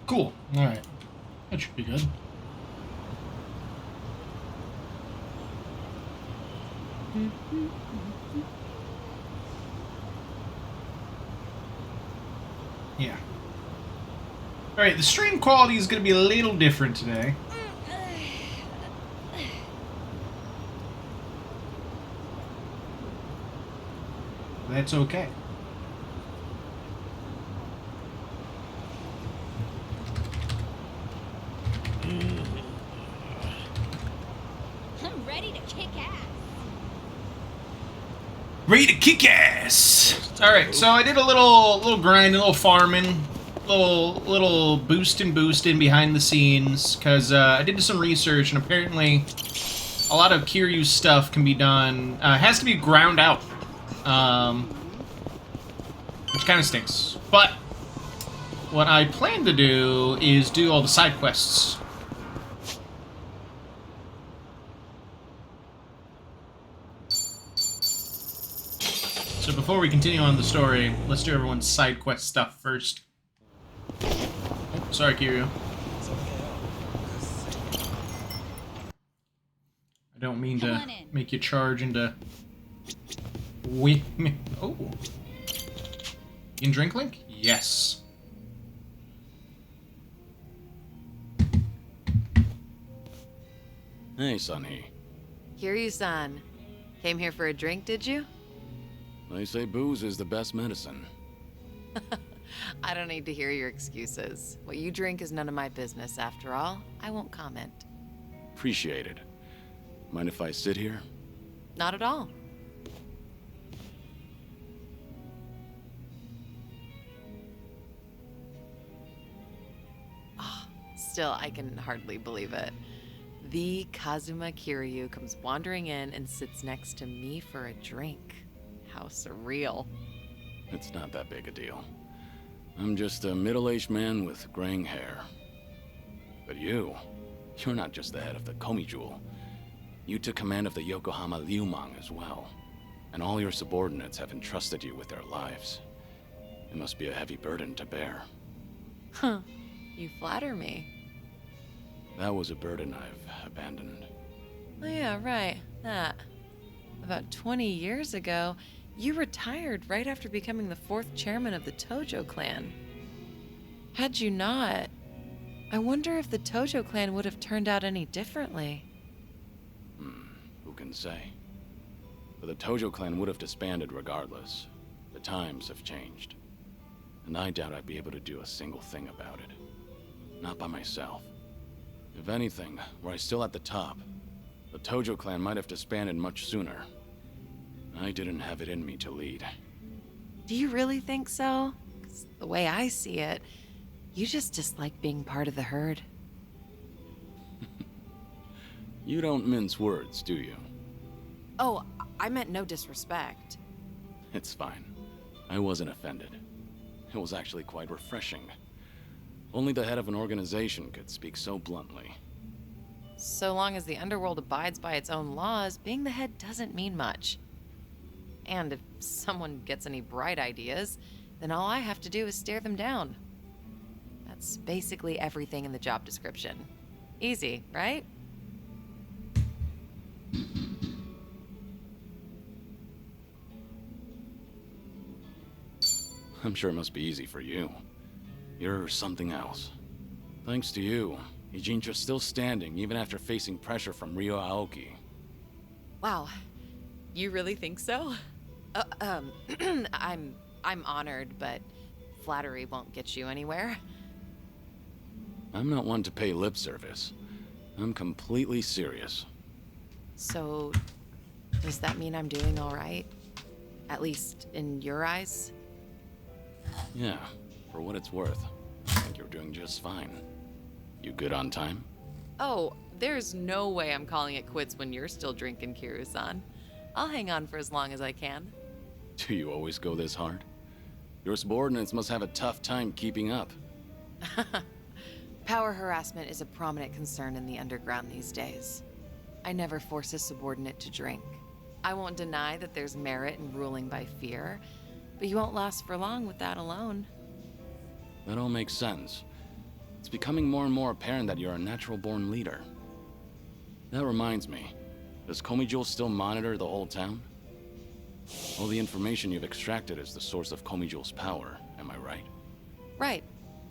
Cool. Alright. That should be good. Yeah. Alright, the stream quality is going to be a little different today. That's okay. I'm ready to kick ass. Ready to kick ass! Alright, so I did a little grind, a little farming, little boosting behind the scenes, because I did some research, and apparently a lot of Kiryu stuff can be done, has to be ground out, which kind of stinks. But what I plan to do is do all the side quests. So before we continue on the story, let's do everyone's side quest stuff first. Oh, sorry, Kiryu. I don't mean to make you charge into... Oh. You can drink, Link? Yes. Hey, Sonny. Kiryu-san. Came here for a drink, did you? They say booze is the best medicine. I don't need to hear your excuses. What you drink is none of my business, after all. I won't comment. Appreciate it. Mind if I sit here? Not at all. Still, I can hardly believe it. The Kazuma Kiryu comes wandering in and sits next to me for a drink. How surreal. It's not that big a deal. I'm just a middle-aged man with graying hair. But you're not just the head of the Komi Jewel. You took command of the Yokohama Liumang as well. And all your subordinates have entrusted you with their lives. It must be a heavy burden to bear. Huh. You flatter me. That was a burden I've abandoned. Oh yeah, right. That. About 20 years ago, you retired right after becoming the 4th chairman of the Tojo clan. Had you not, I wonder if the Tojo clan would have turned out any differently. Who can say? But the Tojo clan would have disbanded regardless. The times have changed. And I doubt I'd be able to do a single thing about it. Not by myself. If anything, were I still at the top, the Tojo clan might have disbanded much sooner. I didn't have it in me to lead. Do you really think so? 'Cause the way I see it, you just dislike being part of the herd. You don't mince words, do you? Oh, I meant no disrespect. It's fine. I wasn't offended. It was actually quite refreshing. Only the head of an organization could speak so bluntly. So long as the underworld abides by its own laws, being the head doesn't mean much. And if someone gets any bright ideas, then all I have to do is stare them down. That's basically everything in the job description. Easy, right? I'm sure it must be easy for you. You're something else. Thanks to you, Ijincha's still standing even after facing pressure from Ryo Aoki. Wow. You really think so? I'm honored, but flattery won't get you anywhere. I'm not one to pay lip service. I'm completely serious. So, does that mean I'm doing all right? At least in your eyes? Yeah, for what it's worth, I think you're doing just fine. You good on time? Oh, there's no way I'm calling it quits when you're still drinking, Kiryu-san. I'll hang on for as long as I can. Do you always go this hard? Your subordinates must have a tough time keeping up. Power harassment is a prominent concern in the underground these days. I never force a subordinate to drink. I won't deny that there's merit in ruling by fear, but you won't last for long with that alone. That all makes sense. It's It's becoming more and more apparent that you're a natural-born leader. That reminds me, does Komijul still monitor the whole town? All the information you've extracted is the source of Komijul's power, am I right? Right,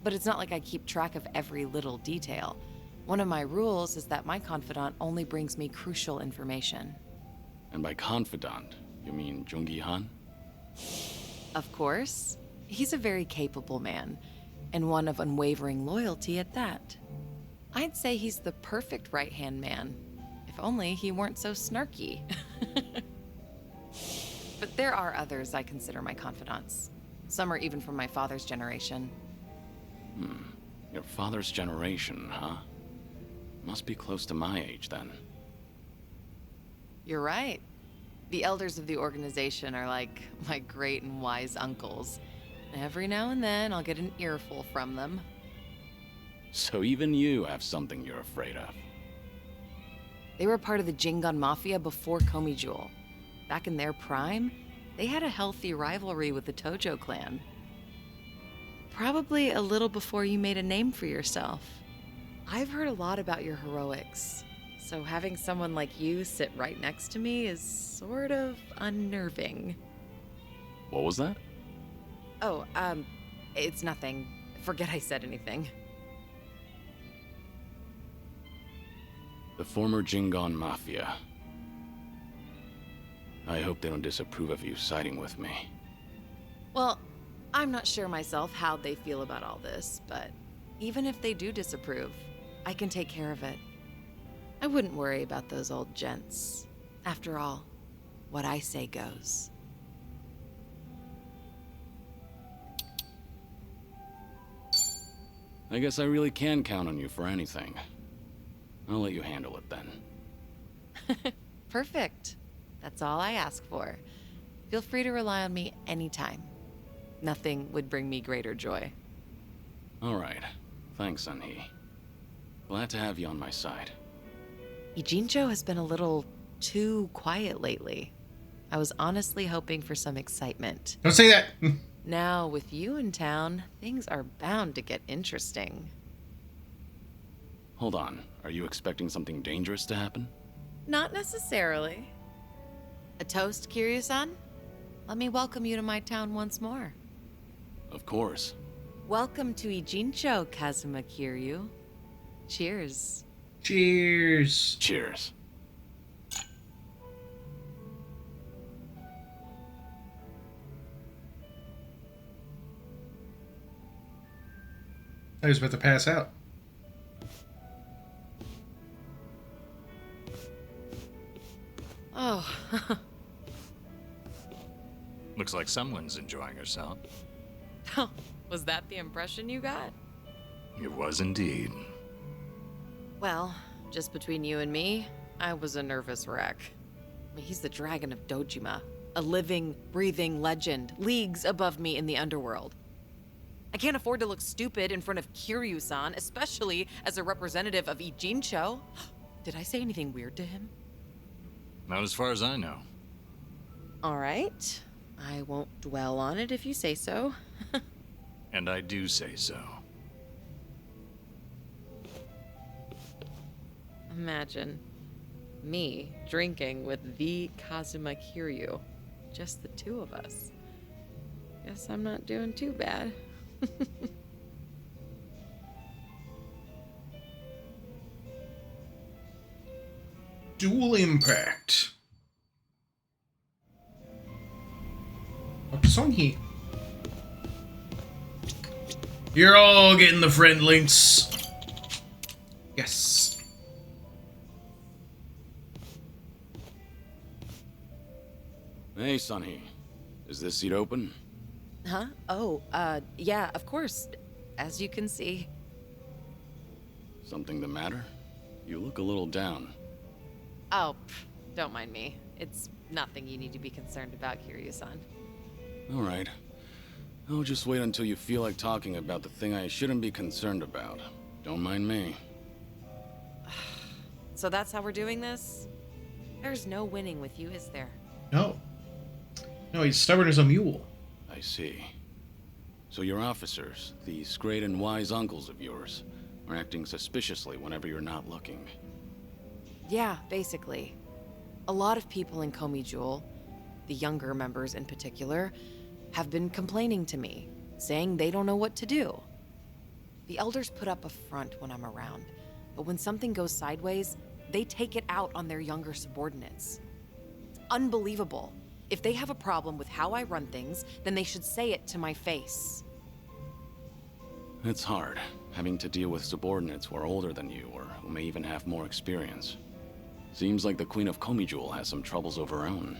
but it's not like I keep track of every little detail. One of my rules is that my confidant only brings me crucial information. And by confidant, you mean Jungi Han? Of course. He's a very capable man, and one of unwavering loyalty at that. I'd say he's the perfect right-hand man, if only he weren't so snarky. But there are others I consider my confidants. Some are even from my father's generation. Your father's generation, huh? Must be close to my age, then. You're right. The elders of the organization are like my great and wise uncles. Every now and then, I'll get an earful from them. So even you have something you're afraid of. They were part of the Jingon Mafia before Komijul. Back in their prime, they had a healthy rivalry with the Tojo clan. Probably a little before you made a name for yourself. I've heard a lot about your heroics, so having someone like you sit right next to me is sort of unnerving. What was that? Oh, it's nothing. Forget I said anything. The former Jingon Mafia. I hope they don't disapprove of you siding with me. Well, I'm not sure myself how they feel about all this, but even if they do disapprove, I can take care of it. I wouldn't worry about those old gents. After all, what I say goes. I guess I really can count on you for anything. I'll let you handle it then. Perfect. That's all I ask for. Feel free to rely on me anytime. Nothing would bring me greater joy. All right. Thanks, Sunhee. Glad to have you on my side. Ijincho has been a little too quiet lately. I was honestly hoping for some excitement. Don't say that. Now, with you in town, things are bound to get interesting. Hold on. Are you expecting something dangerous to happen? Not necessarily. A toast, Kiryu-san? Let me welcome you to my town once more. Of course. Welcome to Ijincho, Kazuma Kiryu. Cheers. Cheers. Cheers. I was about to pass out. Oh, Looks like someone's enjoying herself. was that the impression you got? It was indeed. Well, just between you and me, I was a nervous wreck. I mean, he's the dragon of Dojima, a living, breathing legend, leagues above me in the underworld. I can't afford to look stupid in front of Kiryu-san, especially as a representative of Ijincho. Did I say anything weird to him? Not as far as I know. All right. I won't dwell on it if you say so. And I do say so. Imagine me drinking with the Kazuma Kiryu. Just the two of us. Guess I'm not doing too bad. Dual impact. Dr. Songhee. You're all getting the friend links. Yes. Hey, Sunhee. Is this seat open? Huh? Oh, yeah, of course. As you can see. Something the matter? You look a little down. Oh, don't mind me. It's nothing you need to be concerned about, Kiryu-san. All right. I'll just wait until you feel like talking about the thing I shouldn't be concerned about. Don't mind me. So that's how we're doing this? There's no winning with you, is there? No. No, he's stubborn as a mule. I see. So your officers, these great and wise uncles of yours, or acting suspiciously whenever you're not looking. Yeah, basically. A lot of people in Komi Jewel, the younger members in particular, have been complaining to me, saying they don't know what to do. The elders put up a front when I'm around, but when something goes sideways, they take it out on their younger subordinates. It's unbelievable. If they have a problem with how I run things, then they should say it to my face. It's hard, having to deal with subordinates who are older than you, or who may even have more experience. Seems like the Queen of Komi Jewel has some troubles of her own.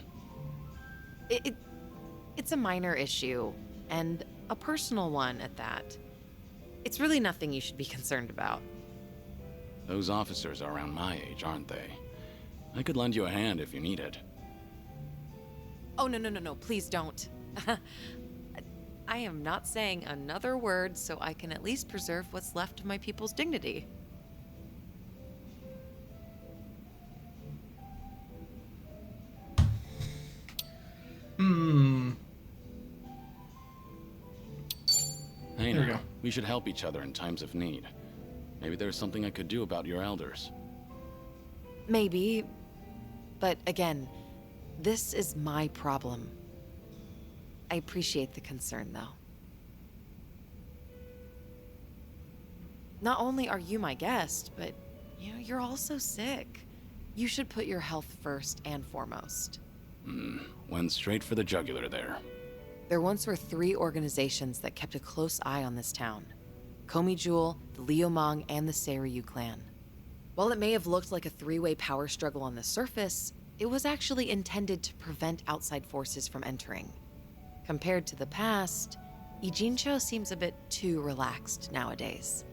It's a minor issue, and a personal one at that. It's really nothing you should be concerned about. Those officers are around my age, aren't they? I could lend you a hand if you need it. Oh, no, please don't. I am not saying another word so I can at least preserve what's left of my people's dignity. Hey, There we now, go. we should help each other in times of need. Maybe there's something I could do about your elders. Maybe, but again, this is my problem. I appreciate the concern, though. Not only are you my guest, but, you're also sick. You should put your health first and foremost. Went straight for the jugular there. There once were 3 organizations that kept a close eye on this town. Komi Jewel, the Liumang, and the Seiryu clan. While it may have looked like a 3-way power struggle on the surface, it was actually intended to prevent outside forces from entering. Compared to the past, Ijincho seems a bit too relaxed nowadays.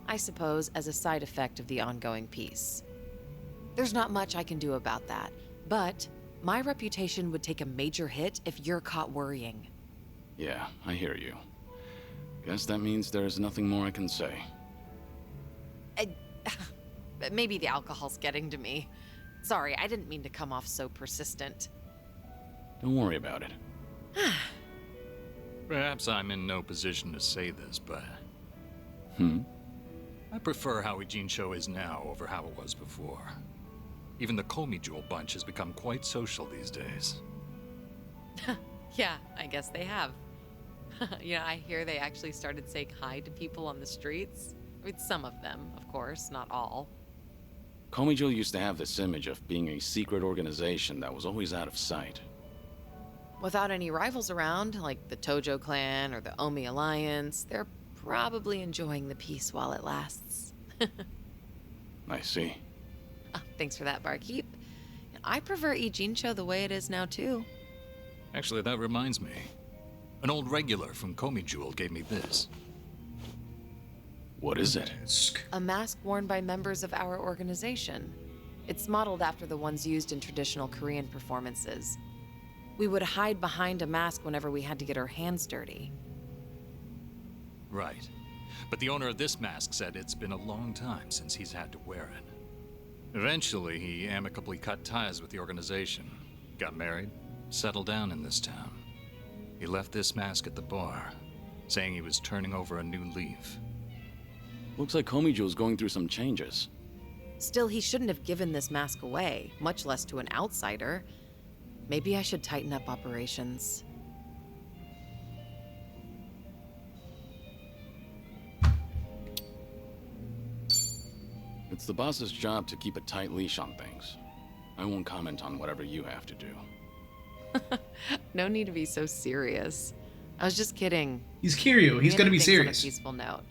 I suppose as a side effect of the ongoing peace. There's not much I can do about that, but my reputation would take a major hit if you're caught worrying. Yeah, I hear you. Guess that means there's nothing more I can say. Maybe the alcohol's getting to me. Sorry, I didn't mean to come off so persistent. Don't worry about it. Perhaps I'm in no position to say this, but I prefer how Ijincho is now over how it was before. Even the Komi Jewel bunch has become quite social these days. Yeah, I guess they have. I hear they actually started saying hi to people on the streets. I mean, some of them, of course, not all. Komi Jewel used to have this image of being a secret organization that was always out of sight. Without any rivals around, like the Tojo clan or the Omi Alliance, they're probably enjoying the peace while it lasts. I see. Oh, thanks for that, barkeep. I prefer Ijincho the way it is now, too. Actually, that reminds me. An old regular from Komi Jewel gave me this. What is it? A mask worn by members of our organization. It's modeled after the ones used in traditional Korean performances. We would hide behind a mask whenever we had to get our hands dirty. Right. But the owner of this mask said it's been a long time since he's had to wear it. Eventually, he amicably cut ties with the organization, got married, settled down in this town. He left this mask at the bar, saying he was turning over a new leaf. Looks like Komi Jewel's going through some changes. Still, he shouldn't have given this mask away, much less to an outsider. Maybe I should tighten up operations. It's the boss's job to keep a tight leash on things. I won't comment on whatever you have to do. No need to be so serious. I was just kidding. He's Kiryu. He's We gonna be ended things serious. On a peaceful note.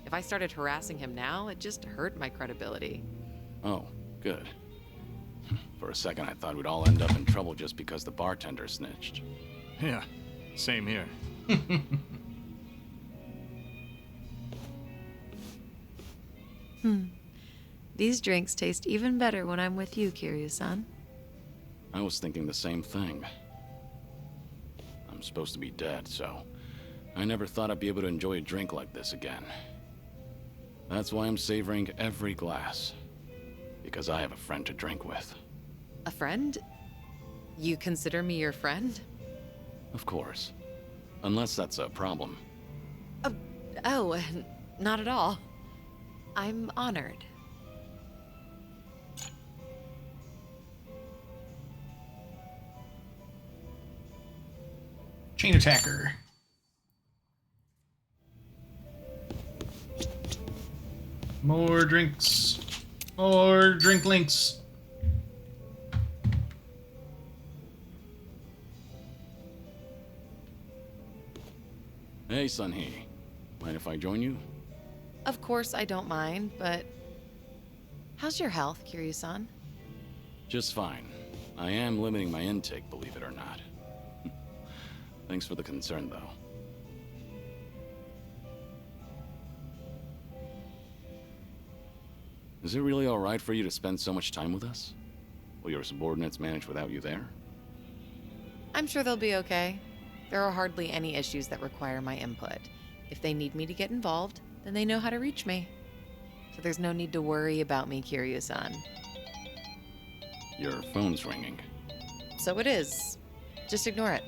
If I started harassing him now, it just hurt my credibility. Oh, good. For a second, I thought we'd all end up in trouble just because the bartender snitched. Yeah, same here. These drinks taste even better when I'm with you, Kiryu-san. I was thinking the same thing. I'm supposed to be dead, so I never thought I'd be able to enjoy a drink like this again. That's why I'm savoring every glass. Because I have a friend to drink with. A friend? You consider me your friend? Of course. Unless that's a problem. Oh, not at all. I'm honored. Chain attacker. More drinks. More drink links. Hey, Sunhee. Mind if I join you? Of course I don't mind, but... How's your health, Kiryu-san? Just fine. I am limiting my intake, believe it or not. Thanks for the concern, though. Is it really alright for you to spend so much time with us? Will your subordinates manage without you there? I'm sure they'll be okay. There are hardly any issues that require my input. If they need me to get involved, then they know how to reach me. So there's no need to worry about me, Kiryu-san. Your phone's ringing. So it is. Just ignore it.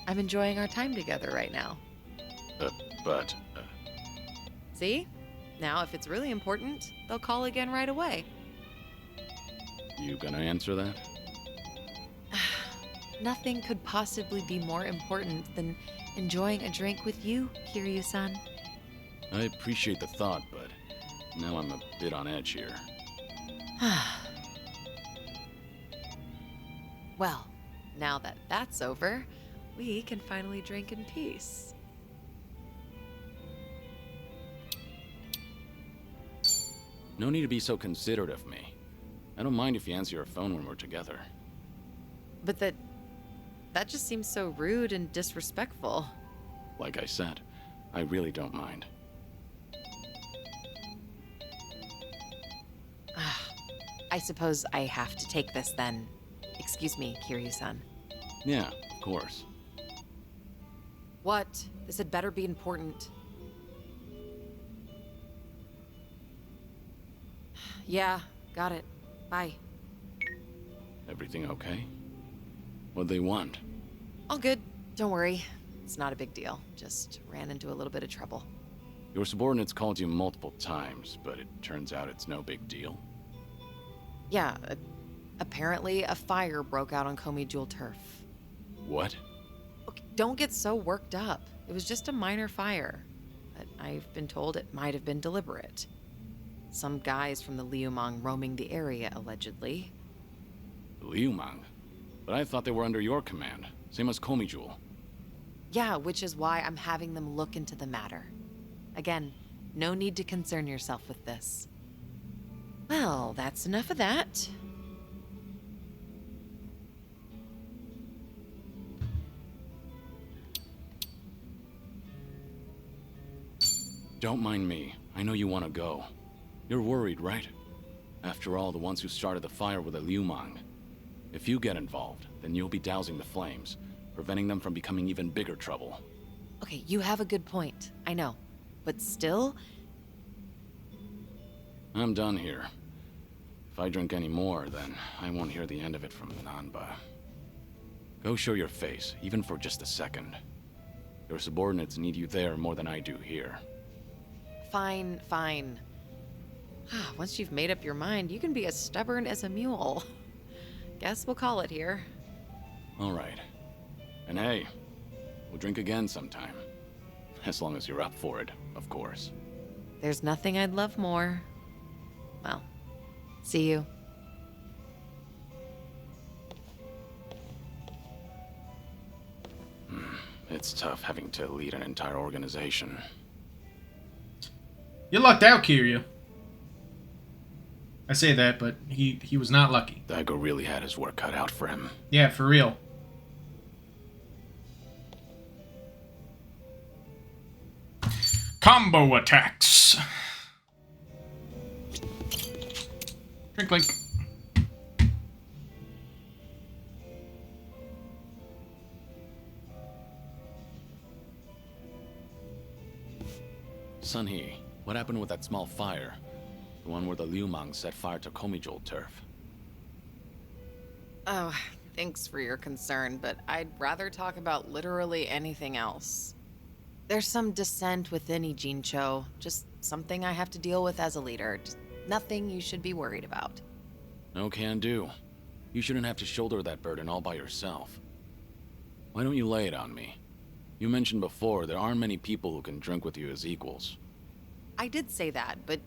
I'm enjoying our time together right now. But... See? Now, if it's really important, they'll call again right away. You gonna answer that? Nothing could possibly be more important than enjoying a drink with you, Kiryu-san. I appreciate the thought, but now I'm a bit on edge here. Well, now that that's over, we can finally drink in peace. No need to be so considerate of me. I don't mind if you answer your phone when we're together. But that just seems so rude and disrespectful. Like I said, I really don't mind. I suppose I have to take this then. Excuse me, Kiryu-san. Yeah, of course. What? This had better be important. Yeah, got it. Bye. Everything okay? What'd they want? All good. Don't worry. It's not a big deal. Just ran into a little bit of trouble. Your subordinates called you multiple times, but it turns out it's no big deal. Yeah, apparently a fire broke out on Komi Jewel turf. What? Okay, don't get so worked up. It was just a minor fire. But I've been told it might have been deliberate. Some guys from the Liumang roaming the area, allegedly. Liumang? But I thought they were under your command, same as Komi Jewel. Yeah, which is why I'm having them look into the matter. Again, no need to concern yourself with this. Well, that's enough of that. Don't mind me. I know you want to go. You're worried, right? After all, the ones who started the fire were the Liumang. If you get involved, then you'll be dousing the flames, preventing them from becoming even bigger trouble. Okay, you have a good point. I know. But still... I'm done here. If I drink any more, then I won't hear the end of it from Nanba. Go show your face, even for just a second. Your subordinates need you there more than I do here. Fine, fine. Once you've made up your mind, you can be as stubborn as a mule. Guess we'll call it here. All right. And hey, we'll drink again sometime. As long as you're up for it, of course. There's nothing I'd love more. Well, see you. It's tough having to lead an entire organization. You lucked out, Kiryu. I say that, but he was not lucky. Daigo really had his work cut out for him. Yeah, for real. Combo attacks. Drink link. Sunhee, what happened with that small fire? The one where the Liumang set fire to Komi Jewel turf. Oh, thanks for your concern, but I'd rather talk about literally anything else. There's some dissent within Ijincho, just something I have to deal with as a leader. Just nothing you should be worried about. No can do. You shouldn't have to shoulder that burden all by yourself. Why don't you lay it on me? You mentioned before there aren't many people who can drink with you as equals. I did say that, but...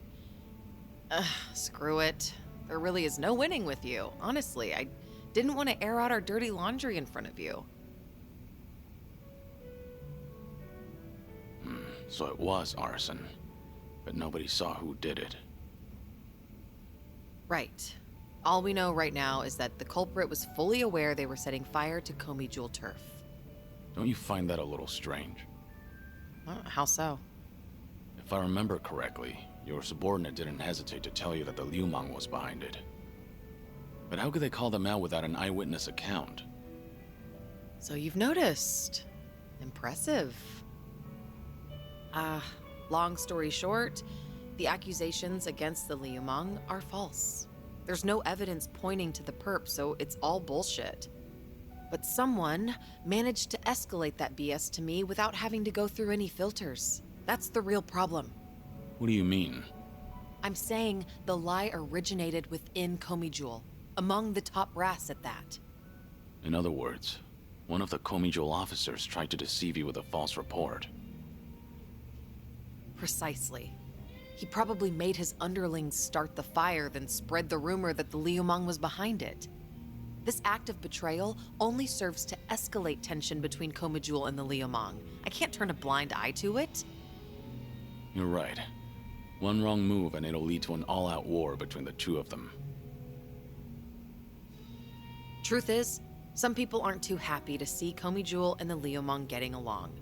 screw it. There really is no winning with you. Honestly, I didn't want to air out our dirty laundry in front of you. So it was arson. But nobody saw who did it. Right. All we know right now is that the culprit was fully aware they were setting fire to Komi Jewel turf. Don't you find that a little strange? How so? If I remember correctly, your subordinate didn't hesitate to tell you that the Liu Mang was behind it. But how could they call them out without an eyewitness account? So you've noticed. Impressive. Long story short, the accusations against the Liu Mang are false. There's no evidence pointing to the perp, so it's all bullshit. But someone managed to escalate that BS to me without having to go through any filters. That's the real problem. What do you mean? I'm saying the lie originated within Komi Jewel, among the top brass at that. In other words, one of the Komi Jewel officers tried to deceive you with a false report. Precisely. He probably made his underlings start the fire, then spread the rumor that the Liu Mang was behind it. This act of betrayal only serves to escalate tension between Komi Jewel and the Liu Mang. I can't turn a blind eye to it. You're right. One wrong move and it'll lead to an all-out war between the two of them. Truth is, some people aren't too happy to see Komi Jewel and the Liu Mang getting along.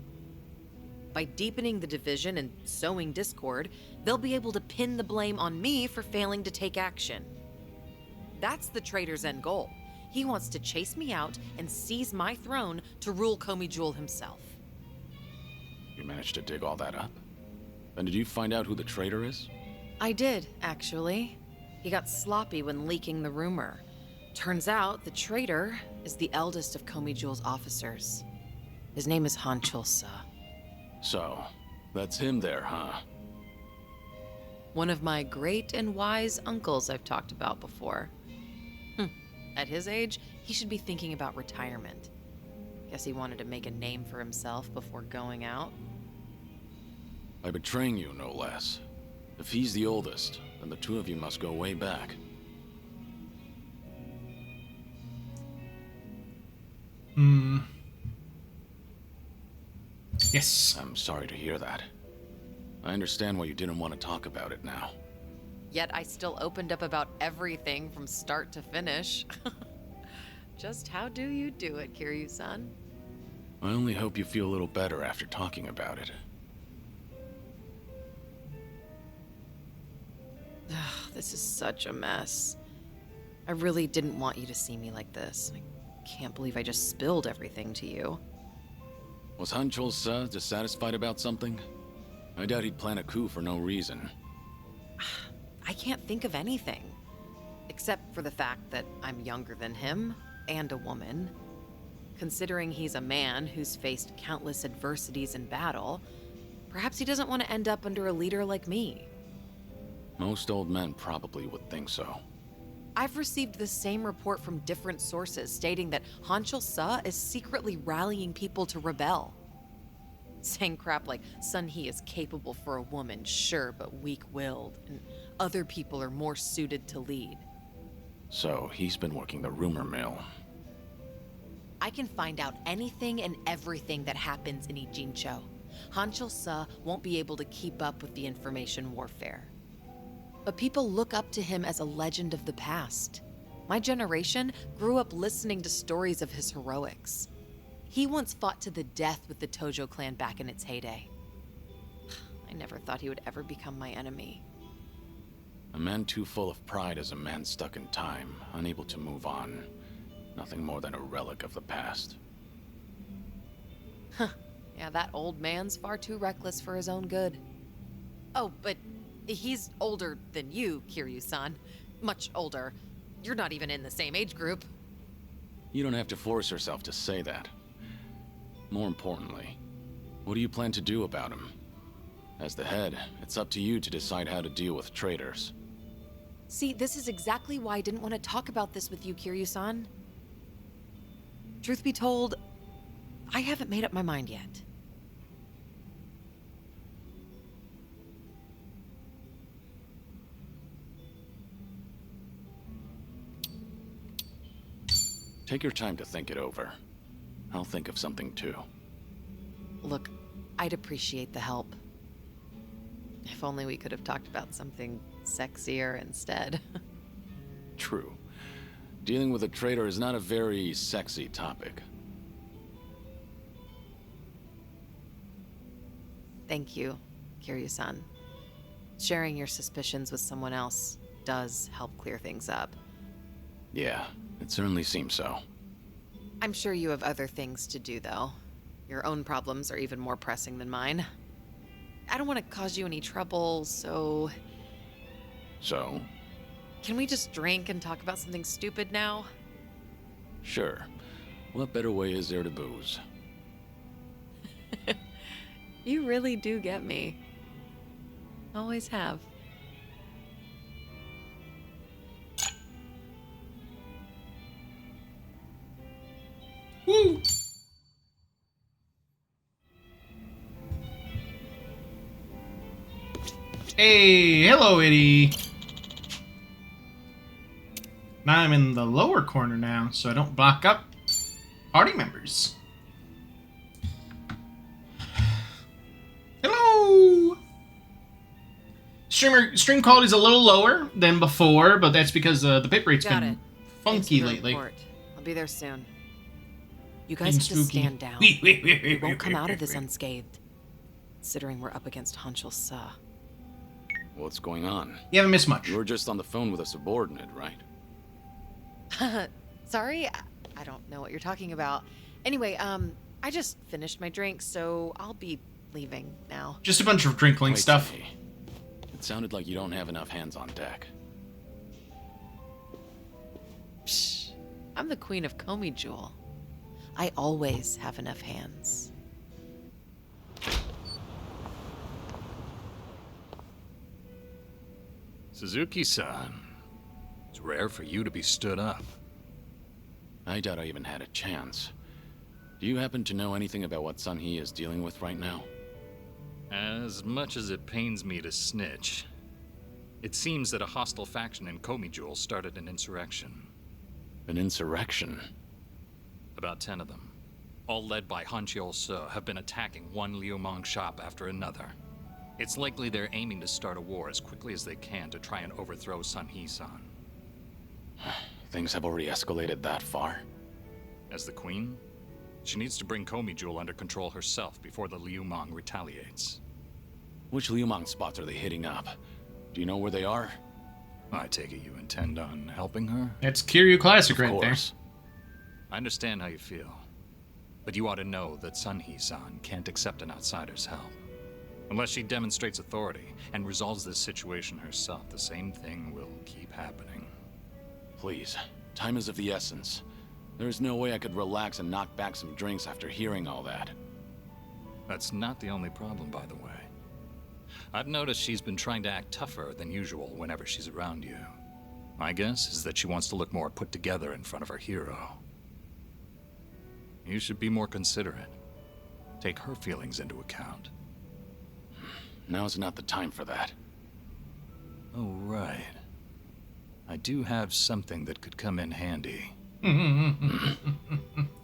By deepening the division and sowing discord, they'll be able to pin the blame on me for failing to take action. That's the traitor's end goal. He wants to chase me out and seize my throne to rule Komi Jewel himself. You managed to dig all that up? Then did you find out who the traitor is? I did, actually. He got sloppy when leaking the rumor. Turns out the traitor is the eldest of Komi Jewel's officers. His name is Han Chul-sa. So, that's him there, huh? One of my great and wise uncles I've talked about before. At his age, he should be thinking about retirement. Guess he wanted to make a name for himself before going out. By betraying you, no less. If he's the oldest, then the two of you must go way back. Yes. I'm sorry to hear that. I understand why you didn't want to talk about it now. Yet I still opened up about everything from start to finish. Just how do you do it, Kiryu-san? I only hope you feel a little better after talking about it. This is such a mess. I really didn't want you to see me like this. I can't believe I just spilled everything to you. Was Han Chul-sa dissatisfied about something? I doubt he'd plan a coup for no reason. I can't think of anything. Except for the fact that I'm younger than him, and a woman. Considering he's a man who's faced countless adversities in battle, perhaps he doesn't want to end up under a leader like me. Most old men probably would think so. I've received the same report from different sources stating that Han Chul-sa is secretly rallying people to rebel. Saying crap like, Sun He is capable for a woman, sure, but weak-willed, and other people are more suited to lead. So, he's been working the rumor mill. I can find out anything and everything that happens in Ijincho. Han Chul-sa won't be able to keep up with the information warfare. But people look up to him as a legend of the past. My generation grew up listening to stories of his heroics. He once fought to the death with the Tojo clan back in its heyday. I never thought he would ever become my enemy. A man too full of pride is a man stuck in time, unable to move on. Nothing more than a relic of the past. Yeah, that old man's far too reckless for his own good. Oh, but he's older than you, Kiryu-san. Much older. You're not even in the same age group. You don't have to force yourself to say that. More importantly, what do you plan to do about him? As the head, it's up to you to decide how to deal with traitors. See, this is exactly why I didn't want to talk about this with you, Kiryu-san. Truth be told, I haven't made up my mind yet. Take your time to think it over. I'll think of something too. Look, I'd appreciate the help. If only we could have talked about something sexier instead. True. Dealing with a traitor is not a very sexy topic. Thank you, Kiryu-san. Sharing your suspicions with someone else does help clear things up. Yeah, it certainly seems so. I'm sure you have other things to do, though. Your own problems are even more pressing than mine. I don't want to cause you any trouble, so... So? Can we just drink and talk about something stupid now? Sure. What better way is there to booze? You really do get me. Always have. Woo! Hey, hello, Eddie. Now I'm in the lower corner now, so I don't block up party members. Hello. Stream quality is a little lower than before, but that's because the bit rate's Got been it. funky Thanks for the lately. report. I'll be there soon. You Been guys have to spooky. stand down. We We won't come out of this unscathed, considering we're up against Hanshul Sa. What's going on? You haven't missed much. You were just on the phone with a subordinate, right? Sorry, I don't know what you're talking about. Anyway, I just finished my drink, so I'll be leaving now. Just a bunch of drinkling Wait, stuff. Sonny. It sounded like you don't have enough hands on deck. Psh, I'm the queen of Komi Jewel. I always have enough hands. Suzuki-san, it's rare for you to be stood up. I doubt I even had a chance. Do you happen to know anything about what Sun-Hee is dealing with right now? As much as it pains me to snitch, it seems that a hostile faction in Komi Jewel started an insurrection. An insurrection? About 10 of them, all led by Hanshul Sa, have been attacking one Liumang shop after another. It's likely they're aiming to start a war as quickly as they can to try and overthrow Sun-Hee-san. Things have already escalated that far? As the queen, she needs to bring Komi Jewel under control herself before the Liumang retaliates. Which Liumang spots are they hitting up? Do you know where they are? I take it you intend on helping her? That's Kiryu Classic Of right there. course. I understand how you feel, but you ought to know that Sun-Hee-san can't accept an outsider's help. Unless she demonstrates authority and resolves this situation herself, the same thing will keep happening. Please, time is of the essence. There is no way I could relax and knock back some drinks after hearing all that. That's not the only problem, by the way. I've noticed she's been trying to act tougher than usual whenever she's around you. My guess is that she wants to look more put together in front of her hero. You should be more considerate. Take her feelings into account. Now's not the time for that. Oh, right. I do have something that could come in handy.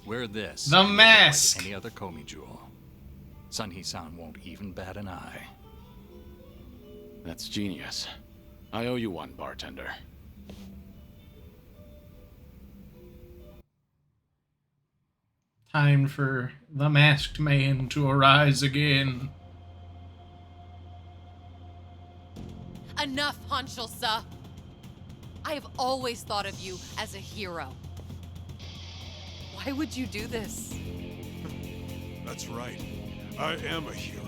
Wear this. The and look mask. Like any other Komi Jewel. Sun-Hee-san won't even bat an eye. That's genius. I owe you one, bartender. Time for the masked man to arise again. Enough, Hanshul Sa! I have always thought of you as a hero. Why would you do this? That's right. I am a hero.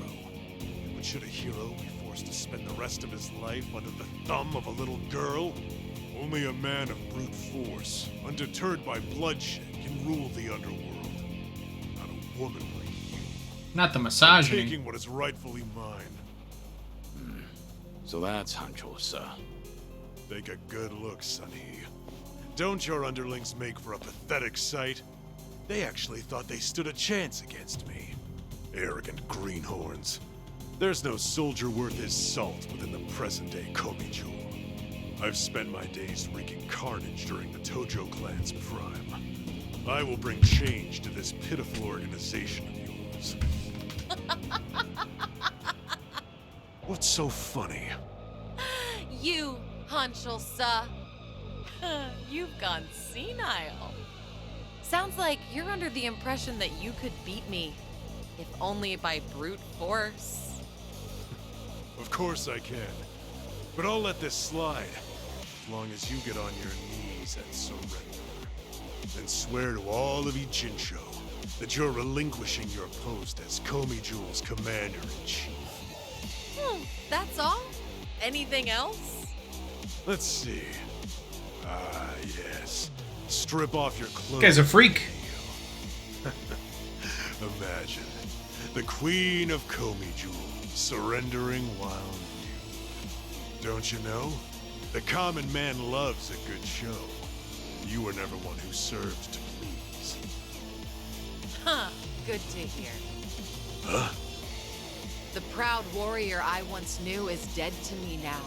But should a hero be forced to spend the rest of his life under the thumb of a little girl? Only a man of brute force, undeterred by bloodshed, can rule the underworld. Not a woman like you. Not the misogyny. Taking what is rightfully mine. So that's Hanchosa. Take a good look, Sonny. Don't your underlings make for a pathetic sight? They actually thought they stood a chance against me. Arrogant greenhorns. There's no soldier worth his salt within the present-day Komijul. I've spent my days wreaking carnage during the Tojo clan's prime. I will bring change to this pitiful organization of yours. What's so funny? You, Hanchosa. You've gone senile. Sounds like you're under the impression that you could beat me, if only by brute force. Of course I can. But I'll let this slide, as long as you get on your knees and surrender. And swear to all of Ijincho that you're relinquishing your post as Komijul's commander-in-chief. That's all? Anything else? Let's see. Ah, yes. Strip off your clothes. This guy's a freak. Imagine the Queen of Komijul surrendering while nude. Don't you know? The common man loves a good show. You were never one who served to please. Huh, good to hear. Huh? The proud warrior I once knew is dead to me now.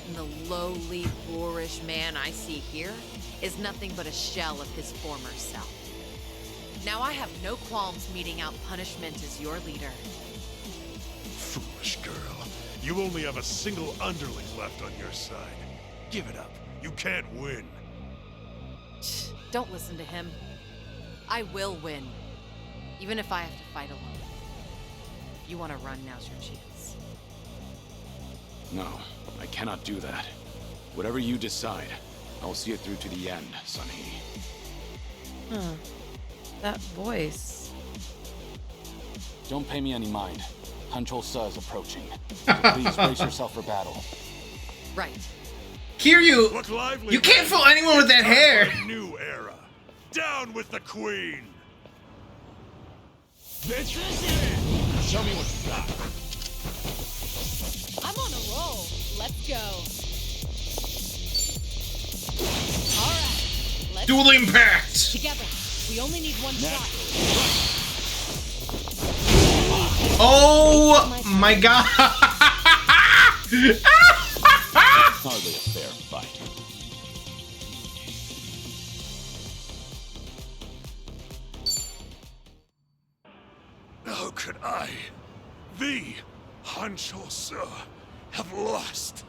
And the lowly, boorish man I see here is nothing but a shell of his former self. Now I have no qualms meting out punishment as your leader. Foolish girl. You only have a single underling left on your side. Give it up. You can't win. Don't listen to him. I will win. Even if I have to fight alone. If you want to run, now's your chance. No, I cannot do that. Whatever you decide, I will see it through to the end, Sonny. Huh. That voice. Don't pay me any mind. Hanchosa is approaching. So please brace yourself for battle. Right. Kiryu, Look lively. you can't fool anyone with that hair. A new era. Down with the queen. Show me what you got. I'm on a roll. Let's go. All right. Let's Dual impact. together. We only need one shot. Oh my god. Hardly a fair fight. How could I, the Hanchosa, have lost?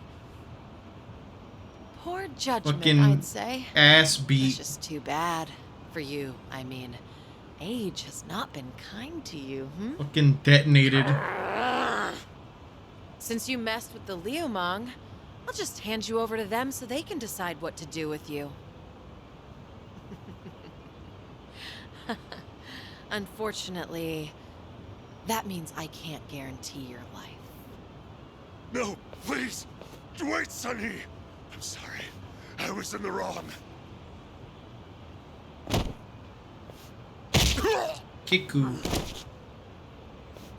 Poor judgment, Fucking I'd say. ass It's beat. just too bad. For you, I mean. Age has not been kind to you, Fucking detonated. Since you messed with the Liumang, I'll just hand you over to them so they can decide what to do with you. Unfortunately, that means I can't guarantee your life. No, please. Wait, Sonny. I'm sorry. I was in the wrong. Kiku.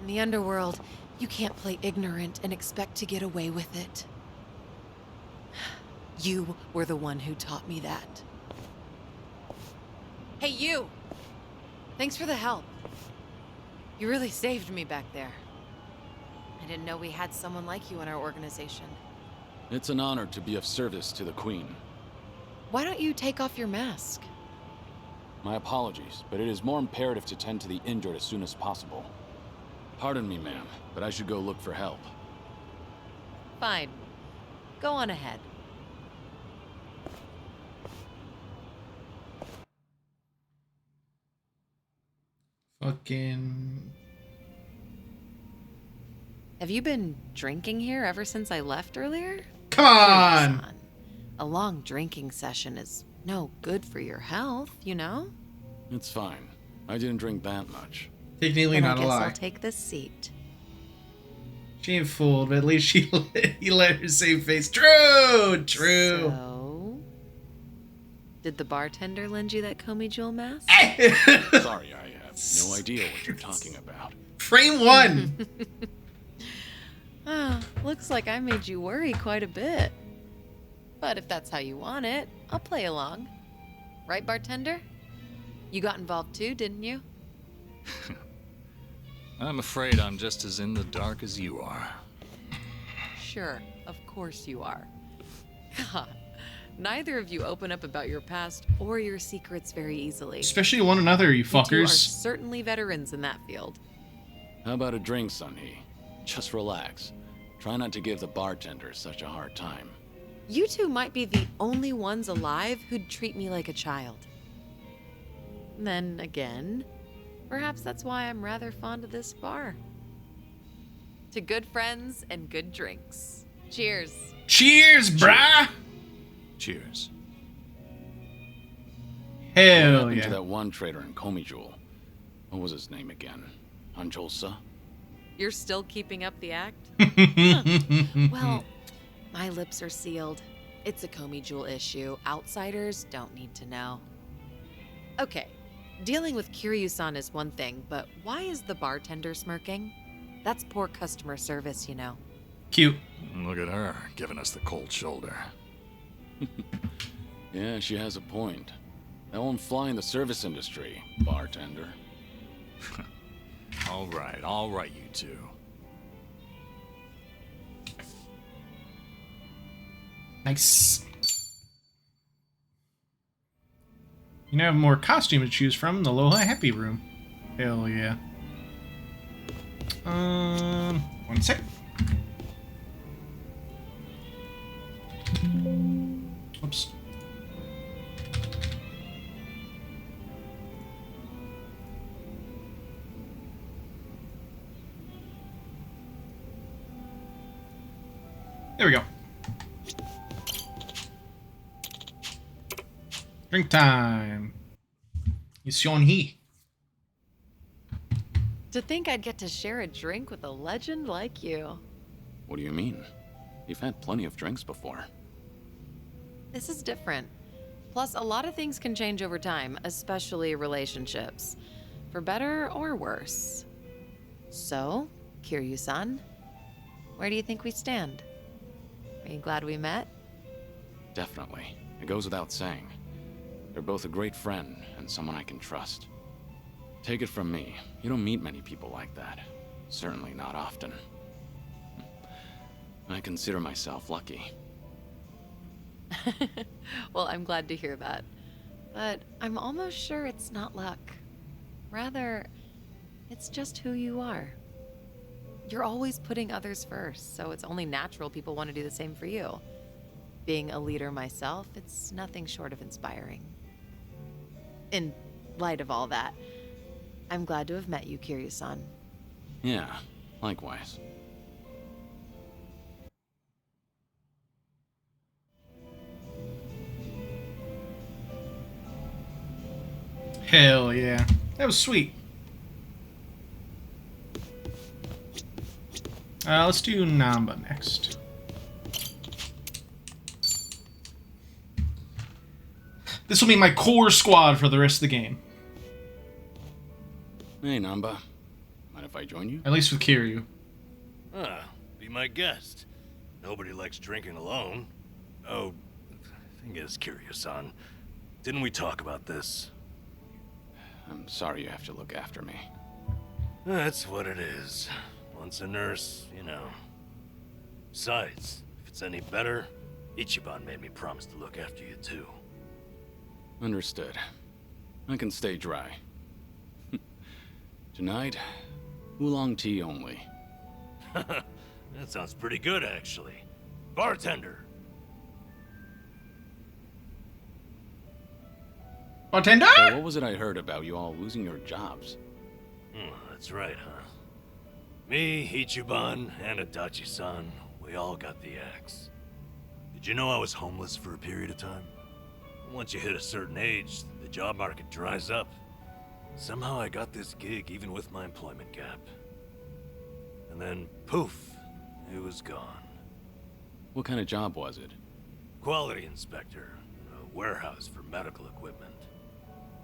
In the underworld, you can't play ignorant and expect to get away with it. You were the one who taught me that. Hey, you! Thanks for the help. You really saved me back there. I didn't know we had someone like you in our organization. It's an honor to be of service to the Queen. Why don't you take off your mask? My apologies, but it is more imperative to tend to the injured as soon as possible. Pardon me, ma'am, but I should go look for help. Fine. Go on ahead. Fucking. Have you been drinking here ever since I left earlier? Come on! Son, a long drinking session is no good for your health, you know? It's fine. I didn't drink that much. Technically Then I not a guess lie. I'll take this seat. She ain't fooled, but at least he let her save face. True! True! So, did the bartender lend you that Comey Jewel mask? Sorry, I have no idea what you're talking about. Frame one! Ah, Looks like I made you worry quite a bit. But if that's how you want it, I'll play along. Right, bartender? You got involved too, didn't you? I'm afraid I'm just as in the dark as you are. Sure, of course you are. Neither of you open up about your past or your secrets very easily. Especially one another, you You two are fuckers. certainly veterans in that field. How about a drink, Sunny? Just relax. Try not to give the bartender such a hard time. You two might be the only ones alive who'd treat me like a child. Then again, perhaps that's why I'm rather fond of this bar. To good friends and good drinks. Cheers. Cheers, brah! Cheers. What Hell happened to yeah. that one trader in Komijul? What was his name again? Anjolsa? You're still keeping up the act? Well, my lips are sealed. It's a Komijul issue. Outsiders don't need to know. Okay, dealing with Kiryu-san is one thing, but why is the bartender smirking? That's poor customer service, you know. Cute. Look at her, giving us the cold shoulder. Yeah, she has a point. That won't fly in the service industry, bartender. All right, you two. Nice. You now have more costume to choose from in the Aloha Happy Room. Hell yeah. One sec. Oops. There we go. Drink time. He. To think I'd get to share a drink with a legend like you. What do you mean? You've had plenty of drinks before. This is different. Plus, a lot of things can change over time, especially relationships. For better or worse. So, Kiryu-san, where do you think we stand? Are you glad we met? Definitely. It goes without saying. You're both a great friend and someone I can trust. Take it from me, you don't meet many people like that. Certainly not often. I consider myself lucky. Well, I'm glad to hear that. But I'm almost sure it's not luck. Rather, it's just who you are. You're always putting others first, so it's only natural people want to do the same for you. Being a leader myself, it's nothing short of inspiring. In light of all that, I'm glad to have met you, Kiryu-san. Yeah, likewise. Hell yeah. That was sweet. Let's do Namba next. This will be my core squad for the rest of the game. Hey, Namba. Mind if I join you? At least with Kiryu. Be my guest. Nobody likes drinking alone. Oh, thing is, Kiryu-san, didn't we talk about this? I'm sorry you have to look after me. That's what it is. Once a nurse, you know. Besides, if it's any better, Ichiban made me promise to look after you too. Understood. I can stay dry. Tonight, oolong tea only. That sounds pretty good, actually. Bartender! Bartender? So what was it I heard about you all losing your jobs? That's right, huh? Me, Ichiban, and Adachi-san, we all got the axe. Did you know I was homeless for a period of time? Once you hit a certain age, the job market dries up. Somehow I got this gig even with my employment gap. And then, poof, it was gone. What kind of job was it? Quality inspector, a warehouse for medical equipment.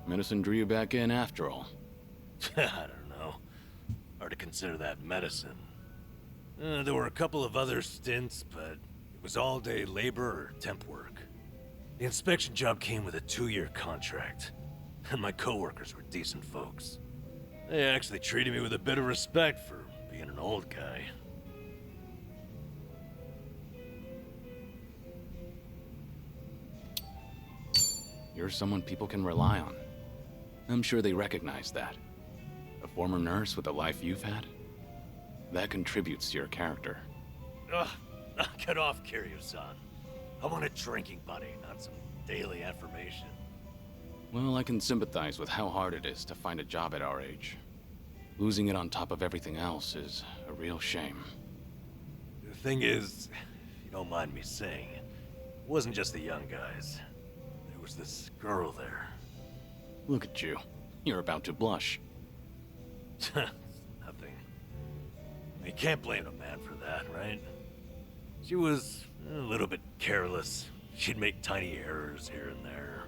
Medicine drew you back in after all. I don't know. Hard to consider that medicine. There were a couple of other stints, but it was all-day labor or temp work. The inspection job came with a 2-year contract, and my coworkers were decent folks. They actually treated me with a bit of respect for being an old guy. You're someone people can rely on. I'm sure they recognize that. A former nurse with the life you've had? That contributes to your character. Ugh, knock it off, Kiryu-san. I want a drinking buddy, not some daily affirmation. Well, I can sympathize with how hard it is to find a job at our age. Losing it on top of everything else is a real shame. The thing is, if you don't mind me saying, it wasn't just the young guys. There was this girl there. Look at you. You're about to blush. Nothing. You can't blame a man for that, right? She was a little bit careless. She'd make tiny errors here and there.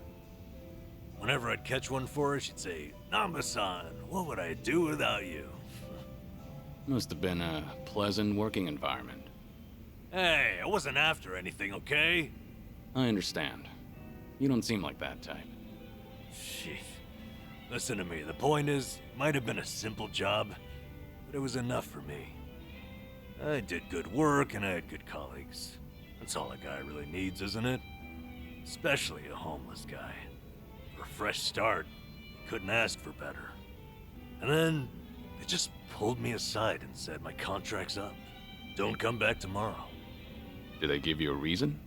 Whenever I'd catch one for her, she'd say, "Namba-san, what would I do without you?" Must have been a pleasant working environment. Hey, I wasn't after anything, okay? I understand. You don't seem like that type. Sheesh. Listen to me, the point is, it might have been a simple job, but it was enough for me. I did good work and I had good colleagues. That's all a guy really needs, isn't it? Especially a homeless guy. For a fresh start, couldn't ask for better. And then, they just pulled me aside and said my contract's up. Don't come back tomorrow. Did they give you a reason?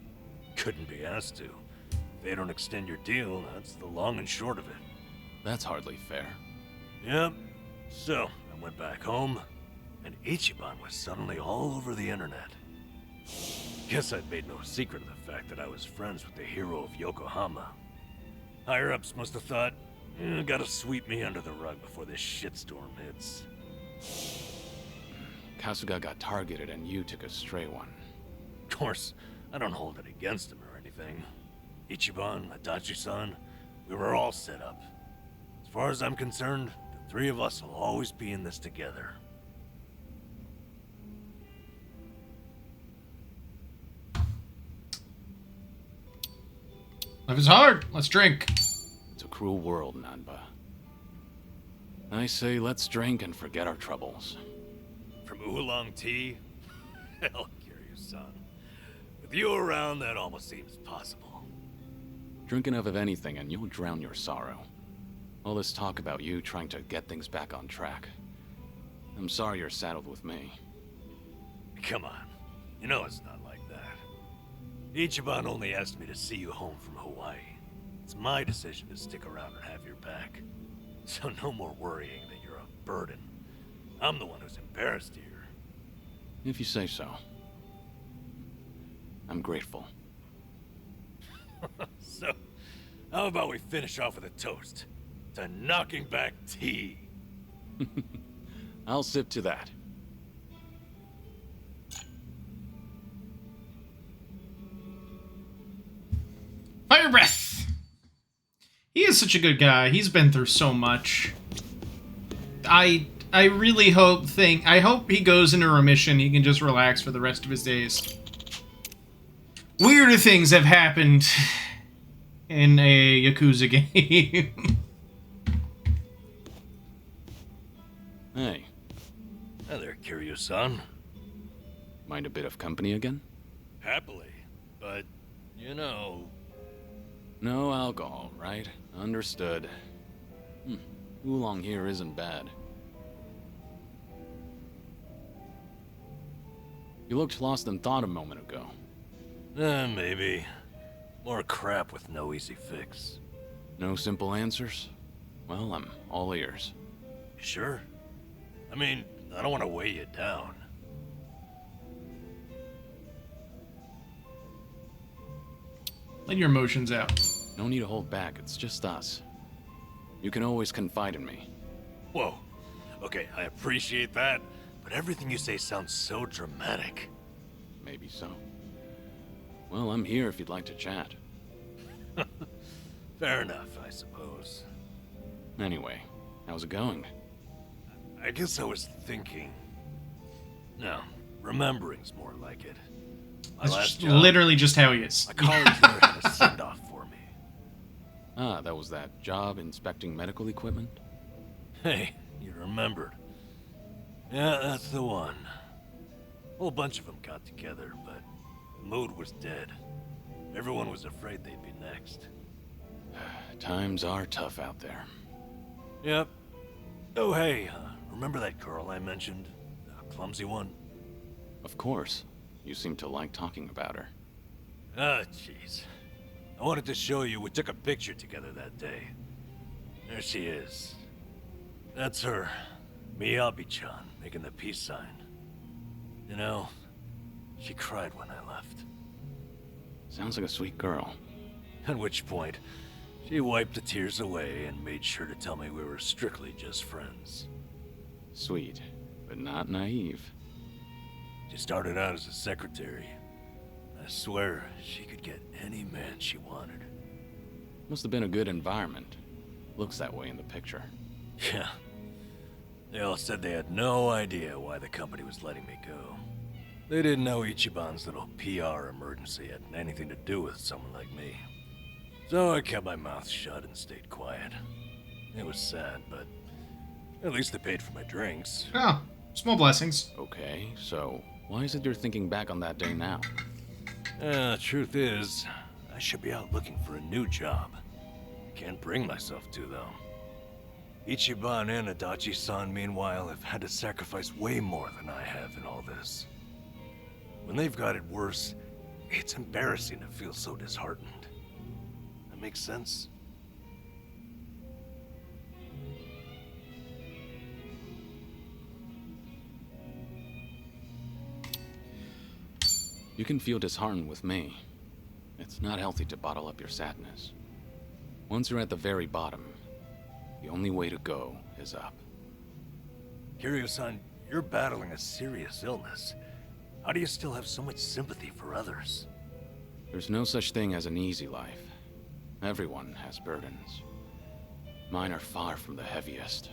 Couldn't be asked to. If they don't extend your deal, that's the long and short of it. That's hardly fair. Yep. So, I went back home, and Ichiban was suddenly all over the internet. Guess I'd made no secret of the fact that I was friends with the hero of Yokohama. Higher-ups must have thought, gotta sweep me under the rug before this shitstorm hits. Kasuga got targeted and you took a stray one. Of course, I don't hold it against him or anything. Ichiban, Adachi-san, we were all set up. As far as I'm concerned, the three of us will always be in this together. Life is hard. Let's drink. It's a cruel world, Nanba. I say let's drink and forget our troubles. From oolong tea? Hell, Kiryu-san. With you around, that almost seems possible. Drink enough of anything and you'll drown your sorrow. All this talk about you trying to get things back on track. I'm sorry you're saddled with me. Come on. You know it's not like that. Ichiban only asked me to see you home from Hawaii. It's my decision to stick around and have your back. So no more worrying that you're a burden. I'm the one who's embarrassed here. If you say so. I'm grateful. So, how about we finish off with a toast to knocking back tea? I'll sip to that. Fire breath. He is such a good guy. He's been through so much. I really hope he goes into remission. He can just relax for the rest of his days. Weirder things have happened in a Yakuza game. Hey, Hi there, Kiryu-san. mind a bit of company again? Happily, but, you know... No alcohol, right? Understood. Oolong here isn't bad. You looked lost in thought a moment ago. Maybe. More crap with no easy fix. No simple answers? Well, I'm all ears. You sure? I mean, I don't want to weigh you down. Let your emotions out. No need to hold back, it's just us. You can always confide in me. Whoa. Okay, I appreciate that, but everything you say sounds so dramatic. Maybe so. Well, I'm here if you'd like to chat. Fair enough, I suppose. Anyway, how's it going? I guess I was thinking... No, Remembering's more like it. My That's last just job, literally just how he is. my college there had a send-off for me. Ah, that was that job inspecting medical equipment? Hey, you remembered. Yeah, that's the one. A whole bunch of them got together, but the mood was dead. Everyone was afraid they'd be next. Times are tough out there. Yep. Oh, hey, remember that girl I mentioned? The clumsy one? Of course. You seem to like talking about her. Ah, jeez. I wanted to show you we took a picture together that day. There she is. That's her. Miyabi-chan, making the peace sign. You know, she cried when I left. Sounds like a sweet girl. At which point, she wiped the tears away and made sure to tell me we were strictly just friends. Sweet, but not naive. She started out as a secretary. I swear, she could get any man she wanted. Must have been a good environment. Looks that way in the picture. Yeah. They all said they had no idea why the company was letting me go. They didn't know Ichiban's little PR emergency had anything to do with someone like me. So I kept my mouth shut and stayed quiet. It was sad, but at least they paid for my drinks. Oh, small blessings. Okay, so why is it you're thinking back on that day now? Truth is, I should be out looking for a new job. Can't bring myself to, though. Ichiban and Adachi-san, meanwhile, have had to sacrifice way more than I have in all this. When they've got it worse, it's embarrassing to feel so disheartened. That makes sense? You can feel disheartened with me. It's not healthy to bottle up your sadness. Once you're at the very bottom, the only way to go is up. Kiryu-san, you're battling a serious illness. How do you still have so much sympathy for others? There's no such thing as an easy life. Everyone has burdens. Mine are far from the heaviest.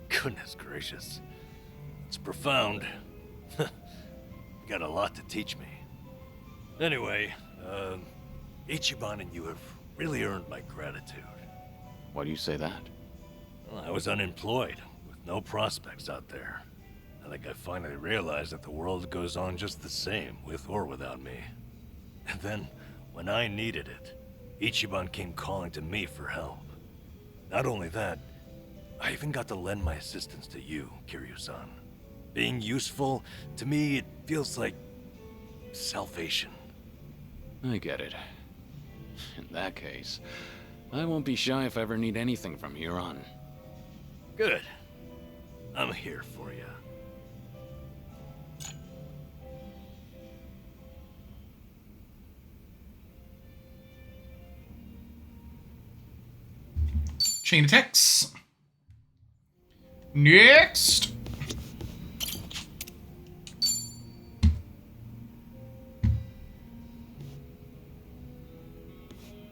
Goodness gracious. It's profound. You got a lot to teach me. Anyway, Ichiban and you have really earned my gratitude. Why do you say that? Well, I was unemployed, with no prospects out there. I think I finally realized that the world goes on just the same, with or without me. And then, when I needed it, Ichiban came calling to me for help. Not only that, I even got to lend my assistance to you, Kiryu-san. Being useful, to me, it feels like salvation. I get it. In that case, I won't be shy if I ever need anything from here on. Good. I'm here for you. Chain of text. Next.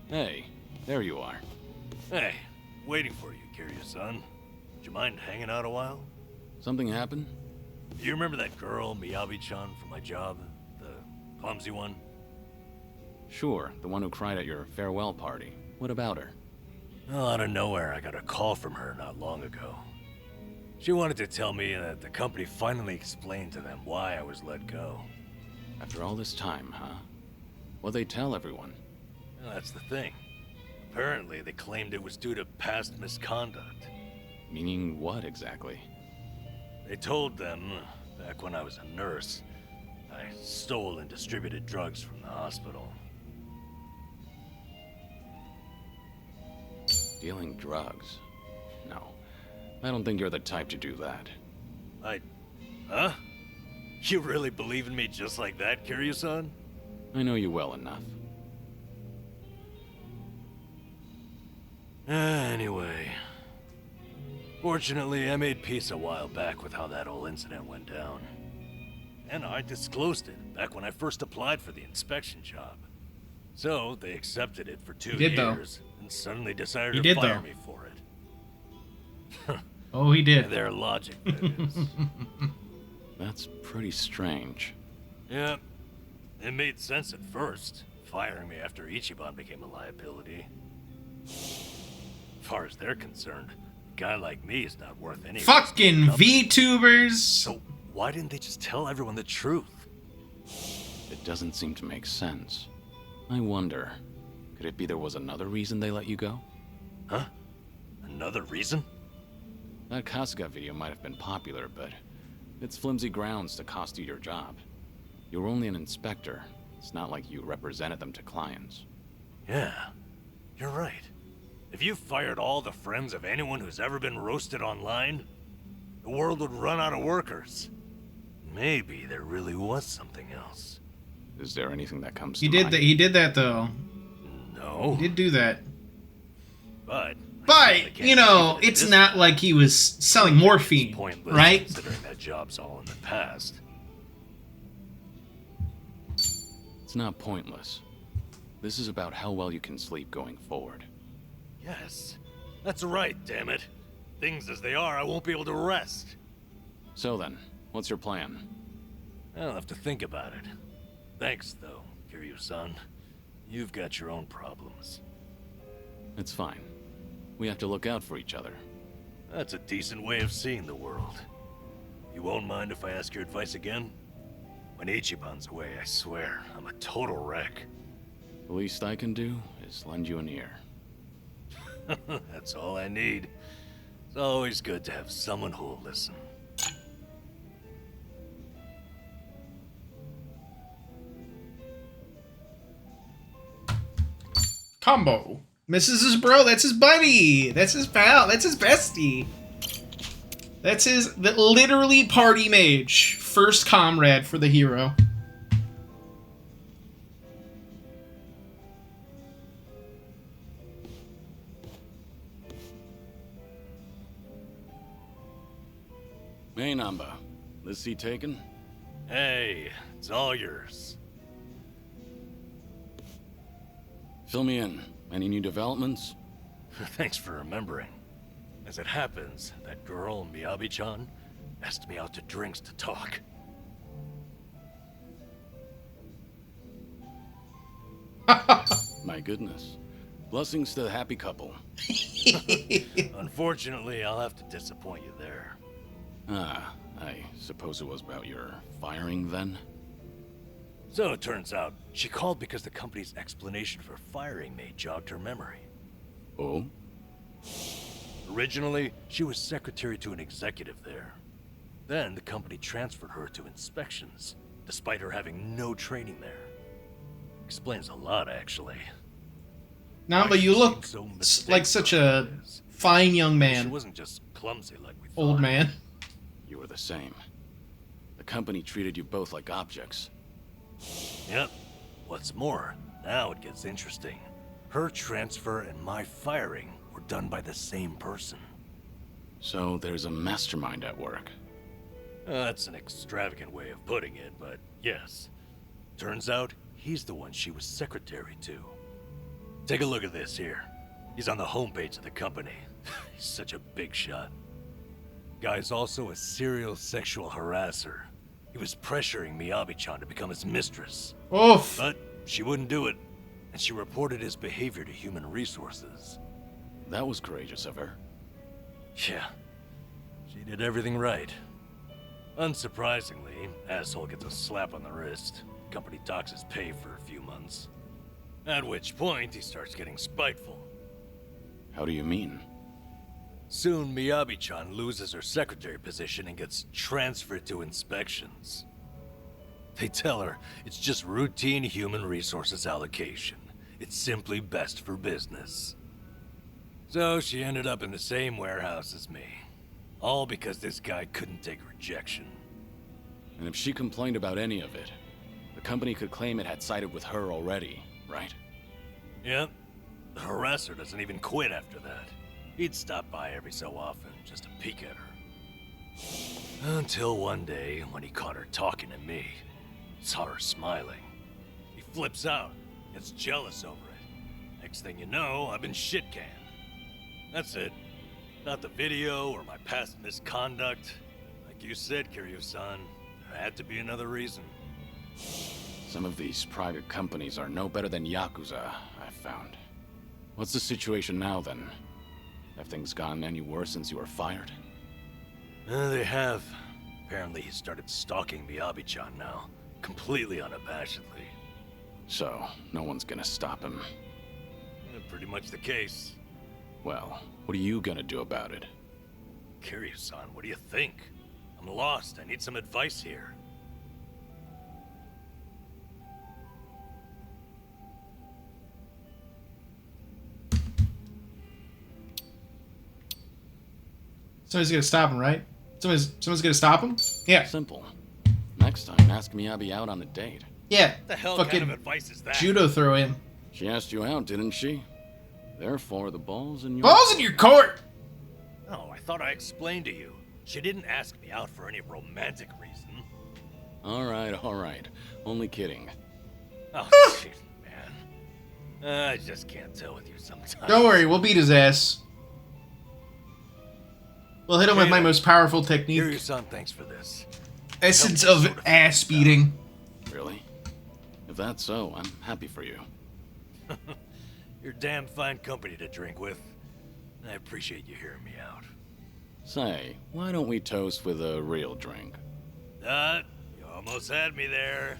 Hey, there you are. Hey, waiting for you, Kiryu-san. Would you mind hanging out a while? Something happened? You remember that girl, Miyabi-chan, from my job? The clumsy one? Sure, the one who cried at your farewell party. What about her? Well, out of nowhere, I got a call from her not long ago. She wanted to tell me that the company finally explained to them why I was let go. After all this time, huh? What'd they tell everyone? Well, that's the thing. Apparently, they claimed it was due to past misconduct. Meaning what exactly? They told them, back when I was a nurse, I stole and distributed drugs from the hospital. Dealing drugs? No. I don't think you're the type to do that. Huh? You really believe in me just like that, Kiryu-san? I know you well enough. Anyway. Fortunately, I made peace a while back with how that whole incident went down. And I disclosed it back when I first applied for the inspection job. So, they accepted it for 2 years and suddenly decided to fire me for it. Oh, he did. Their logic, that is. That's pretty strange. Yeah, it made sense at first, firing me after Ichiban became a liability. As far as they're concerned, a guy like me is not worth any. Fucking VTubers! So why didn't they just tell everyone the truth? It doesn't seem to make sense. I wonder, could it be there was another reason they let you go? Huh? Another reason? That Kasuga video might have been popular, but it's flimsy grounds to cost you your job. You were only an inspector. It's not like you represented them to clients. Yeah, you're right. If you fired all the friends of anyone who's ever been roasted online, the world would run out of workers. Maybe there really was something else. Is there anything that comes He to did mind? that. He did that though. No, He did do that. but But you know, it's not like he was selling morphine, pointless, right? considering that job's all in the past. It's not pointless. This is about how well you can sleep going forward. Yes, that's right. Damn it. Things as they are, I won't be able to rest. So then, what's your plan? I'll have to think about it. Thanks, though, Kiryu-san. You've got your own problems. It's fine. We have to look out for each other. That's a decent way of seeing the world. You won't mind if I ask your advice again? When Ichiban's away, I swear, I'm a total wreck. The least I can do is lend you an ear. That's all I need. It's always good to have someone who'll listen. Combo. Misses his bro. That's his buddy. That's his pal. That's his bestie. That's his literally party mage. First comrade for the hero. Hey, Namba. This seat taken? Hey, it's all yours. Fill me in. Any new developments? Thanks for remembering. As it happens, that girl, Miyabi-chan, asked me out to drinks to talk. My goodness. Blessings to the happy couple. Unfortunately, I'll have to disappoint you there. Ah, I suppose it was about your firing then? So it turns out, she called because the company's explanation for firing me jogged her memory. Oh? Originally, she was secretary to an executive there. Then the company transferred her to inspections, despite her having no training there. Explains a lot, actually. Now, but you look like such a fine young She man. wasn't just clumsy like we thought. Old man. You were the same. The company treated you both like objects. Yep. What's more, now it gets interesting. Her transfer and my firing were done by the same person. So there's a mastermind at work. That's an extravagant way of putting it, but yes. Turns out, he's the one she was secretary to. Take a look at this here. He's on the homepage of the company. He's such a big shot. Guy's also a serial sexual harasser. He was pressuring Miyabi-chan to become his mistress. Oof. But she wouldn't do it, and she reported his behavior to human resources. That was courageous of her. Yeah, she did everything right. Unsurprisingly, asshole gets a slap on the wrist. Company docks his pay for a few months. At which point, he starts getting spiteful. How do you mean? Soon, Miyabi-chan loses her secretary position and gets transferred to inspections. They tell her it's just routine human resources allocation. It's simply best for business. So she ended up in the same warehouse as me. All because this guy couldn't take rejection. And if she complained about any of it, the company could claim it had sided with her already, right? Yep. The harasser doesn't even quit after that. He'd stop by every so often just to peek at her. Until one day, when he caught her talking to me, saw her smiling. He flips out, gets jealous over it. Next thing you know, I've been shit-canned. That's it. Not the video or my past misconduct. Like you said, Kiryu-san, Had to be another reason. Some of these private companies are no better than Yakuza, I've found. What's the situation now, then? Have things gotten any worse since you were fired? They have. Apparently he started stalking Miyabi-chan now. Completely unabashedly. So, no one's gonna stop him. Pretty much the case. Well, what are you gonna do about it? Kiryu-san, what do you think? I'm lost. I need some advice here. Somebody's gonna stop him, right? Someone's gonna stop him? Yeah. Simple. Next time, ask Miyabi out on a date. Yeah. What the hell Fucking kind of advice is that? judo throw him. She asked you out, didn't she? Therefore, the ball's in your... Balls in your court! Oh, I thought I explained to you. She didn't ask me out for any romantic reason. Alright. Only kidding. Oh, shit, man. I just can't tell with you sometimes. Don't worry, we'll beat his ass. We'll hit him with my most powerful technique. Kiryu-san, thanks for this. Essence of ass beating. Really? If that's so, I'm happy for you. You're damn fine company to drink with. I appreciate you hearing me out. Say, why don't we toast with a real drink? You almost had me there.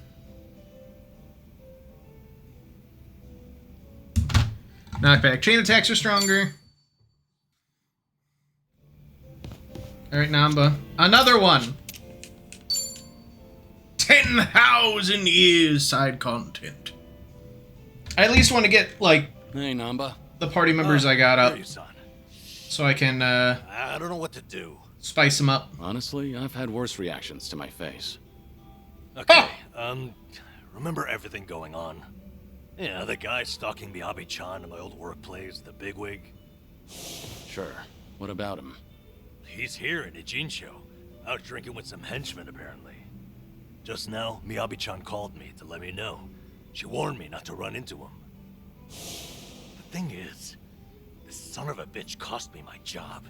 Knockback. Chain attacks are stronger. Alright, Namba. Another one! 10,000 years side content. I at least want to get, like, Hey, Namba. the party members I got up. Kiryu-san, So I can, I don't know what to do. spice them up. Honestly, I've had worse reactions to my face. Okay, remember everything going on? Yeah, the guy stalking Miyabi-chan in my old workplace, the bigwig. Sure. What about him? He's here in Ijincho, out drinking with some henchmen apparently. Just now, Miyabi-chan called me to let me know. She warned me not to run into him. The thing is, this son of a bitch cost me my job.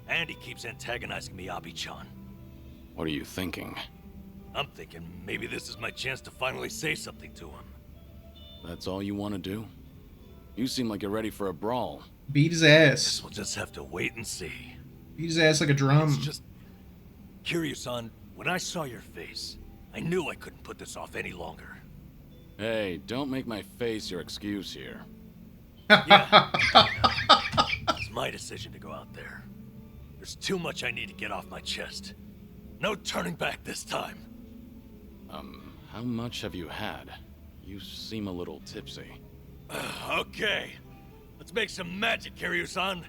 And he keeps antagonizing Miyabi-chan. What are you thinking? I'm thinking maybe this is my chance to finally say something to him. That's all you want to do? You seem like you're ready for a brawl. Beat his ass. We'll just have to wait and see. Beat his ass like a drum. It's just... Kiryu-san, when I saw your face, I knew I couldn't put this off any longer. Hey, don't make my face your excuse here. Yeah. It's my decision to go out there. There's too much I need to get off my chest. No turning back this time. How much have you had? You seem a little tipsy. Okay. Let's make some magic, Kiryu-san.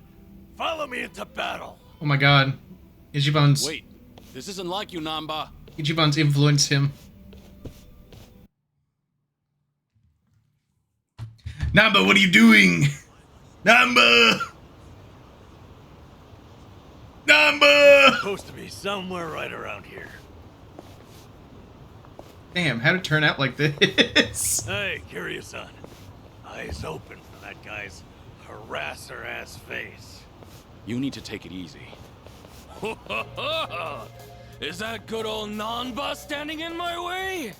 Follow me into battle. Oh my god. Ichiban's... Wait, this isn't like you, Namba. Ichiban's influenced him. Namba, what are you doing? Namba! Namba! Supposed to be somewhere right around here. Damn, how'd it turn out like this? Hey, Kiryu-san. Eyes open for that guy's harasser-ass face. You need to take it easy. Is that good old Nanba standing in my way?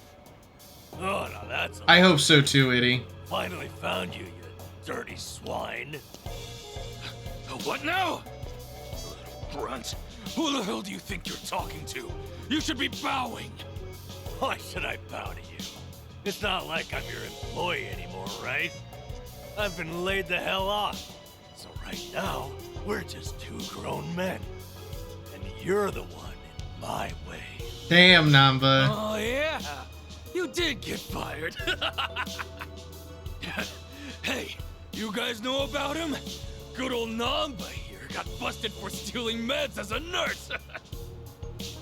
Oh, now that's... I hope so too, Eddie. Finally found you, you dirty swine. What now? Little grunt. Who the hell do you think you're talking to? You should be bowing. Why should I bow to you? It's not like I'm your employee anymore, right? I've been laid the hell off. So right now, we're just two grown men. And you're the one in my way. Damn, Namba. Oh, yeah. You did get fired. Hey, you guys know about him? Good old Namba here got busted for stealing meds as a nurse.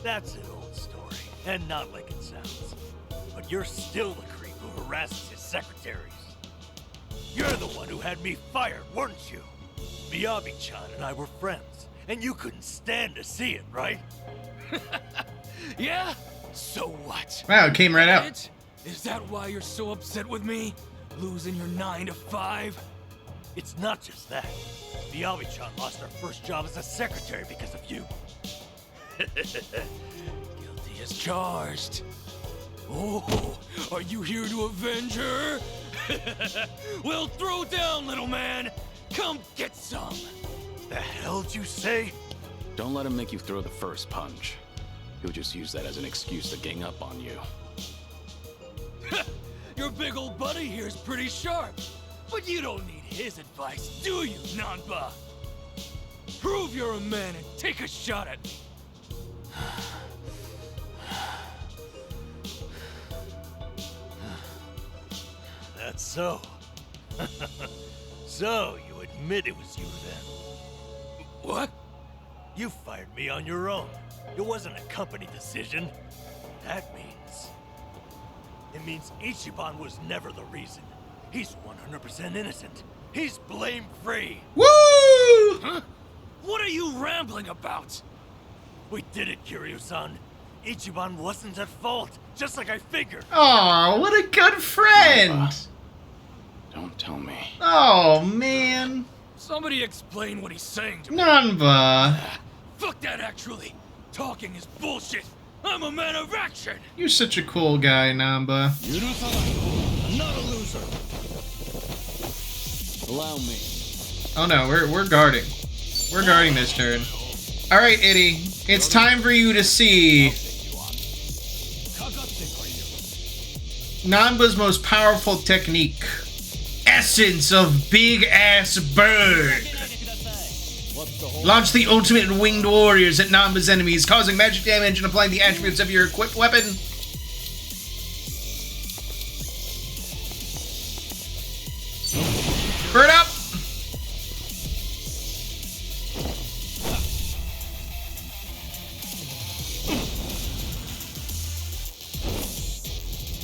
That's an old story, and not like it sounds. But you're still the creep who harasses his secretaries. You're the one who had me fired, weren't you? Miyabi-chan and I were friends, and you couldn't stand to see it, right? Yeah? So what? Wow, it came right out. It? Is that why you're so upset with me? Losing your 9 to 5? It's not just that. Miyabi-chan lost her first job as a secretary because of you. Guilty He is charged. Oh, are you here to avenge her? Well, throw down, little man. Come get some. The hell'd you say? Don't let him make you throw the first punch. He'll just use that as an excuse to gang up on you. Your big old buddy here's pretty sharp. But you don't need his advice, do you, Nanba? Prove you're a man and take a shot at me. That's so. So, you admit it was you then? What? You fired me on your own. It wasn't a company decision. That means... It means Ichiban was never the reason. He's 100% innocent. He's blame-free. Woo! Huh? What are you rambling about? We did it, Kiryu-san. Ichiban wasn't at fault, just like I figured. Aw, what a good friend! Don't tell me. Oh, man. Somebody explain what he's saying to me. Nanba. Fuck that, actually. Talking is bullshit. I'm a man of action. You're such a cool guy, Nanba. I'm not a loser. Allow me. Oh no, we're guarding. We're guarding this turn. Alright, Itty. It's time for you to see Nanba's most powerful technique. Essence of Big Ass Bird. Launch the ultimate winged warriors at Nanba's enemies, causing magic damage and applying the attributes of your equipped weapon. Bird up!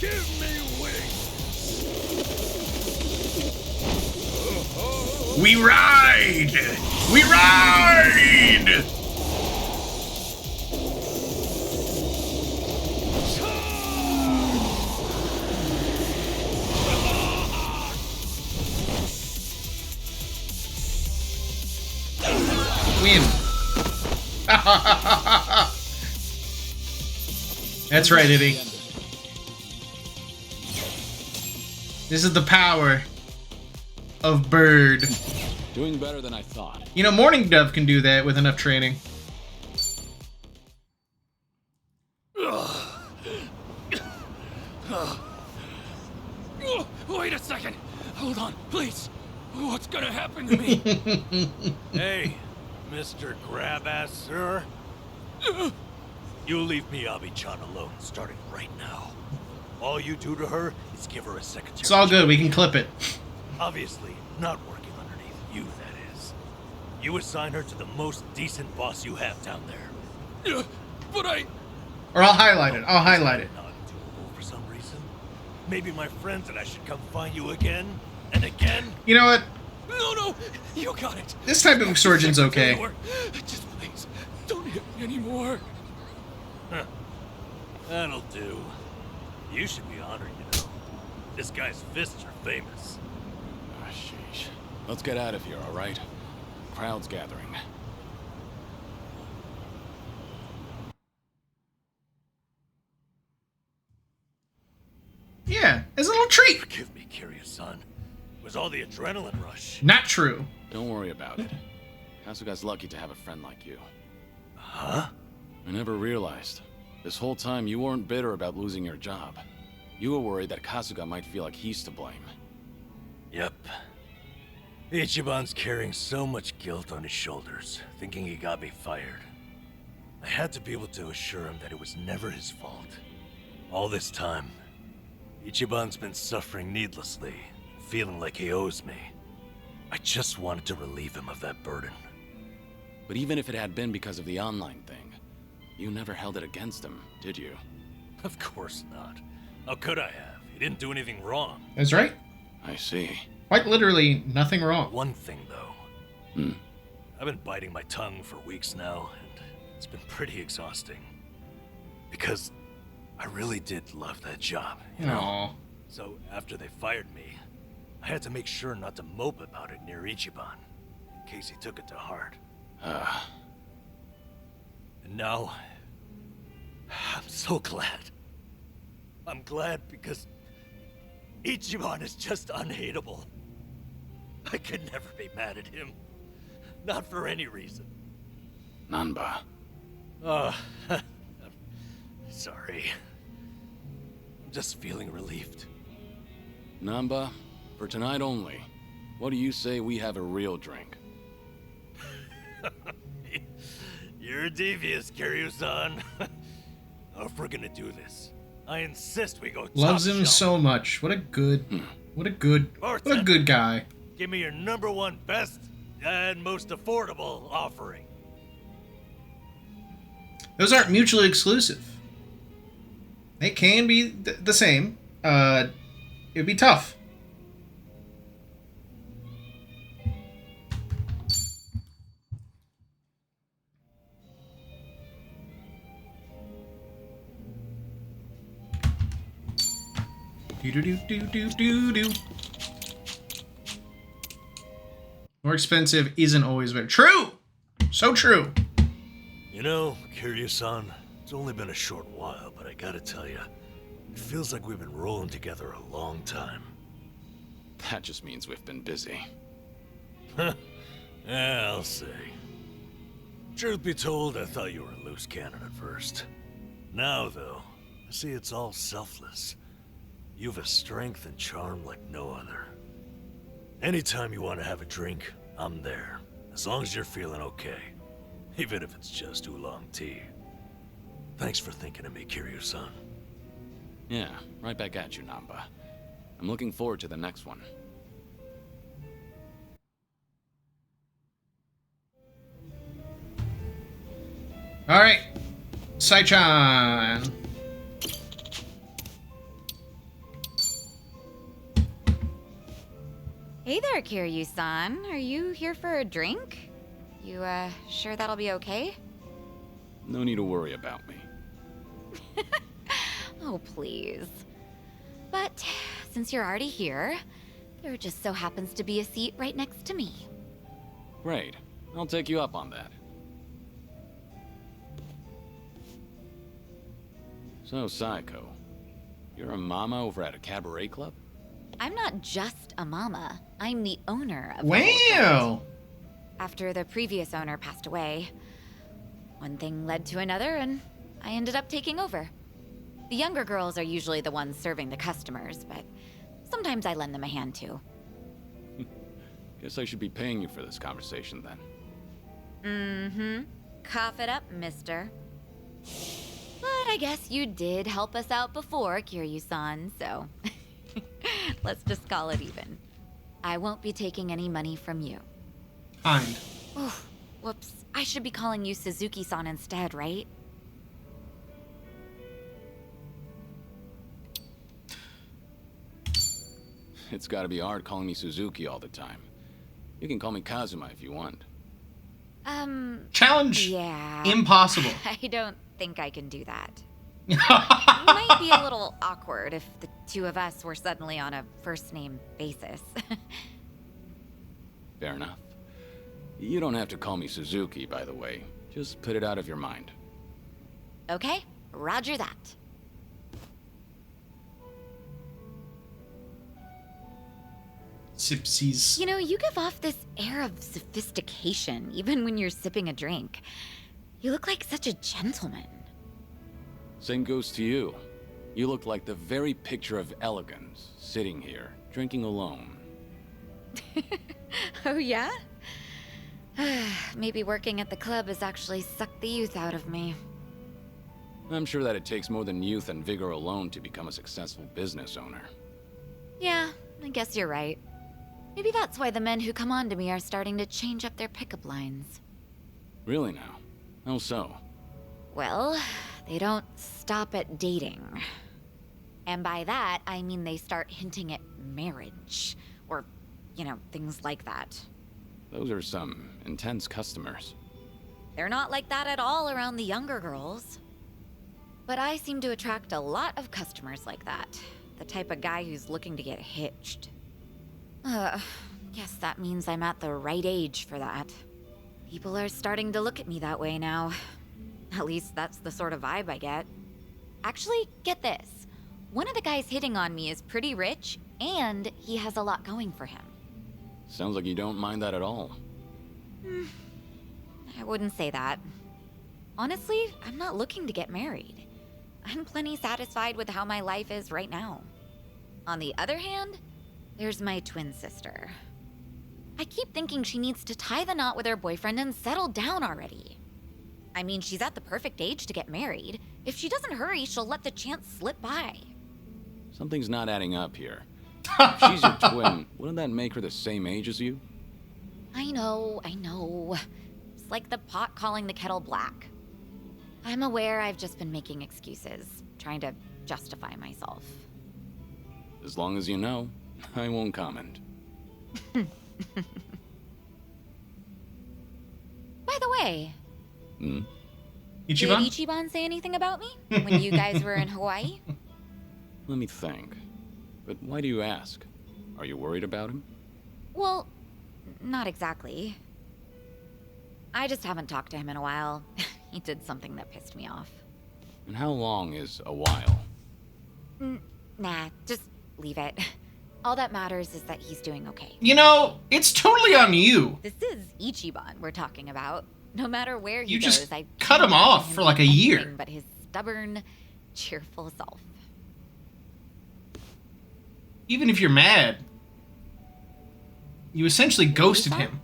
Give me wings. We ride! We ride! Win. That's right, Itty. This is the power of Bird. Doing better than I thought. You know, Morning Dove can do that with enough training. Wait a second. Hold on, please. What's gonna happen to me? Hey, Mr. Grab-Ass, sir. You leave Miyabi-chan alone, starting right now. All you do to her is give her a secretary. It's all good, we can clip it. Obviously, not working underneath you, that is. You assign her to the most decent boss you have down there. But I... Or I'll highlight it, I'll highlight it. Not doable for some reason. Maybe my friends and I should come find you again and again. You know what? No, you got it. This type of extortion's okay. Just please, don't hit me anymore. Huh. That'll do. You should be honored, you know. This guy's fists are famous. Ah, sheesh. Let's get out of here, all right? Crowd's gathering. Yeah, as a little treat. Forgive me, Kiryu-san. It was all the adrenaline rush. Not true. Don't worry about it. Kasuga's lucky to have a friend like you. Huh? I never realized. This whole time you weren't bitter about losing your job. You were worried that Kasuga might feel like he's to blame. Yep. Ichiban's carrying so much guilt on his shoulders, thinking he got me fired. I had to be able to assure him that it was never his fault. All this time, Ichiban's been suffering needlessly, feeling like he owes me. I just wanted to relieve him of that burden. But even if it had been because of the online thing, you never held it against him, did you? Of course not. How could I have? He didn't do anything wrong. That's right. I see. Quite literally, nothing wrong. One thing, though. I've been biting my tongue for weeks now, and it's been pretty exhausting. Because I really did love that job, you know? Aww. So after they fired me, I had to make sure not to mope about it near Ichiban, in case he took it to heart. And now, I'm so glad. I'm glad because Ichiban is just unhateable. I could never be mad at him. Not for any reason. Nanba. Oh, sorry. I'm just feeling relieved. Namba, for tonight only, what do you say we have a real drink? You're devious, Kiryu-san. If we're gonna do this, I insist we go top Loves him shelf. so much. What a good Bartender, guy. give me your #1 best and most affordable offering. Those aren't mutually exclusive. They can be the same. It'd be tough. Do. More expensive isn't always better. True! So true. You know, Kiryu-san, it's only been a short while, but I gotta tell you, it feels like we've been rolling together a long time. That just means we've been busy. Yeah, I'll say. Truth be told, I thought you were a loose cannon at first. Now, though, I see it's all selfless. You've a strength and charm like no other. Anytime you want to have a drink, I'm there. As long as you're feeling okay. Even if it's just oolong tea. Thanks for thinking of me, Kiryu-san. Yeah, right back at you, Namba. I'm looking forward to the next one. Alright. Saichan. Hey there, Kiryu-san. Are you here for a drink? You, sure that'll be okay? No need to worry about me. Oh, please. But, since you're already here, there just so happens to be a seat right next to me. Great. I'll take you up on that. So, Saiko, you're a mama over at a cabaret club? I'm not just a mama. I'm the owner of the whole joint. Wow! After the previous owner passed away, one thing led to another, and I ended up taking over. The younger girls are usually the ones serving the customers, but sometimes I lend them a hand too. Guess I should be paying you for this conversation then. Mm-hmm. Cough it up, mister. But I guess you did help us out before, Kiryu-san, so let's just call it even. I won't be taking any money from you. Kind. Oh, whoops. I should be calling you Suzuki-san instead, right? It's gotta be hard calling me Suzuki all the time. You can call me Kazuma if you want. Challenge Yeah. impossible. I don't think I can do that. It might be a little awkward if the two of us were suddenly on a first-name basis. Fair enough. You don't have to call me Suzuki, by the way. Just put it out of your mind. Okay, roger that. Sipsies. You know, you give off this air of sophistication, even when you're sipping a drink. You look like such a gentleman. Same goes to you. You look like the very picture of elegance, sitting here, drinking alone. Oh, yeah? Maybe working at the club has actually sucked the youth out of me. I'm sure that it takes more than youth and vigor alone to become a successful business owner. Yeah, I guess you're right. Maybe that's why the men who come on to me are starting to change up their pickup lines. Really now? How so? Well, they don't stop at dating. And by that, I mean they start hinting at marriage. Or, you know, things like that. Those are some intense customers. They're not like that at all around the younger girls. But I seem to attract a lot of customers like that. The type of guy who's looking to get hitched. Guess that means I'm at the right age for that. People are starting to look at me that way now. At least that's the sort of vibe I get. Actually, get this. One of the guys hitting on me is pretty rich, and he has a lot going for him. Sounds like you don't mind that at all. I wouldn't say that. Honestly, I'm not looking to get married. I'm plenty satisfied with how my life is right now. On the other hand, there's my twin sister. I keep thinking she needs to tie the knot with her boyfriend and settle down already. I mean, she's at the perfect age to get married. If she doesn't hurry, she'll let the chance slip by. Something's not adding up here. If she's your twin, wouldn't that make her the same age as you? I know. It's like the pot calling the kettle black. I'm aware I've just been making excuses, trying to justify myself. As long as you know, I won't comment. By the way, Hmm? did Ichiban? Ichiban say anything about me when you guys were in Hawaii? Let me think. But why do you ask? Are you worried about him? Well, not exactly. I just haven't talked to him in a while. He did something that pissed me off. And how long is a while? Nah, just leave it. All that matters is that he's doing okay. You know, it's totally on you. This is Ichiban we're talking about. No matter where he You goes, just I cut him can't imagine off for like a being year. anything but his stubborn, cheerful self. Even if you're mad, you essentially ghosted him.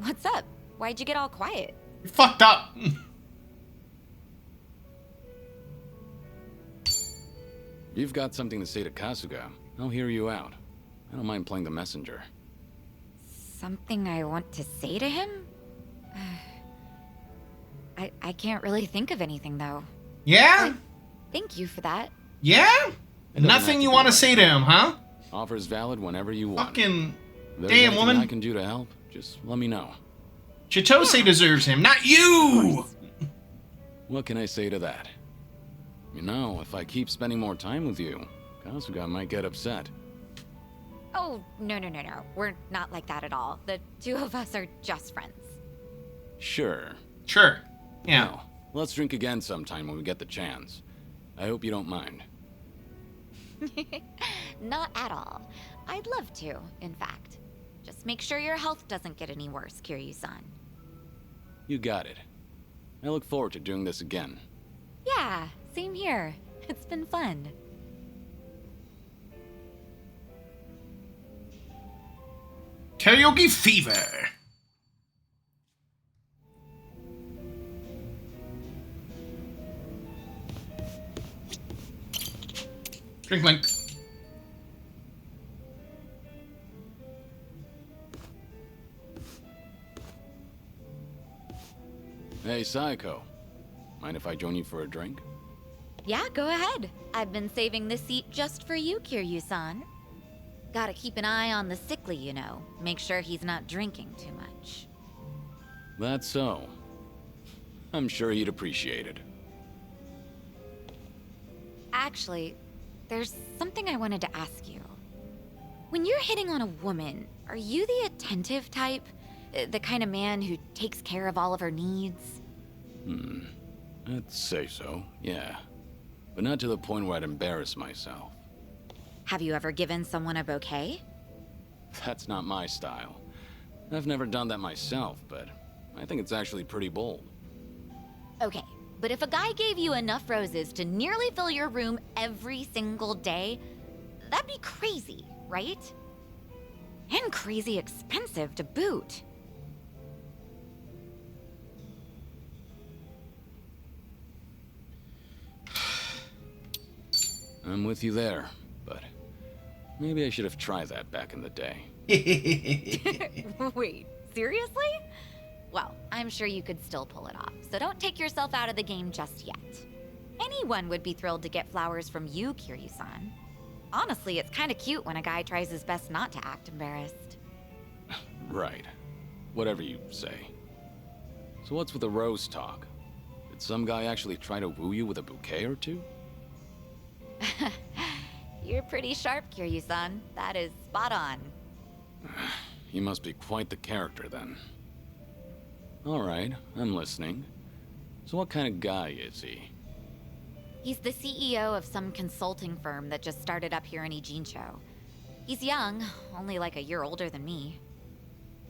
What's up? Why'd you get all quiet? You're fucked up. You've got something to say to Kasuga. I'll hear you out. I don't mind playing the messenger. Something I want to say to him? I can't really think of anything, though. Yeah? Thank you for that. Yeah? doesn't have Nothing to you be want to right say to him, huh? Offer's valid whenever you want. Fucking If there's damn, anything woman. I can do to help, just let me know. Chitose deserves him, not you! What can I say to that? You know, if I keep spending more time with you, Kasuga might get upset. Oh, no. We're not like that at all. The two of us are just friends. Sure. Sure. Yeah. Well, let's drink again sometime when we get the chance. I hope you don't mind. Not at all. I'd love to, in fact. Just make sure your health doesn't get any worse, Kiryu-san. You got it. I look forward to doing this again. Yeah, same here. It's been fun. Karaoke fever. Drink link. Hey, Saiko. Mind if I join you for a drink? Yeah, go ahead. I've been saving this seat just for you, Kiryu-san. Gotta keep an eye on the sickly, you know. Make sure he's not drinking too much. That's so. I'm sure he'd appreciate it. Actually, there's something I wanted to ask you. When you're hitting on a woman, are you the attentive type? The kind of man who takes care of all of her needs? I'd say so, yeah. But not to the point where I'd embarrass myself. Have you ever given someone a bouquet? That's not my style. I've never done that myself, but I think it's actually pretty bold. Okay, but if a guy gave you enough roses to nearly fill your room every single day, that'd be crazy, right? And crazy expensive to boot. I'm with you there, but maybe I should have tried that back in the day. Wait, seriously? Well, I'm sure you could still pull it off, so don't take yourself out of the game just yet. Anyone would be thrilled to get flowers from you, Kiryu-san. Honestly, it's kind of cute when a guy tries his best not to act embarrassed. Right. Whatever you say. So what's with the rose talk? Did some guy actually try to woo you with a bouquet or two? You're pretty sharp, Kiryu-san. That is spot on. He must be quite the character then. Alright, I'm listening. So what kind of guy is he? He's the CEO of some consulting firm that just started up here in Ijincho. He's young, only like a year older than me.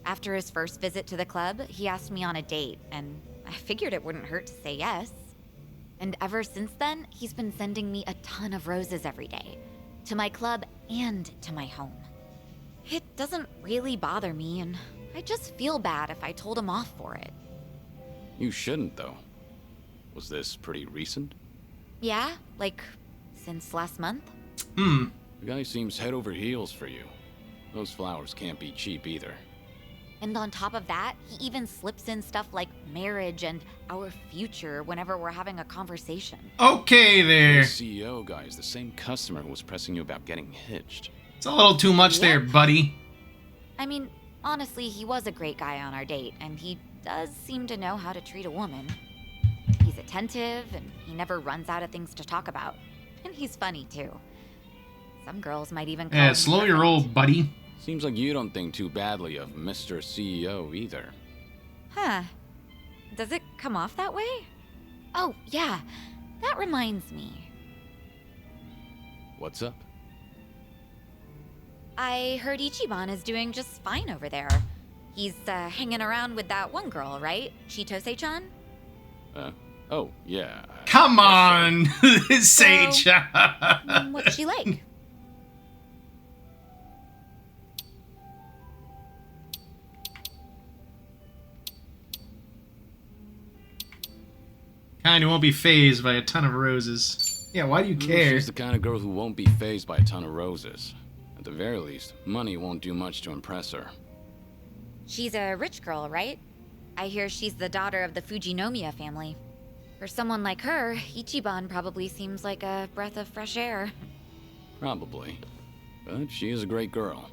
After his first visit to the club, he asked me on a date, and I figured it wouldn't hurt to say yes. And ever since then, he's been sending me a ton of roses every day. To my club and to my home. It doesn't really bother me, and I just feel bad if I told him off for it. You shouldn't, though. Was this pretty recent? Yeah, like, since last month? The guy seems head over heels for you. Those flowers can't be cheap either. And on top of that, he even slips in stuff like marriage and our future whenever we're having a conversation. Okay, The there. CEO guy is the same customer who was pressing you about getting hitched. It's a little too much there, buddy. I mean, honestly, he was a great guy on our date, and he does seem to know how to treat a woman. He's attentive, and he never runs out of things to talk about. And he's funny, too. Some girls might even call Yeah, him slow your perfect. roll, buddy. Seems like you don't think too badly of Mr. CEO either. Huh. Does it come off that way? Oh, yeah. That reminds me. What's up? I heard Ichiban is doing just fine over there. He's hanging around with that one girl, right? Chitose-chan? Oh, yeah. Come on, Sage. What's she like? Kinda won't be phased by a ton of roses. Yeah, why do you care? She's the kind of girl who won't be fazed by a ton of roses. At the very least, money won't do much to impress her. She's a rich girl, right? I hear she's the daughter of the Fujinomiya family. For someone like her, Ichiban probably seems like a breath of fresh air. Probably. But she is a great girl.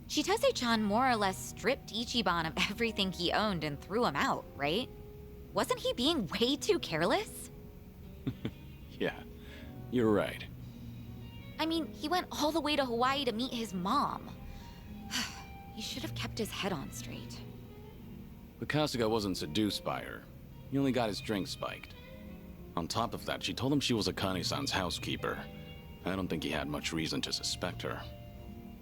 Chitose-chan more or less stripped Ichiban of everything he owned and threw him out, right? Wasn't he being way too careless? Yeah, you're right. I mean, he went all the way to Hawaii to meet his mom. He should have kept his head on straight. But Kasuga wasn't seduced by her. He only got his drink spiked. On top of that, she told him she was Akane-san's housekeeper. I don't think he had much reason to suspect her.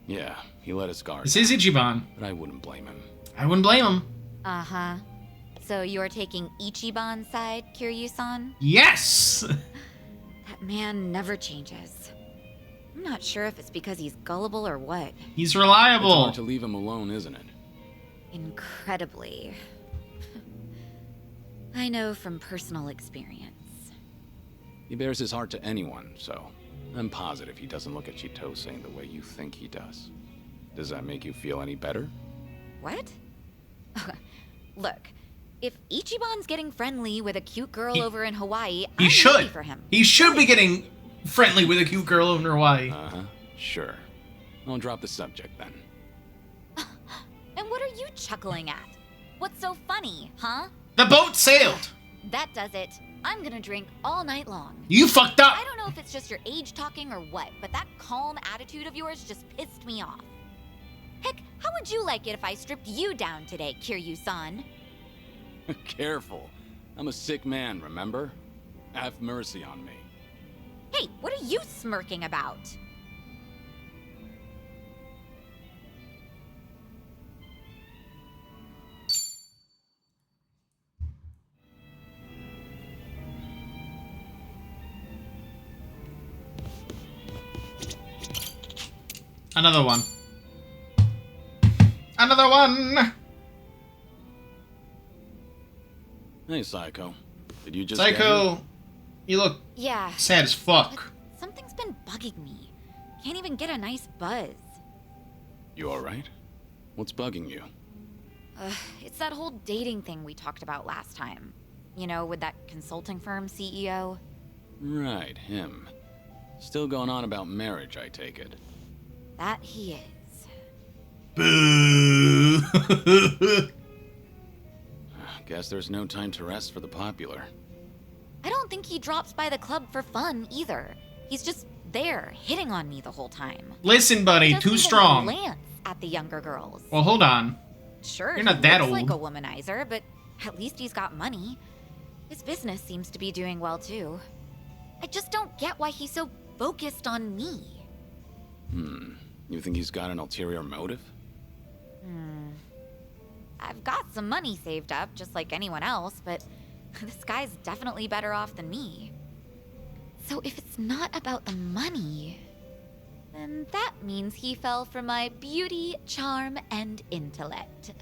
Yeah, he let his guard This is Ichiban. but I wouldn't blame him. I wouldn't blame him. Uh-huh. So you're taking Ichiban's side, Kiryu-san? Yes! That man never changes. I'm not sure if it's because he's gullible or what. He's It's reliable. hard to leave him alone, isn't it? Incredibly. I know from personal experience. He bears his heart to anyone, so I'm positive he doesn't look at Chitose the way you think he does. Does that make you feel any better? What? Look, if Ichiban's getting friendly with a cute girl over in Hawaii, He I'm should. happy for him. He should be getting friendly with a cute girl over in Hawaii. Uh-huh, sure. I'll drop the subject then. And what are you chuckling at? What's so funny, huh? The boat sailed. That does it. I'm gonna drink all night long. You fucked up. I don't know if it's just your age talking or what, but that calm attitude of yours just pissed me off. Heck, how would you like it if I stripped you down today, Kiryu-san? Careful. I'm a sick man, remember? Have mercy on me. Hey, what are you smirking about? Another one. Another one. Hey, Psycho. Did you just get here? Psycho, you look Yeah. sad as fuck. Something's been bugging me. Can't even get a nice buzz. You alright? What's bugging you? It's that whole dating thing we talked about last time. You know, with that consulting firm CEO. Right, him. Still going on about marriage, I take it. That he is. Boo. Guess there's no time to rest for the popular. I don't think he drops by the club for fun either. He's just there, hitting on me the whole time. Listen, buddy, Doesn't too even strong. glance at the younger girls. Well, hold on. Sure, You're not he that looks like old. a womanizer, but At least he's got money. His business seems to be doing well, too. I just don't get why he's so focused on me. You think he's got an ulterior motive? I've got some money saved up, just like anyone else, but this guy's definitely better off than me. So if it's not about the money, then that means he fell for my beauty, charm, and intellect.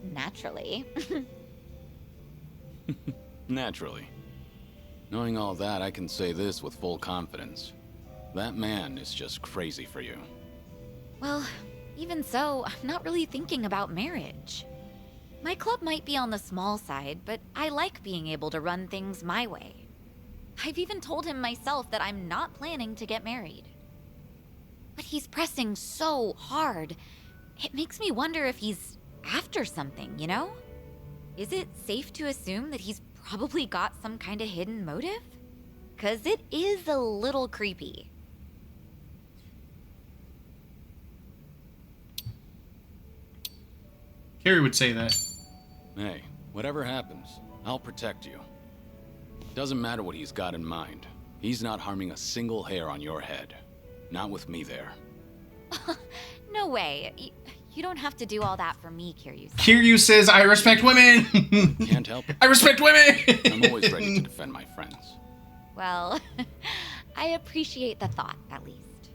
Naturally. Naturally. Knowing all that, I can say this with full confidence. That man is just crazy for you. Well, even so, I'm not really thinking about marriage. My club might be on the small side, but I like being able to run things my way. I've even told him myself that I'm not planning to get married. But he's pressing so hard. It makes me wonder if he's after something, you know? Is it safe to assume that he's probably got some kind of hidden motive? 'Cause it is a little creepy. Carrie would say that. Hey, whatever happens, I'll protect you. Doesn't matter what he's got in mind. He's not harming a single hair on your head. Not with me there. No way. You don't have to do all that for me, Kiryu. Kiryu says, I respect women! Can't help it. I respect women! I'm always ready to defend my friends. Well, I appreciate the thought, at least.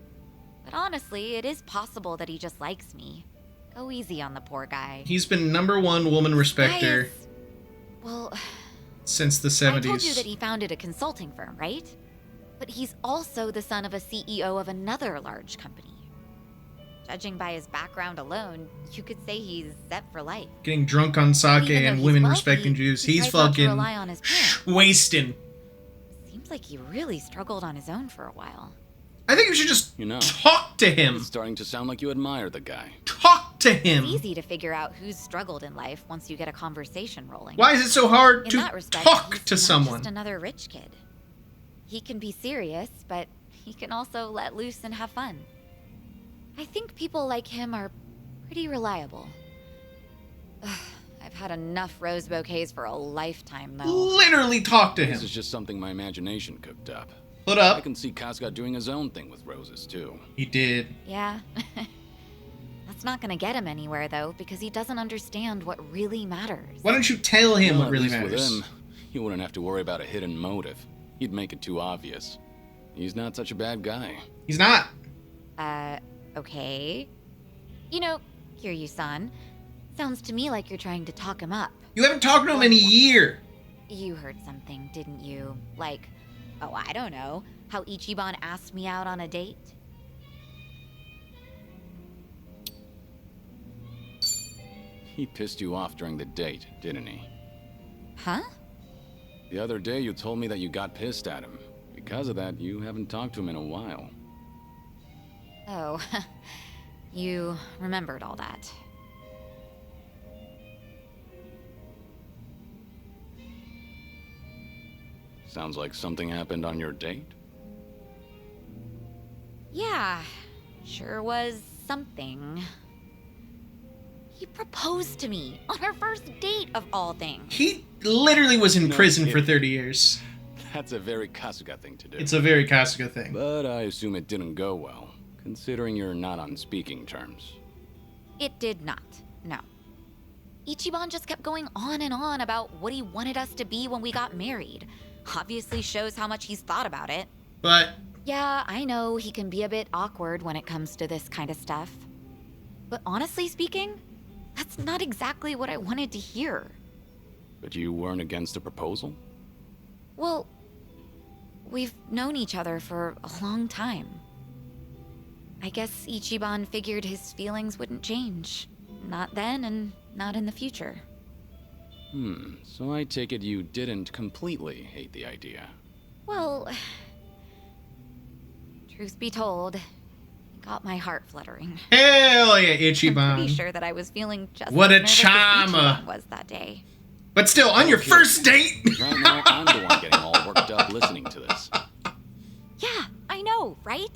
But honestly, it is possible that he just likes me. Go easy on the poor guy. He's been #1 woman respecter Well, since the I told you 70s. that he founded a consulting firm, right? But he's also the son of a CEO of another large company. Judging by his background alone, you could say he's set for life. Getting drunk on sake Even though and he's women wealthy, respecting Jews. he He's tries not to fucking rely on his parents. wasting. Seems like he really struggled on his own for a while. I think you should just You know, talk to him. it's starting to sound like you admire the guy. Talk to him. It's easy to figure out who's struggled in life once you get a conversation rolling. Why is it so hard In to that respect, talk he's to not someone? just another rich kid. He can be serious, but he can also let loose and have fun. I think people like him are pretty reliable. Ugh, I've had enough rose bouquets for a lifetime, though. Literally talk to This him. is just something my imagination cooked up. Put I up. can see Casca doing his own thing with roses, too. He did. Yeah. That's not gonna get him anywhere, though, because he doesn't understand what really matters. Why don't you tell him Well, what at really least matters? With him, you wouldn't have to worry about a hidden motive. He'd make it too obvious. He's not such a bad guy. He's not. Okay. You know, Kiryu-san, sounds to me like you're trying to talk him up. You haven't talked to him in a year. You heard something, didn't you? Like, oh, I don't know, how Ichiban asked me out on a date? He pissed you off during the date, didn't he? Huh? The other day you told me that you got pissed at him. Because of that, you haven't talked to him in a while. Oh, you remembered all that. Sounds like something happened on your date? Yeah, sure was something. He proposed to me on our first date of all things. He literally was in No prison for kidding. 30 years. That's a very Kasuga thing to do. It's a very Kasuga thing. But I assume it didn't go well, considering you're not on speaking terms. It did not, no. Ichiban just kept going on and on about what he wanted us to be when we got married. Obviously shows how much he's thought about it. But Yeah, I know he can be a bit awkward when it comes to this kind of stuff. But honestly speaking, that's not exactly what I wanted to hear. But you weren't against the proposal? Well, we've known each other for a long time. I guess Ichiban figured his feelings wouldn't change. Not then and not in the future. So I take it you didn't completely hate the idea. Well, truth be told, it got my heart fluttering. hell yeah, I'm pretty Ichiban. sure that I was feeling just What as a nervous as charmer. Ichiban was that day. But still, on your first date? Right now, I'm the one getting all worked up listening to this. Yeah, I know, right?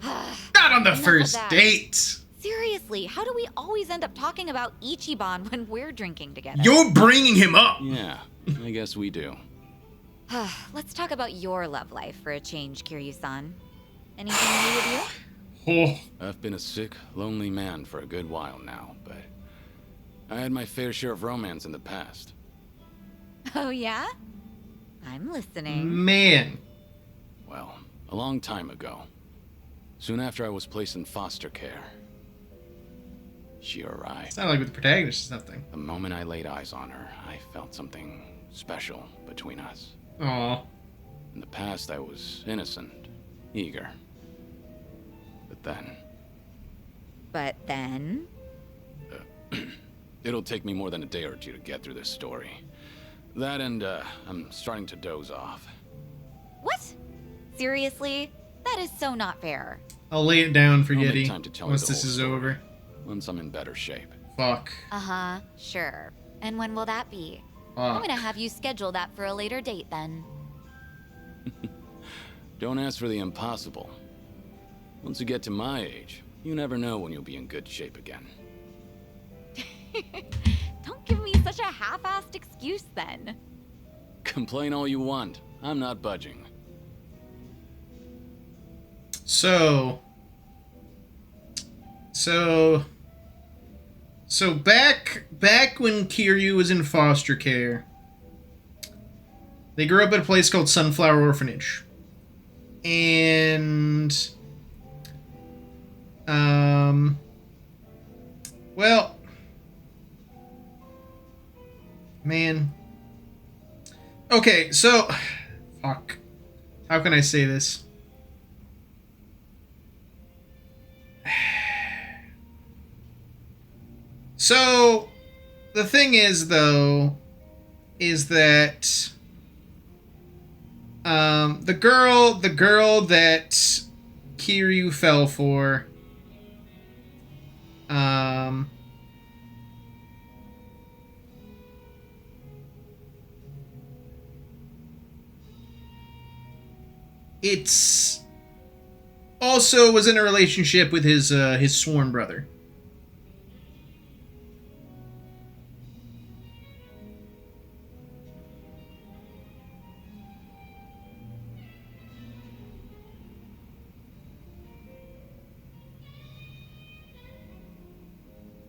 Not on the Enough of first that. date. Seriously, how do we always end up talking about Ichiban when we're drinking together? You're bringing him up. Yeah, I guess we do. Let's talk about your love life for a change, Kiryu-san. Anything new with you? Oh, I've been a sick, lonely man for a good while now, but I had my fair share of romance in the past. Oh, yeah? I'm listening. man. Well, a long time ago, soon after I was placed in foster care, she arrived. It's not like with the protagonist or something. The moment I laid eyes on her, I felt something special between us. Aw. In the past, I was innocent, eager. But then? It'll take me more than a day or two to get through this story. That and, I'm starting to doze off. What? Seriously? That is so not fair. I'll lay it down for I'll make Yeti time to tell you once the this whole is story. over. Once I'm in better shape. Fuck. Uh-huh, sure. And when will that be? I'm Fuck. gonna have you schedule that for a later date then. Don't ask for the impossible. Once you get to my age, you never know when you'll be in good shape again. Don't give me such a half-assed excuse then. Complain all you want. I'm not budging. So back when Kiryu was in foster care, they grew up at a place called Sunflower Orphanage. And well, man. Okay, so fuck. How can I say this? So, the thing is, though, is that the girl that Kiryu fell for, it's also was in a relationship with his sworn brother.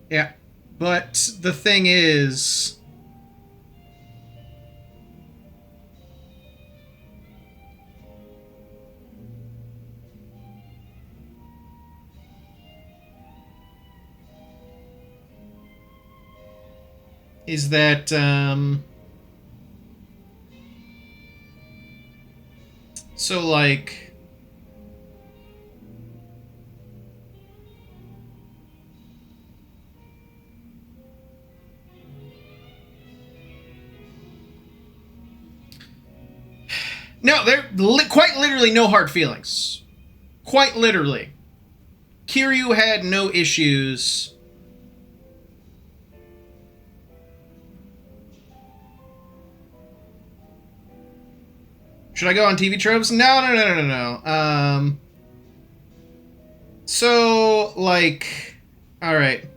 Yeah, but the thing is, that so like no, they're quite literally no hard feelings. Quite literally. Kiryu had no issues. Should I go on TV tropes? No. So, like, alright.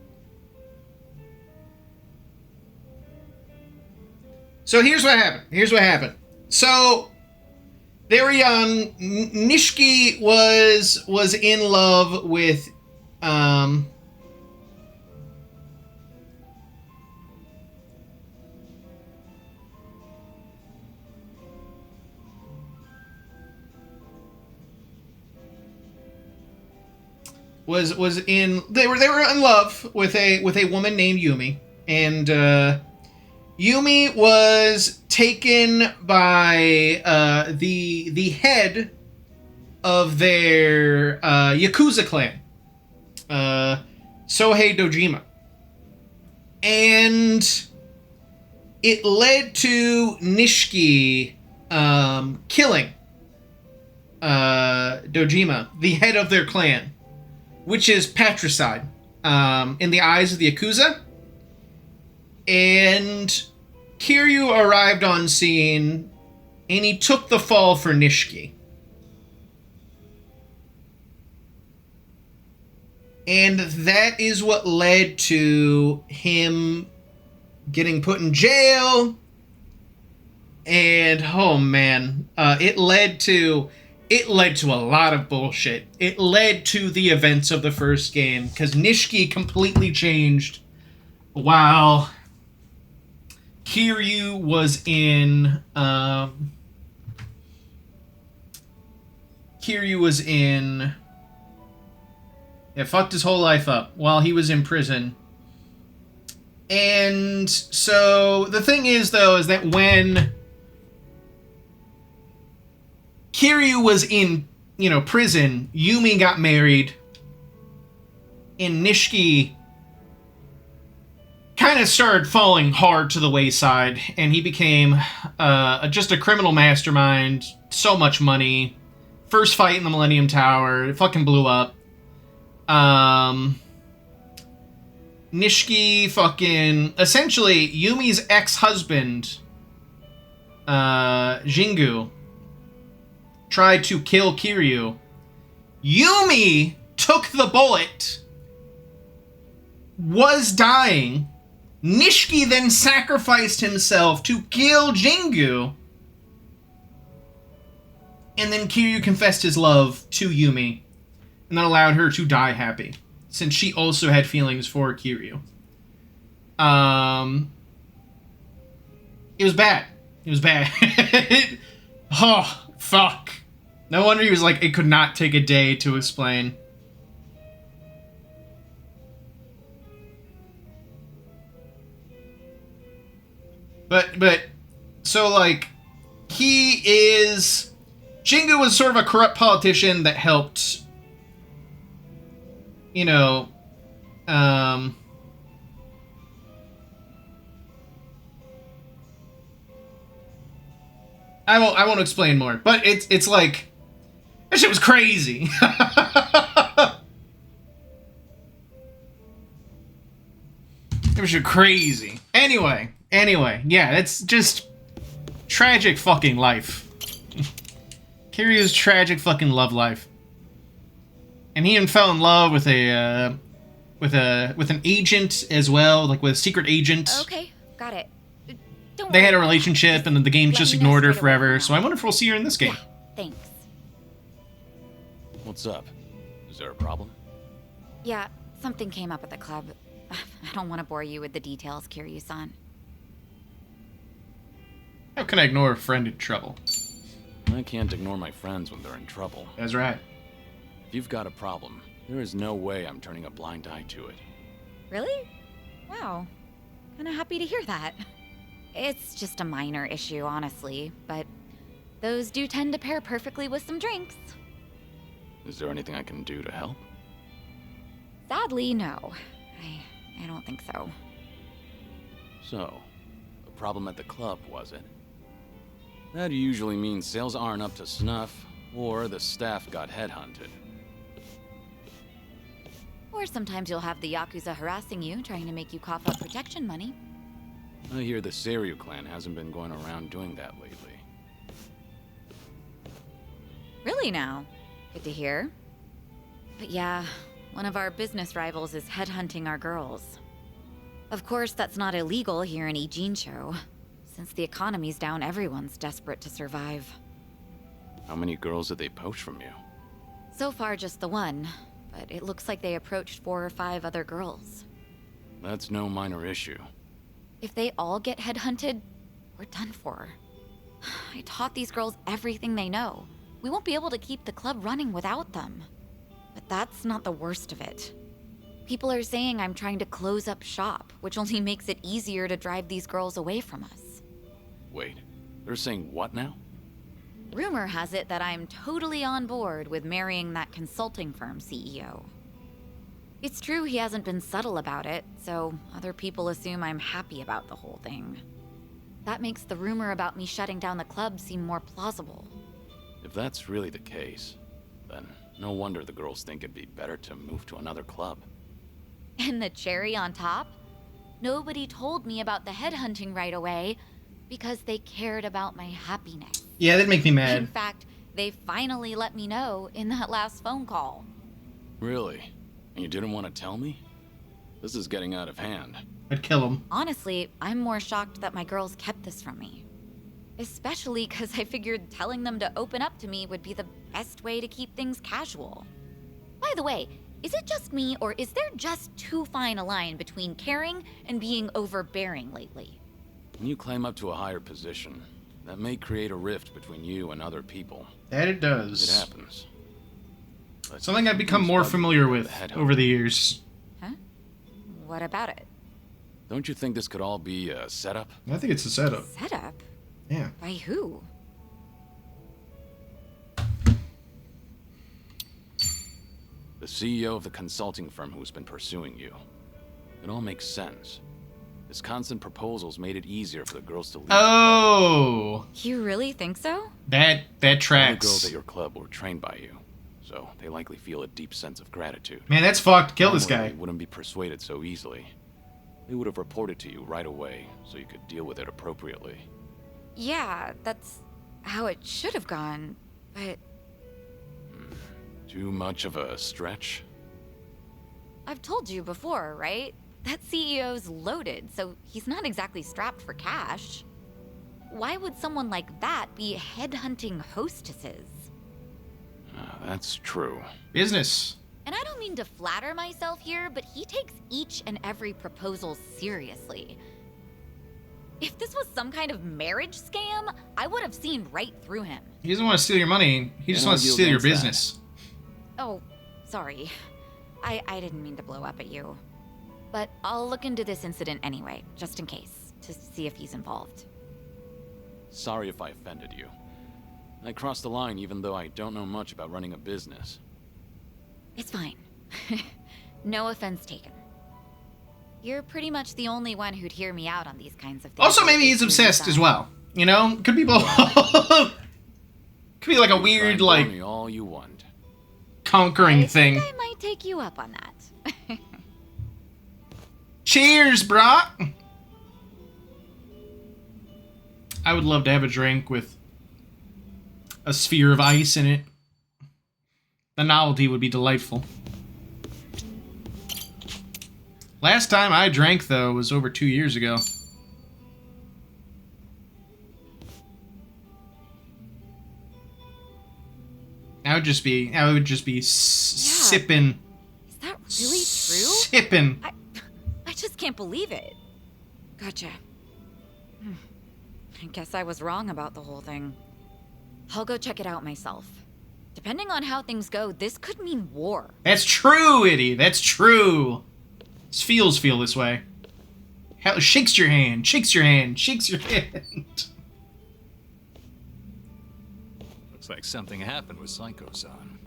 So here's what happened. So, they were young. Nishiki was in love with they were in love with a woman named Yumi, and Yumi was taken by the head of their Yakuza clan, Sohei Dojima. And it led to Nishiki killing Dojima, the head of their clan, which is patricide in the eyes of the Yakuza. And Kiryu arrived on scene, and he took the fall for Nishiki. And that is what led to him getting put in jail. And oh man, it led to a lot of bullshit. It led to the events of the first game because Nishiki completely changed while Kiryu was in fucked his whole life up while he was in prison. And so the thing is, though, is that when Kiryu was in, prison, Yumi got married, and Nishiki kind of started falling hard to the wayside, and he became just a criminal mastermind, so much money. First fight in the Millennium Tower, it fucking blew up. Nishiki fucking... Essentially, Yumi's ex-husband, Jingu, tried to kill Kiryu. Yumi took the bullet, was dying. Nishiki then sacrificed himself to kill Jingu. And then Kiryu confessed his love to Yumi. And that allowed her to die happy, since she also had feelings for Kiryu. It was bad. It was bad. Oh, fuck. No wonder he was like, it could not take a day to explain. But, so like, Jingu was sort of a corrupt politician that helped, I won't explain more, but it's like, that shit was crazy. It was crazy. Anyway, yeah, it's just tragic fucking life. Kiryu's tragic fucking love life. And he even fell in love with an agent as well, like with a secret agent. Okay, got it. Don't They worry had a about relationship, and then the game's let just me know ignored her straight away forever. from So now. I wonder if we'll see her in this it. game. Yeah, thanks. What's up? Is there a problem? Yeah, something came up at the club. I don't want to bore you with the details, Kiryu-san. How can I ignore a friend in trouble? I can't ignore my friends when they're in trouble. That's right. If you've got a problem, there is no way I'm turning a blind eye to it. Really? Wow. Kinda happy to hear that. It's just a minor issue, honestly, but those do tend to pair perfectly with some drinks. Is there anything I can do to help? Sadly, no. I don't think so. So, a problem at the club, was it? That usually means sales aren't up to snuff, or the staff got headhunted. Or sometimes you'll have the Yakuza harassing you, trying to make you cough up protection money. I hear the Seiryu clan hasn't been going around doing that lately. Really now? Good to hear. But yeah, one of our business rivals is headhunting our girls. Of course, that's not illegal here in Ijincho. Since the economy's down, everyone's desperate to survive. How many girls did they poach from you? So far, just the one, but it looks like they approached 4 or 5 other girls. That's no minor issue. If they all get headhunted, we're done for. I taught these girls everything they know. We won't be able to keep the club running without them. But that's not the worst of it. People are saying I'm trying to close up shop, which only makes it easier to drive these girls away from us. Wait, they're saying what now? Rumor has it that I'm totally on board with marrying that consulting firm CEO. It's true he hasn't been subtle about it, so other people assume I'm happy about the whole thing. That makes the rumor about me shutting down the club seem more plausible. If that's really the case, then no wonder the girls think it'd be better to move to another club. And the cherry on top? Nobody told me about the headhunting right away because they cared about my happiness. Yeah, that'd make me In mad. fact, they finally let me know in that last phone call. Really? And you didn't want to tell me? This is getting out of hand. I'd kill him. Honestly, I'm more shocked that my girls kept this from me. Especially because I figured telling them to open up to me would be the best way to keep things casual. By the way, is it just me, or is there just too fine a line between caring and being overbearing lately? When you climb up to a higher position, that may create a rift between you and other people. That it does. It happens. But Something I've become more familiar with over the years. Huh? What about it? Don't you think this could all be a setup? I think it's a setup. Setup? Yeah. By who? The CEO of the consulting firm who's been pursuing you. It all makes sense. His constant proposals made it easier for the girls to leave. Oh! You really think so? That All the tracks. girls at your club were trained by you, so they likely feel a deep sense of gratitude. Man, that's fucked. Kill this Normally, guy. They wouldn't be persuaded so easily. They would have reported to you right away, so you could deal with it appropriately. Yeah, that's how it should have gone, but Too much of a stretch? I've told you before, right? That CEO's loaded, so he's not exactly strapped for cash. Why would someone like that be headhunting hostesses? That's true. Business. And I don't mean to flatter myself here, but he takes each and every proposal seriously. If this was some kind of marriage scam, I would have seen right through him. He doesn't want to steal your money. He just Can't wants to argue steal your against that. business. Oh, sorry. I didn't mean to blow up at you. But I'll look into this incident anyway, just in case, to see if he's involved. Sorry if I offended you. I crossed the line even though I don't know much about running a business. It's fine. No offense taken. You're pretty much the only one who'd hear me out on these kinds of things. Also, maybe he's obsessed as well. You know? Could be both. Could be like a weird, Try like, and me all you want. conquering thing. I might take you up on that. Cheers, brah! I would love to have a drink with a sphere of ice in it. The novelty would be delightful. Last time I drank, though, was over 2 years ago. I would just be sipping. Is that really true? Sipping. I just can't believe it. Gotcha. I guess I was wrong about the whole thing. I'll go check it out myself. Depending on how things go, this could mean war. That's true, Itty. That's true. These feels feel this way. Hell, shakes your hand, shakes your hand, shakes your hand. Looks like something happened with Psycho-san.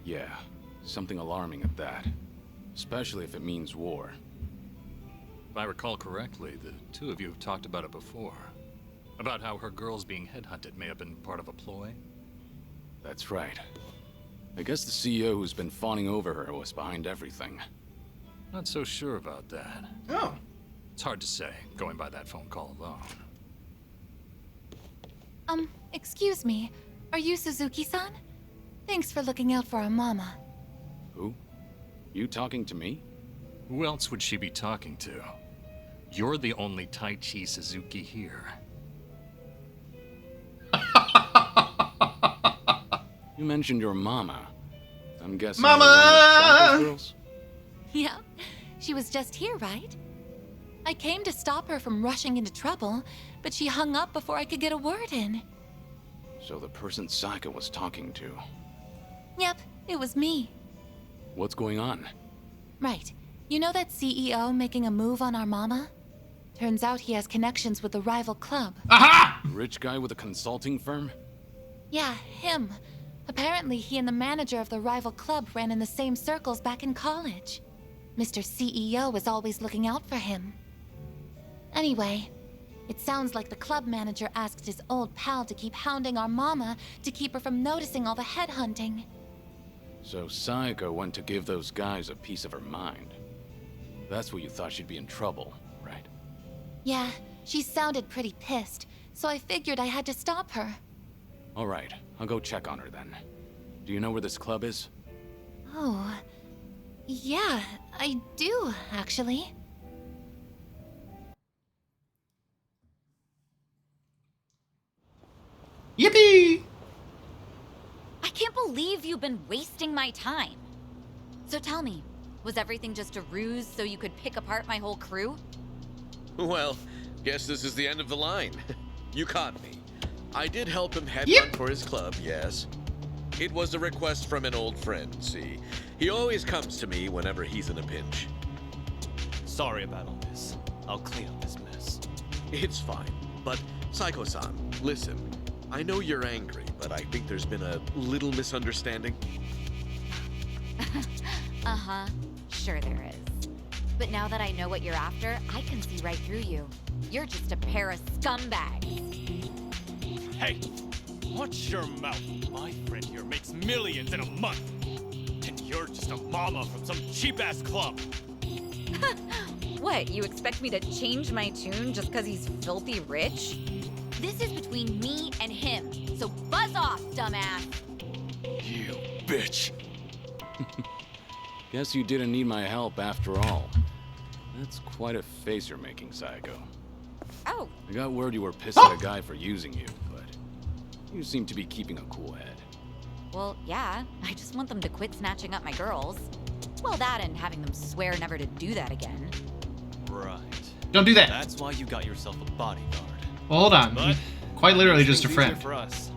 Yeah, something alarming at that. Especially if it means war. If I recall correctly, the two of you have talked about it before. About how her girls being headhunted may have been part of a ploy. That's right. I guess the CEO who's been fawning over her was behind everything. Not so sure about that. Oh. It's hard to say, going by that phone call alone. Excuse me. Are you Suzuki-san? Thanks for looking out for our mama. Who? You talking to me? Who else would she be talking to? You're the only Taichi Suzuki here. You mentioned your mama. I'm guessing Mama! you're one of Psycho's girls? Yeah, she was just here, right? I came to stop her from rushing into trouble, but she hung up before I could get a word in. So the person Saka was talking to. Yep, it was me. What's going on? Right. You know that CEO making a move on our mama? Turns out he has connections with the rival club. Aha! Rich guy with a consulting firm? Yeah, him. Apparently, he and the manager of the rival club ran in the same circles back in college. Mr. CEO was always looking out for him. Anyway, it sounds like the club manager asked his old pal to keep hounding our mama to keep her from noticing all the headhunting. So Sayaka went to give those guys a piece of her mind. That's what you thought she'd be in trouble, right? Yeah, she sounded pretty pissed, so I figured I had to stop her. Alright, I'll go check on her then. Do Do you know where this club is? Oh, yeah, I do, actually. Yippee! I can't believe you've been wasting my time. So tell me, was everything just a ruse so you could pick apart my whole crew? Well, guess this is the end of the line. You caught me. I did help him headhunt Yep. for his club, yes. It was a request from an old friend, see. He always comes to me whenever he's in a pinch. Sorry about all this. I'll clean up this mess. It's fine. But, Psycho-san, listen. I know you're angry, but I think there's been a little misunderstanding. Uh-huh. Sure there is. But now that I know what you're after, I can see right through you. You're just a pair of scumbags. Hey, watch your mouth. My friend here makes millions in a month. And you're just a mama from some cheap-ass club. What, you expect me to change my tune just because he's filthy rich? This is between me and him, so buzz off, dumbass! You bitch. Guess you didn't need my help after all. That's quite a face you're making, Psycho. Oh, I got word you were pissed at a guy for using you, but you seem to be keeping a cool head. well, yeah. I just want them to quit snatching up my girls. Well, that and having them swear never to do that again. Right. Don't do that. That's why you got yourself a bodyguard. Well, hold on. But Quite literally makes just a things easier friend. for us.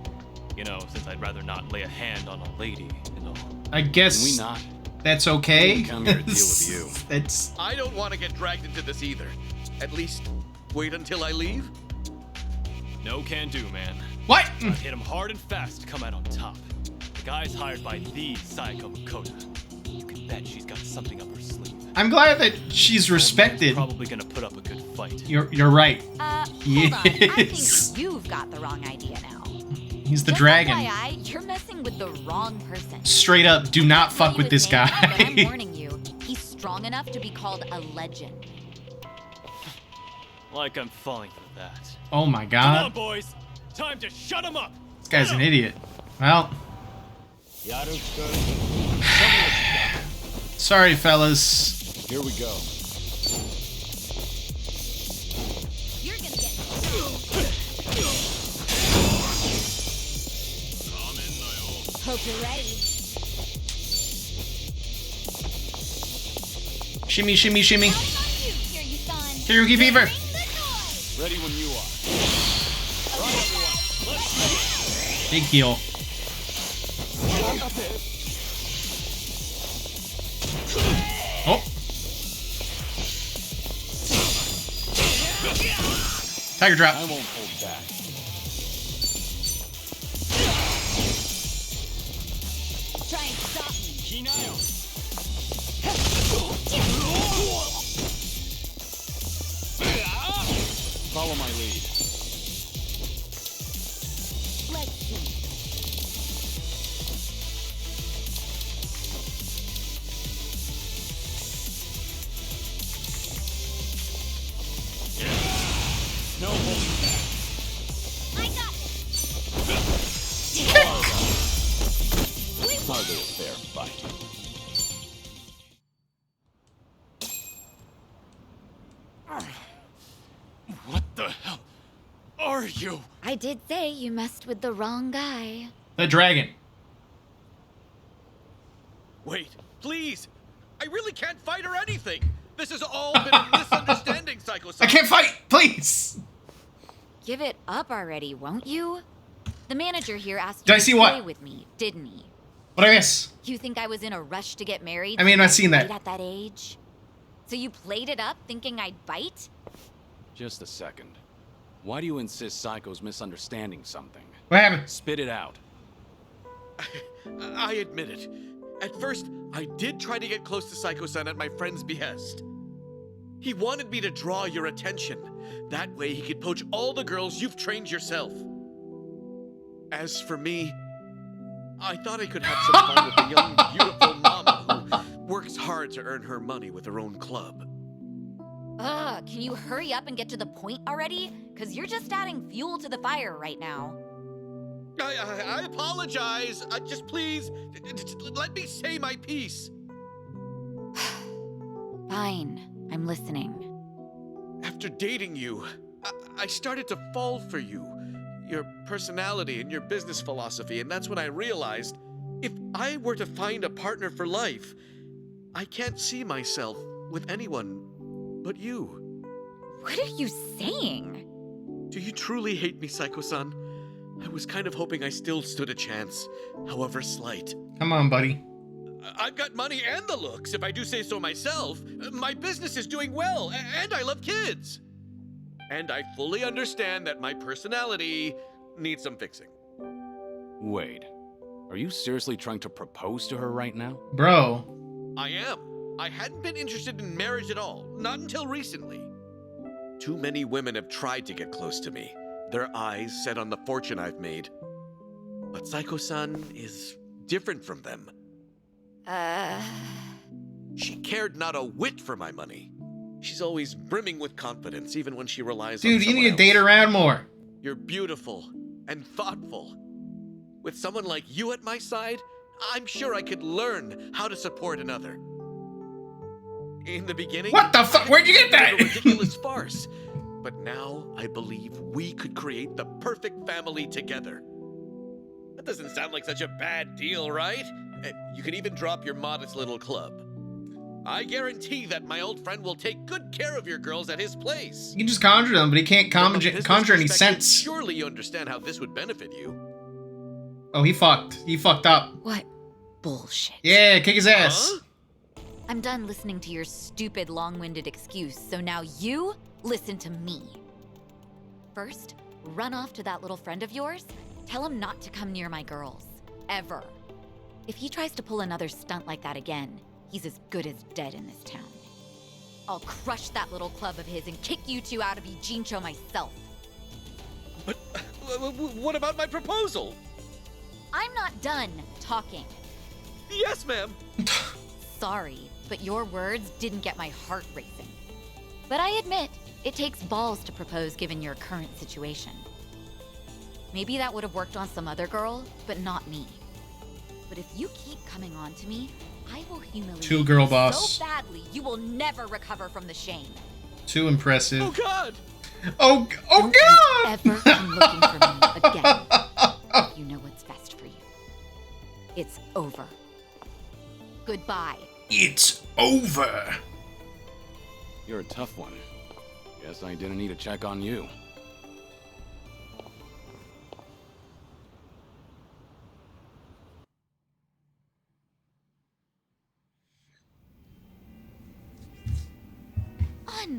You know, since I'd rather not lay a hand on a lady and all. I Can we guess not? that's okay. Didn't come here to deal with you. That's I don't want to get dragged into this either. At least, wait until I leave. No can do, man. what? I'd hit him hard and fast to come out on top. The guy's hired by the Psycho Makoto. You can bet she's got something up her sleeve. I'm glad that she's respected. Probably gonna put up a good fight. You're right. Hold on. I Yes. think you've got the wrong idea now. He's the Just dragon. FYI, you're messing with the wrong person. Straight up, do not Tell fuck you with his this name, guy. But I'm warning you, he's strong enough to be called a legend. Like I'm falling for that. Oh my Come on, god. boys! Time to shut him up! This guy's an idiot. Well, sorry, fellas. Here we go. You're gonna get Hope you're ready. Shimmy, shimmy, shimmy. Here you, Karaoke Fever. Ready when you are. Big heal. Oh. Tiger drop. I won't hold back. Try and stop me. Follow my lead. Let's see. No holding back. I got this. Hardly a fair fight. What the hell are you? I did say you messed with the wrong guy. The dragon. Wait, please. I really can't fight or anything. This has all been a misunderstanding, Psycho-san. I can't fight, please. Give it up already, won't you? The manager here asked Did you I to see play what? with me, didn't he? What I miss? You think I was in a rush to get married? I mean, I've seen that. Right at that age? So you played it up thinking I'd bite? Just a second. Why do you insist Psycho's misunderstanding something? What happened? Spit it out. I admit it. At first, I did try to get close to Psycho-san at my friend's behest. He wanted me to draw your attention. That way he could poach all the girls you've trained yourself. As for me, I thought I could have some fun with the young, beautiful mama who works hard to earn her money with her own club. Ugh, can you hurry up and get to the point already? Because you're just adding fuel to the fire right now. I apologize. Just please, let me say my piece. Fine, I'm listening. After dating you, I started to fall for you. Your personality and your business philosophy, and that's when I realized if I were to find a partner for life, I can't see myself with anyone but you. What are you saying? Do you truly hate me, Psycho-san? I was kind of hoping I still stood a chance, however slight. Come on, buddy. I've got money and the looks, if I do say so myself. My business is doing well, and I love kids. And I fully understand that my personality needs some fixing. Wait, are you seriously trying to propose to her right now? Bro. I am. I hadn't been interested in marriage at all, not until recently. Too many women have tried to get close to me, their eyes set on the fortune I've made. But Psycho-san is different from them. She cared not a whit for my money. She's always brimming with confidence, even when she relies on Dude, you someone need to date else. around more. You're beautiful and thoughtful. With someone like you at my side, I'm sure I could learn how to support another. In the beginning, What the fuck? Where'd you get that? it was a ridiculous farce. But now I believe we could create the perfect family together. That doesn't sound like such a bad deal, right? You can even drop your modest little club. I guarantee that my old friend will take good care of your girls at his place. You can just conjure them, but he can't From a business conjure any perspective, sense. Surely you understand how this would benefit you. Oh, he fucked. He fucked up. What bullshit. Yeah, kick his ass. Huh? I'm done listening to your stupid, long-winded excuse, so now you listen to me. First, run off to that little friend of yours. Tell him not to come near my girls. Ever. If he tries to pull another stunt like that again, he's as good as dead in this town. I'll crush that little club of his and kick you two out of Ijincho myself. But what about my proposal? I'm not done talking. Yes, ma'am. Sorry, but your words didn't get my heart racing. But I admit, it takes balls to propose given your current situation. Maybe that would have worked on some other girl, but not me. But if you keep coming on to me, I will humiliate Two girl you boss. so badly you will never recover from the shame. Too impressive. Oh, God. Oh God! Ever come looking for me again, you know what's best for you. It's over. Goodbye. It's over. You're a tough one. Guess I didn't need to check on you.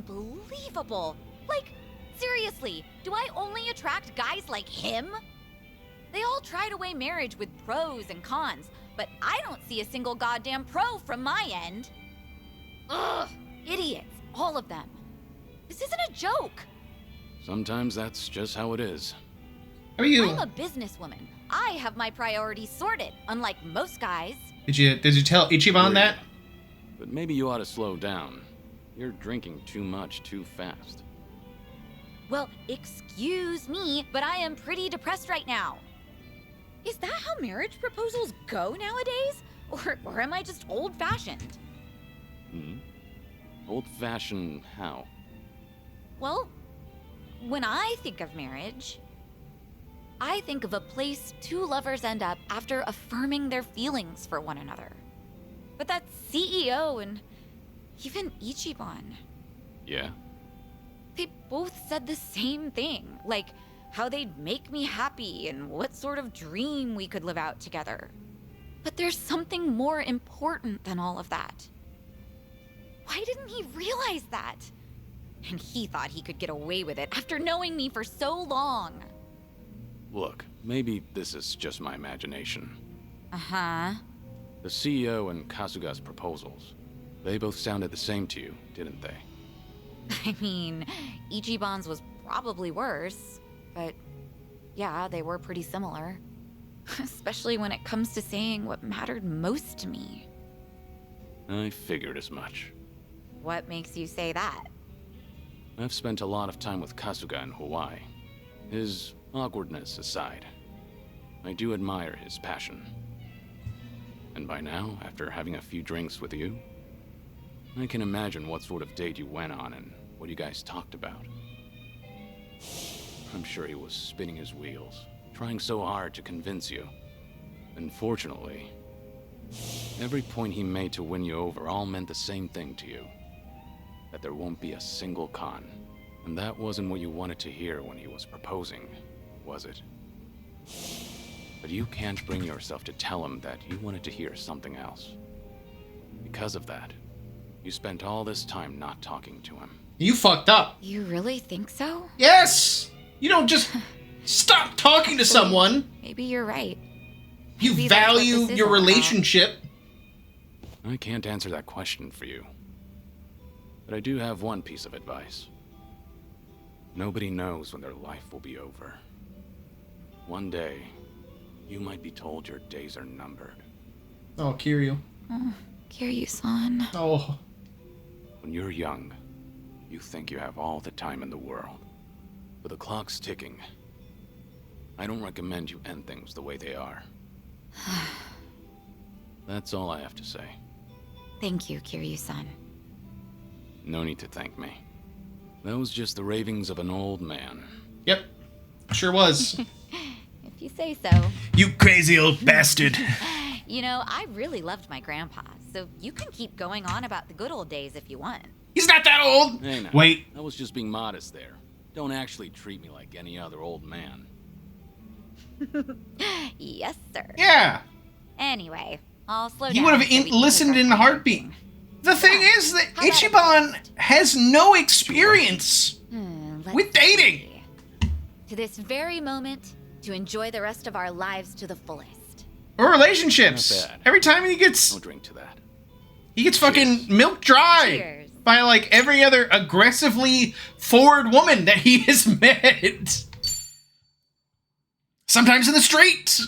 Unbelievable! Like, seriously, do I only attract guys like him? They all try to weigh marriage with pros and cons, but I don't see a single goddamn pro from my end. Ugh! Idiots, all of them. This isn't a joke. Sometimes that's just how it is. How are you? I'm a businesswoman. I have my priorities sorted, unlike most guys. Did you tell Ichiban that? But maybe you ought to slow down. You're drinking too much too fast. Well, excuse me, but I am pretty depressed right now. Is that how marriage proposals go nowadays? Or am I just old-fashioned? Old-fashioned how? Well, when I think of marriage, I think of a place two lovers end up after affirming their feelings for one another. But that CEO and even Ichiban, Yeah? they both said the same thing, like how they'd make me happy and what sort of dream we could live out together. But there's something more important than all of that. Why didn't he realize that? And he thought he could get away with it after knowing me for so long. Look, maybe this is just my imagination. Uh-huh. The CEO and Kasuga's proposals, they both sounded the same to you, didn't they? I mean, Ichiban's was probably worse, but yeah, they were pretty similar. Especially when it comes to saying what mattered most to me. I figured as much. What makes you say that? I've spent a lot of time with Kasuga in Hawaii. His awkwardness aside. I do admire his passion. And by now, after having a few drinks with you, I can imagine what sort of date you went on and what you guys talked about. I'm sure he was spinning his wheels, trying so hard to convince you. Unfortunately, every point he made to win you over all meant the same thing to you. That there won't be a single con. And that wasn't what you wanted to hear when he was proposing, was it? But you can't bring yourself to tell him that you wanted to hear something else. Because of that, you spent all this time not talking to him. You fucked up. You really think so? Yes! You don't just stop talking to someone. Maybe you're right. You Maybe that's what value this is your all about. relationship. I can't answer that question for you. But I do have one piece of advice. Nobody knows when their life will be over. One day, you might be told your days are numbered. Oh, Kiryu. Oh, Kiryu-san. Oh. When you're young, you think you have all the time in the world. But the clock's ticking. I don't recommend you end things the way they are. That's all I have to say. Thank you, Kiryu-san. No need to thank me. That was just the ravings of an old man. Yep. Sure was. If you say so. You crazy old bastard. You know, I really loved my grandpa, so you can keep going on about the good old days if you want. He's not that old. Hey now, Wait. I was just being modest there. Don't actually treat me like any other old man. Yes, sir. Yeah. Anyway, I'll slow down. You would have so we can listened pick in our a heartbeat. fighting. The thing is that How about a Ichiban toast? has no experience Let's with dating. see. To this very moment, to enjoy the rest of our lives to the fullest. Or relationships. Not bad. Every time he gets No drink to that. fucking milk dry Cheers. by like every other aggressively forward woman that he has met. Sometimes in the street.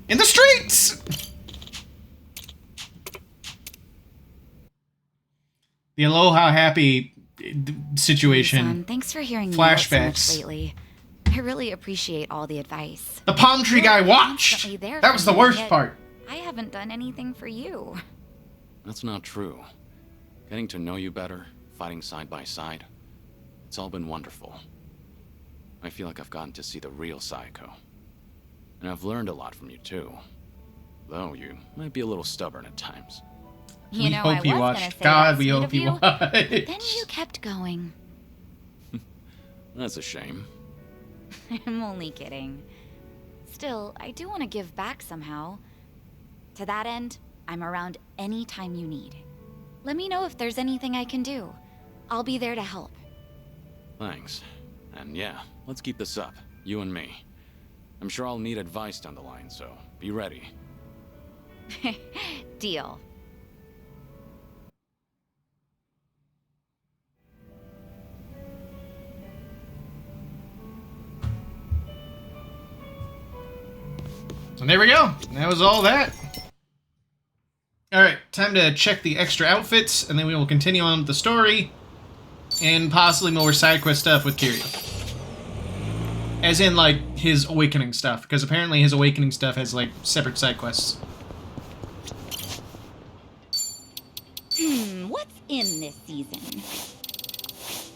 In the streets. The Aloha Happy situation. Son, thanks for hearing me out so much Flashbacks. lately. I really appreciate all the advice. The palm tree guy You're watched. constantly there That for was the me, worst yet part. I haven't done anything for you. That's not true. Getting to know you better, fighting side by side, it's all been wonderful. I feel like I've gotten to see the real Psycho. And I've learned a lot from you too. Though you might be a little stubborn at times. You We know, hope I you was watched. gonna say God, that's we sweet hope of you you, watched. but then you kept going. That's a shame. I'm only kidding. Still, I do want to give back somehow. To that end, I'm around any time you need. Let me know if there's anything I can do. I'll be there to help. Thanks. And yeah, let's keep this up, you and me. I'm sure I'll need advice down the line, so be ready. Deal. And there we go. That was all that. Alright, time to check the extra outfits, and then we will continue on with the story, and possibly more side quest stuff with Kiryu. As in, like, his awakening stuff, because apparently his awakening stuff has, like, separate side quests. What's in this season?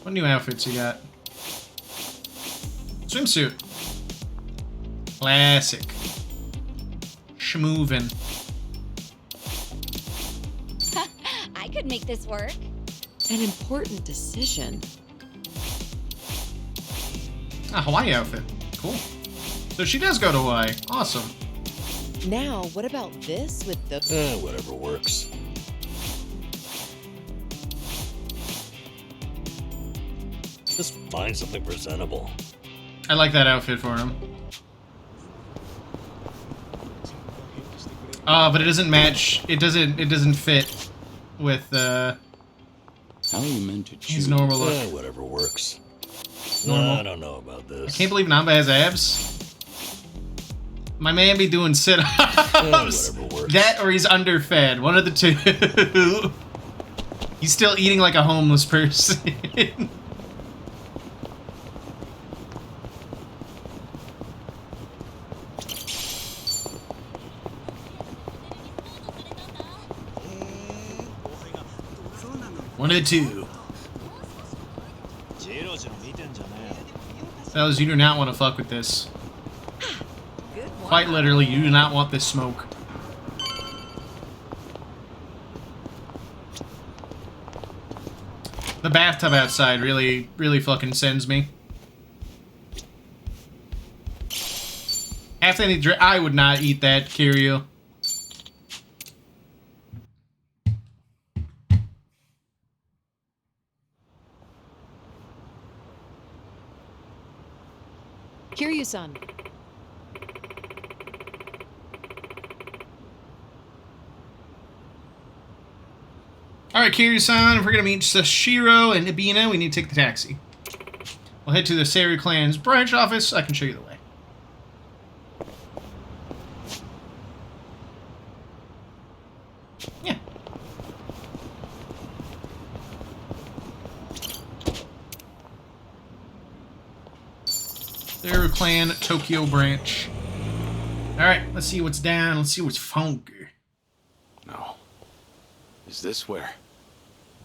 What new outfits you got? Swimsuit. Classic. Schmoovin'. I could make this work. An important decision. Ah, Hawaii outfit. Cool. So she does go to Hawaii. Awesome. Now, what about this with the... Whatever works. Just find something presentable. I like that outfit for him. But it doesn't match. It doesn't fit with How are you meant to choose? his normal look. Whatever works. Normal. I don't know about this. I can't believe Namba has abs. My man be doing sit-ups. Whatever works. That or he's underfed. One of the two. He's still eating like a homeless person. number 2. Fellas, you do not want to fuck with this. Quite literally, you do not want this smoke. The bathtub outside really, really fucking sends me. After any I would not eat that, Kiryu. Kiryu-san. Alright, Kiryu-san, if we're gonna meet Sashiro and Ibina, we need to take the taxi. We'll head to the Seiryu clan's branch office. I can show you the way. Yeah. Seiryu clan, Tokyo branch. Alright, let's see what's down. Let's see what's funky. No. Is this where?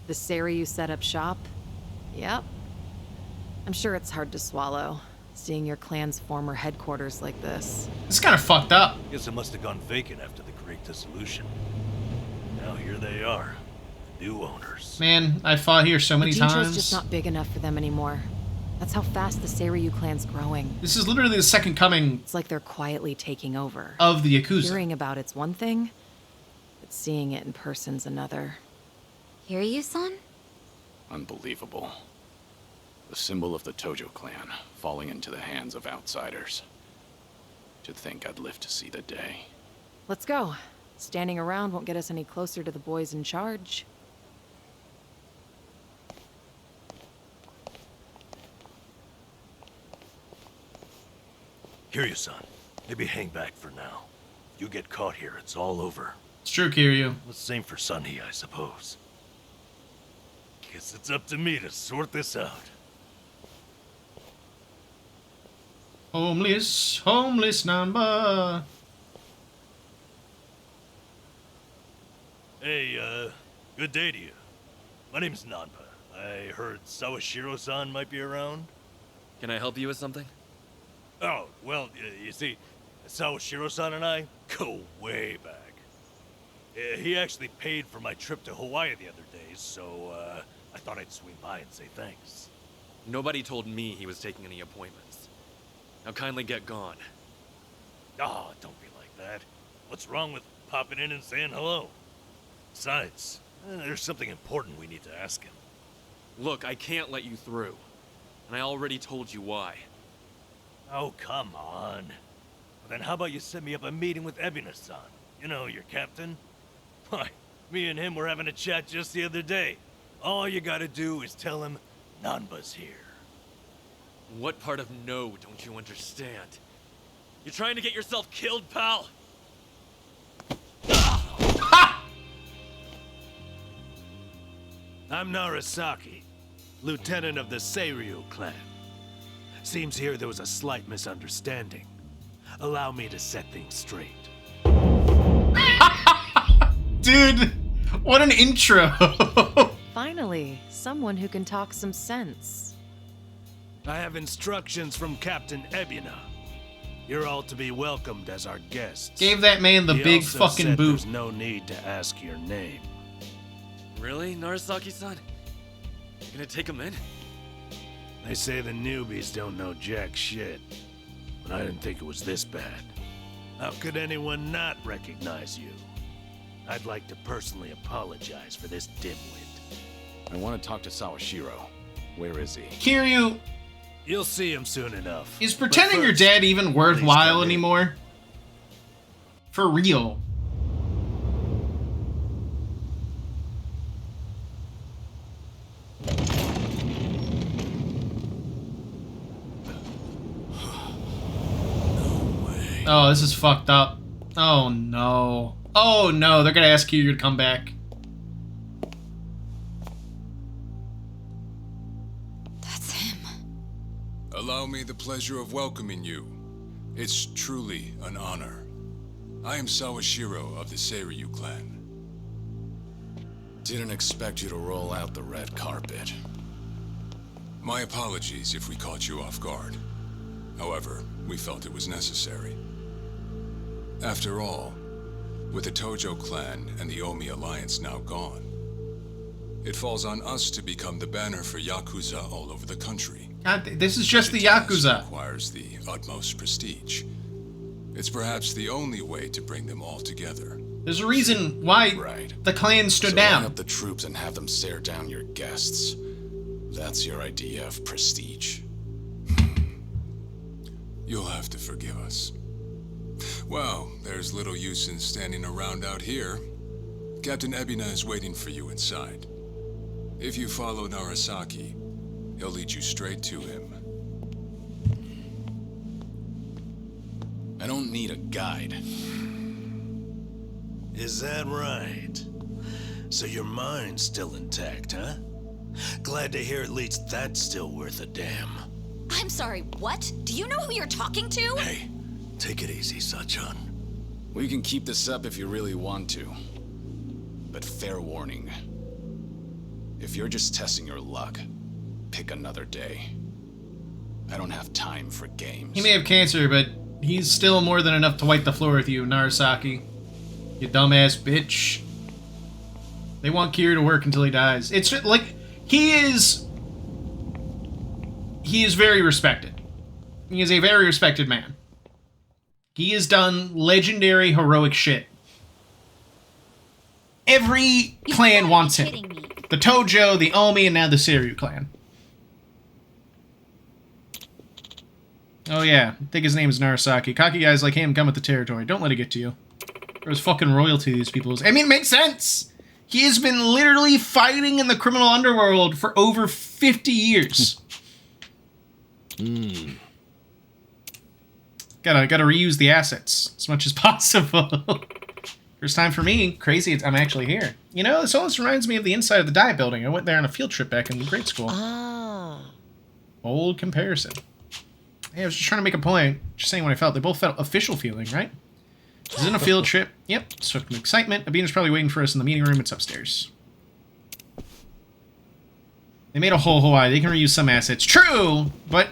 The Seiryu set up shop? Yep. I'm sure it's hard to swallow, seeing your clan's former headquarters like this. It's kind of fucked up. Guess it must have gone vacant after the Great Dissolution. Now here they are, new owners. Man, I fought here so many Ojincho's times. just not big enough for them anymore. That's how fast the Seiryu clan's growing. This is literally the second coming It's like they're quietly taking over. of the Yakuza. Hearing about it's one thing, but seeing it in person's another. Kiryu-san? Unbelievable. The symbol of the Tojo clan, falling into the hands of outsiders. To think I'd live to see the day. Let's go. Standing around won't get us any closer to the boys in charge. Kiryu-san, maybe hang back for now. You get caught here, it's all over. It's true, Kiryu. The same for Sunny, I suppose. Guess it's up to me to sort this out. Homeless, homeless number. Hey, good day to you. My name's Nanpa. I heard Sawashiro-san might be around. Can I help you with something? Oh, well, you see, Sawashiro-san and I go way back. He actually paid for my trip to Hawaii the other day, so, I thought I'd swing by and say thanks. Nobody told me he was taking any appointments. Now kindly get gone. Oh, don't be like that. What's wrong with popping in and saying hello? Besides, there's something important we need to ask him. Look, I can't let you through. And I already told you why. Oh, come on. Well, then how about you set me up a meeting with Ebina-san? You know, your captain? Why, me and him were having a chat just the other day. All you gotta do is tell him Nanba's here. What part of no don't you understand? You trying to get yourself killed, pal? I'm Narasaki, lieutenant of the Seiryu clan. Seems here there was a slight misunderstanding. Allow me to set things straight. Dude, what an intro. Finally, someone who can talk some sense. I have instructions from Captain Ebina. You're all to be welcomed as our guests. Gave that man the He big also fucking said boot. There's no need to ask your name. Really, Narasaki-san? You're gonna take him in? They say the newbies don't know jack shit, but I didn't think it was this bad. How could anyone not recognize you? I'd like to personally apologize for this dimwit. I want to talk to Sawashiro. Where is he? Kiryu, You'll see him soon enough. is But pretending you're first, dead even please worthwhile come in. anymore? For real. Oh, this is fucked up. Oh no. Oh no, they're gonna ask you to come back. That's him. Allow me the pleasure of welcoming you. It's truly an honor. I am Sawashiro of the Seiryu clan. Didn't expect you to roll out the red carpet. My apologies if we caught you off guard. However, we felt it was necessary. After all, with the Tojo clan and the Omi alliance now gone, it falls on us to become the banner for Yakuza all over the country. God, this is just the The task Yakuza. requires the utmost prestige. It's perhaps the only way to bring them all together. There's a reason why the clan stood So down. line up the troops and have them stare down your guests. That's your idea of prestige. You'll have to forgive us. Well, there's little use in standing around out here. Captain Ebina is waiting for you inside. If you follow Narasaki, he'll lead you straight to him. I don't need a guide. Is that right? So your mind's still intact, huh? Glad to hear at least that's still worth a damn. I'm sorry, what? Do you know who you're talking to? Hey, take it easy, Sachan. We can keep this up if you really want to. But fair warning. If you're just testing your luck, pick another day. I don't have time for games. He may have cancer, but he's still more than enough to wipe the floor with you, Narasaki. You dumbass bitch. They want Kiryu to work until he dies. It's like, he is very respected. He is a very respected man. He has done legendary heroic shit. Every clan wants him. The Tojo, the Omi, and now the Seiryu clan. Oh yeah, I think his name is Narasaki. Cocky guys like him come with the territory. Don't let it get to you. There's fucking royalty these people. I mean, it makes sense. He has been literally fighting in the criminal underworld for over 50 years. Gotta reuse the assets as much as possible. First time for me. Crazy I'm actually here. You know, this almost reminds me of the inside of the Diet Building. I went there on a field trip back in grade school. Old comparison. Hey, I was just trying to make a point. Just saying what I felt. They both felt official feeling, right? This isn't a field trip. Yep. So excitement. Abina's probably waiting for us in the meeting room. It's upstairs. They made a whole Hawaii. They can reuse some assets. True! But,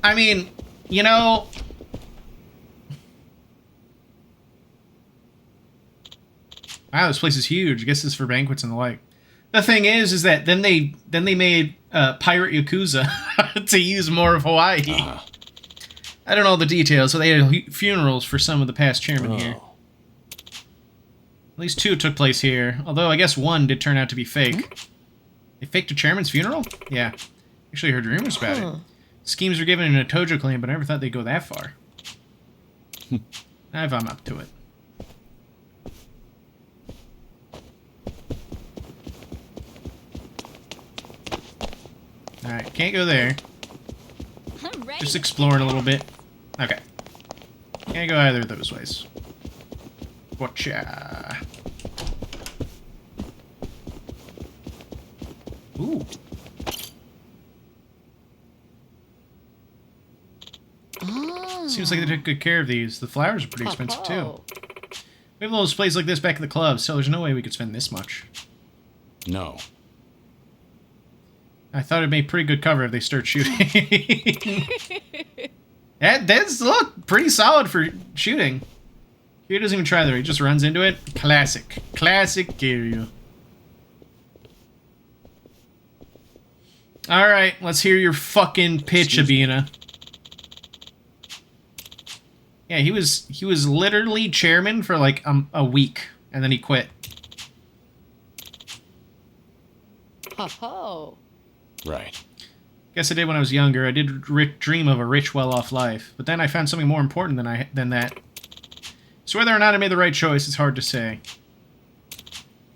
I mean, you know... Wow, this place is huge. I guess it's for banquets and the like. The thing is that then they made Pirate Yakuza to use more of Hawaii. I don't know the details, so they had funerals for some of the past chairmen here. At least 2 took place here, although I guess 1 did turn out to be fake. They faked a chairman's funeral? Yeah. Actually heard rumors about it. Schemes were given in a Tojo clan, but I never thought they'd go that far. I'm up to it. Alright, can't go there. Just exploring a little bit. Okay. Can't go either of those ways. Gotcha. Ooh. Seems like they took good care of these. The flowers are pretty expensive, too. We have a little displays like this back at the club, so there's no way we could spend this much. No. I thought it'd make pretty good cover if they start shooting. That does look pretty solid for shooting. Kiryu doesn't even try there. He just runs into it. Classic. Classic Kiryu. Alright, let's hear your fucking pitch, Abina. Yeah, he was literally chairman for like a week, and then he quit. Ho-ho. Right. Guess I did when I was younger. I did dream of a rich, well-off life, but then I found something more important than that. So whether or not I made the right choice, it's hard to say.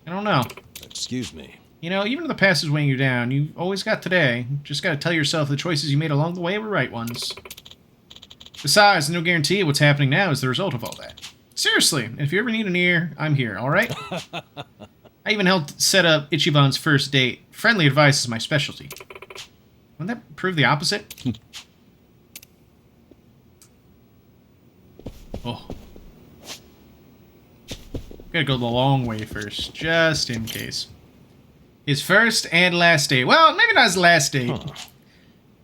I don't know. Excuse me. You know, even if the past is weighing you down, you've always got today. Just gotta tell yourself the choices you made along the way were right ones. Besides, no guarantee what's happening now is the result of all that. Seriously, if you ever need an ear, I'm here, alright? I even helped set up Ichiban's first date. Friendly advice is my specialty. Wouldn't that prove the opposite? Oh. Gotta go the long way first, just in case. His first and last date. Well, maybe not his last date. Huh.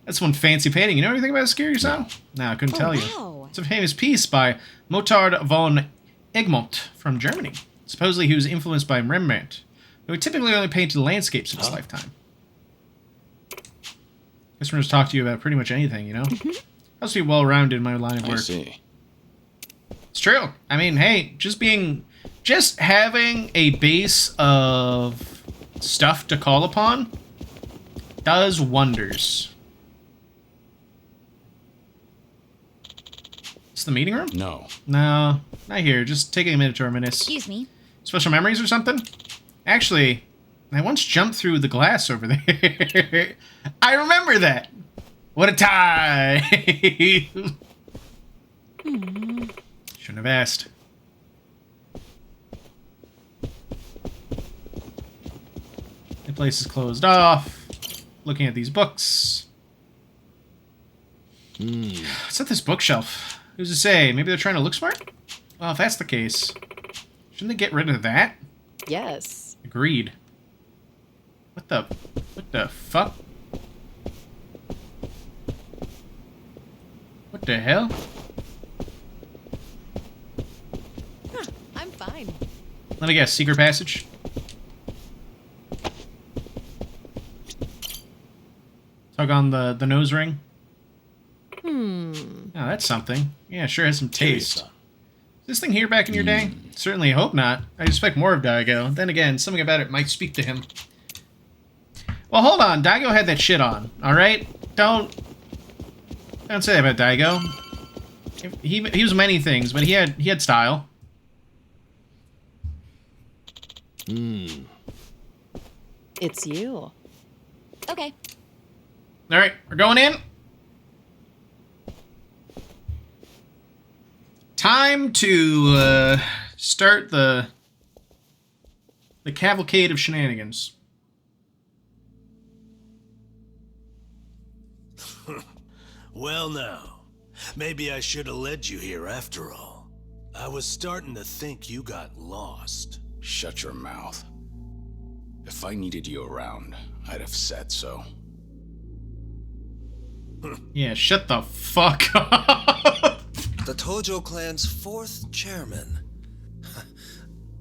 That's one fancy painting. You know anything about Scurry-san? No, I couldn't tell you. Wow. It's a famous piece by Motard von Egmont from Germany. Supposedly he was influenced by Rembrandt, who typically only painted landscapes in his lifetime. Customers talk to you about pretty much anything, you know? Must be well-rounded in my line of work. I see. It's true. I mean, hey, just having a base of stuff to call upon does wonders. It's the meeting room? No. No, not here. Just taking a minute to reminisce. Excuse me. Special memories or something? Actually, I once jumped through the glass over there. I remember that. What a time! Shouldn't have asked. The place is closed off. Looking at these books. What's at this bookshelf? Who's to say? Maybe they're trying to look smart? Well, if that's the case, shouldn't they get rid of that? Yes. Agreed. What the fuck? What the hell? I'm fine. Let me guess, secret passage? Tug on the nose ring? Oh, that's something. Yeah, sure has some taste. Is this thing here back in your day? Certainly hope not. I expect more of Daigo. Then again, something about it might speak to him. Well, hold on. Daigo had that shit on, alright? Don't say that about Daigo. He was many things, but he had style. It's you. Okay. Alright, we're going in. Time to start the cavalcade of shenanigans. Well now, maybe I should have led you here after all. I was starting to think you got lost. Shut your mouth. If I needed you around, I'd have said so. Yeah, shut the fuck up. The Tojo clan's 4th chairman.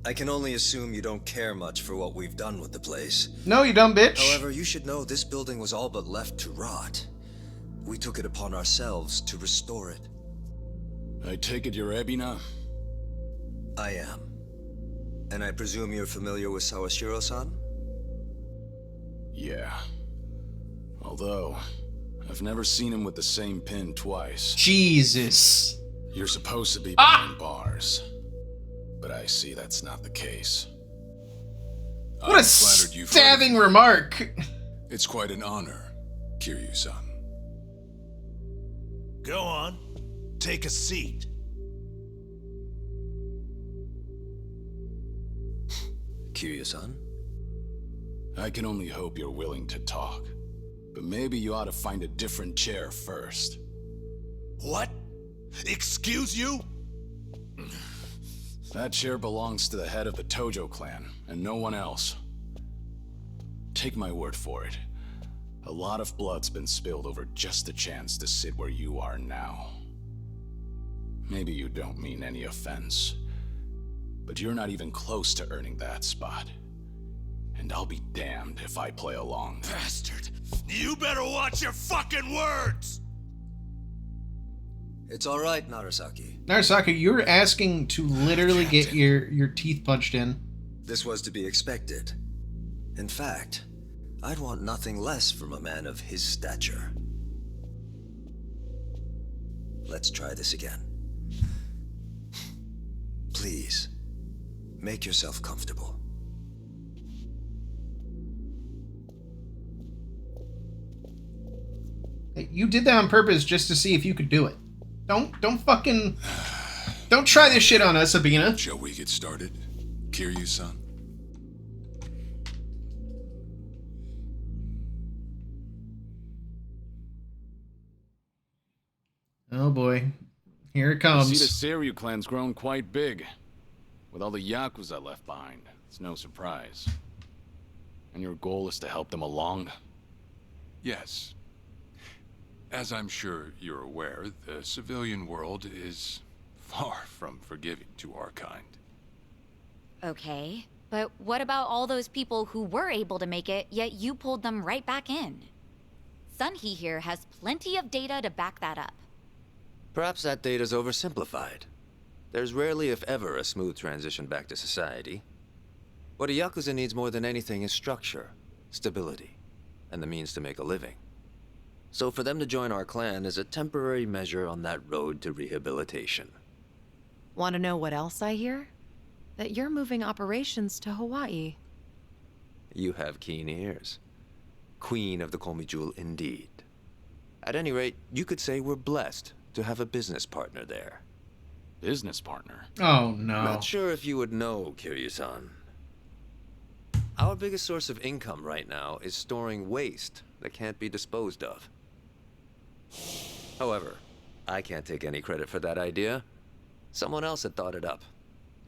I can only assume you don't care much for what we've done with the place. No, you dumb bitch. However, you should know this building was all but left to rot. We took it upon ourselves to restore it. I take it you're Ebina? I am. And I presume you're familiar with Sawashiro-san? Yeah. Although, I've never seen him with the same pin twice. Jesus. You're supposed to be behind bars. But I see that's not the case. What a stabbing remark. It's quite an honor, Kiryu-san. Go on. Take a seat. Kiryu-san? I can only hope you're willing to talk. But maybe you ought to find a different chair first. What? Excuse you? That chair belongs to the head of the Tojo clan, and no one else. Take my word for it. A lot of blood's been spilled over just a chance to sit where you are now. Maybe you don't mean any offense, but you're not even close to earning that spot. And I'll be damned if I play along. Bastard! You better watch your fucking words! It's all right, Narasaki. Narasaki, you're asking to literally get your teeth punched in. This was to be expected. In fact, I'd want nothing less from a man of his stature. Let's try this again. Please, make yourself comfortable. You did that on purpose just to see if you could do it. Don't try this shit on us, Sabina. Shall we get started, Kiryu-san? Oh boy. Here it I see the comes. Seiryu clan's grown quite big. With all the Yakuza left behind, it's no surprise. And your goal is to help them along? Yes. As I'm sure you're aware, the civilian world is far from forgiving to our kind. Okay, but what about all those people who were able to make it, yet you pulled them right back in? Sunhee here has plenty of data to back that up. Perhaps that data's oversimplified. There's rarely, if ever, a smooth transition back to society. What a Yakuza needs more than anything is structure, stability, and the means to make a living. So for them to join our clan is a temporary measure on that road to rehabilitation. Want to know what else I hear? That you're moving operations to Hawaii. You have keen ears. Queen of the Komi Jewel indeed. At any rate, you could say we're blessed to have a business partner there. Business partner? Oh, no. Not sure if you would know, Kiryu-san. Our biggest source of income right now is storing waste that can't be disposed of. However, I can't take any credit for that idea. Someone else had thought it up,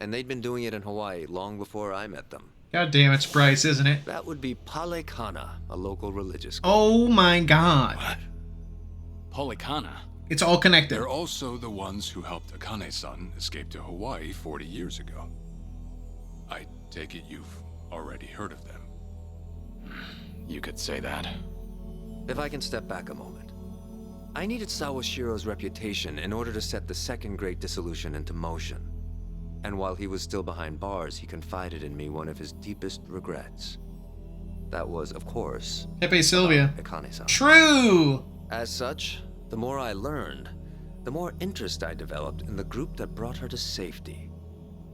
and they'd been doing it in Hawaii long before I met them. God damn, it's Bryce, isn't it? That would be Palekana, a local religious group. Oh my god. What? Polikana? It's all connected. They're also the ones who helped Akane-san escape to Hawaii 40 years ago. I take it you've already heard of them. You could say that. If I can step back a moment. I needed Sawashiro's reputation in order to set the second great dissolution into motion. And while he was still behind bars, he confided in me one of his deepest regrets. That was, of course, Pepe Sylvia. Akane-san. True! As such, the more I learned, the more interest I developed in the group that brought her to safety.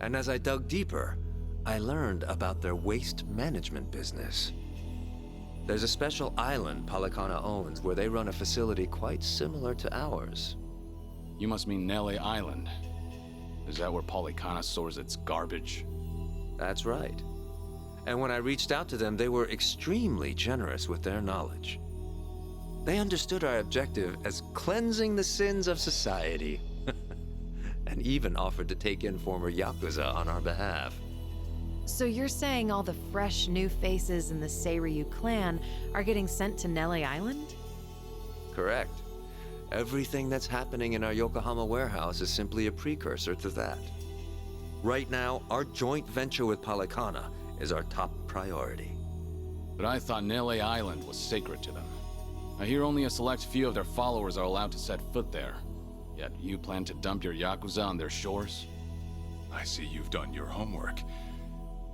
And as I dug deeper, I learned about their waste management business. There's a special island Palekana owns where they run a facility quite similar to ours. You must mean Nele Island. Is that where Polikana stores its garbage? That's right. And when I reached out to them, they were extremely generous with their knowledge. They understood our objective as cleansing the sins of society, and even offered to take in former Yakuza on our behalf. So you're saying all the fresh new faces in the Seiryu clan are getting sent to Nele Island? Correct. Everything that's happening in our Yokohama warehouse is simply a precursor to that. Right now, our joint venture with Palekana is our top priority. But I thought Nele Island was sacred to them. I hear only a select few of their followers are allowed to set foot there. Yet you plan to dump your Yakuza on their shores? I see you've done your homework.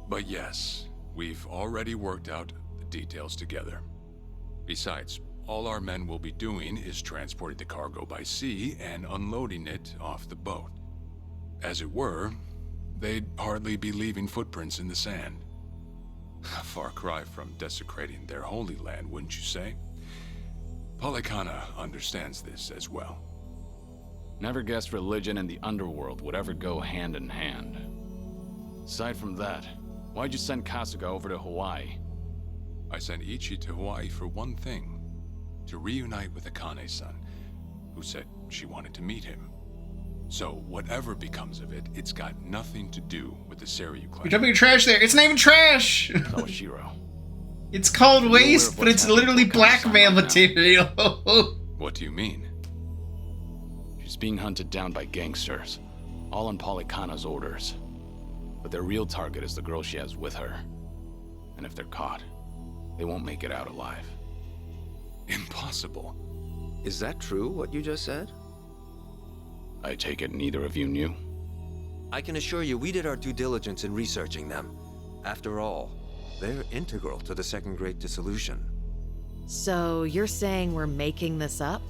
But yes, we've already worked out the details together. Besides, all our men will be doing is transporting the cargo by sea and unloading it off the boat. As it were, they'd hardly be leaving footprints in the sand. A far cry from desecrating their holy land, wouldn't you say? Polikana understands this as well. Never guessed religion and the underworld would ever go hand in hand. Aside from that, why'd you send Kasuga over to Hawaii? I sent Ichi to Hawaii for one thing. To reunite with Akane-san, who said she wanted to meet him. So whatever becomes of it, it's got nothing to do with the Seiryu clan. You're dumping trash there. It's not even trash! Sawashiro. It's called waste, but it's literally blackmail material. What do you mean? She's being hunted down by gangsters, all on Polikana's orders. But their real target is the girl she has with her. And if they're caught, they won't make it out alive. Impossible. Is that true, what you just said? I take it neither of you knew? I can assure you we did our due diligence in researching them. After all, they're integral to the second great dissolution. So you're saying we're making this up?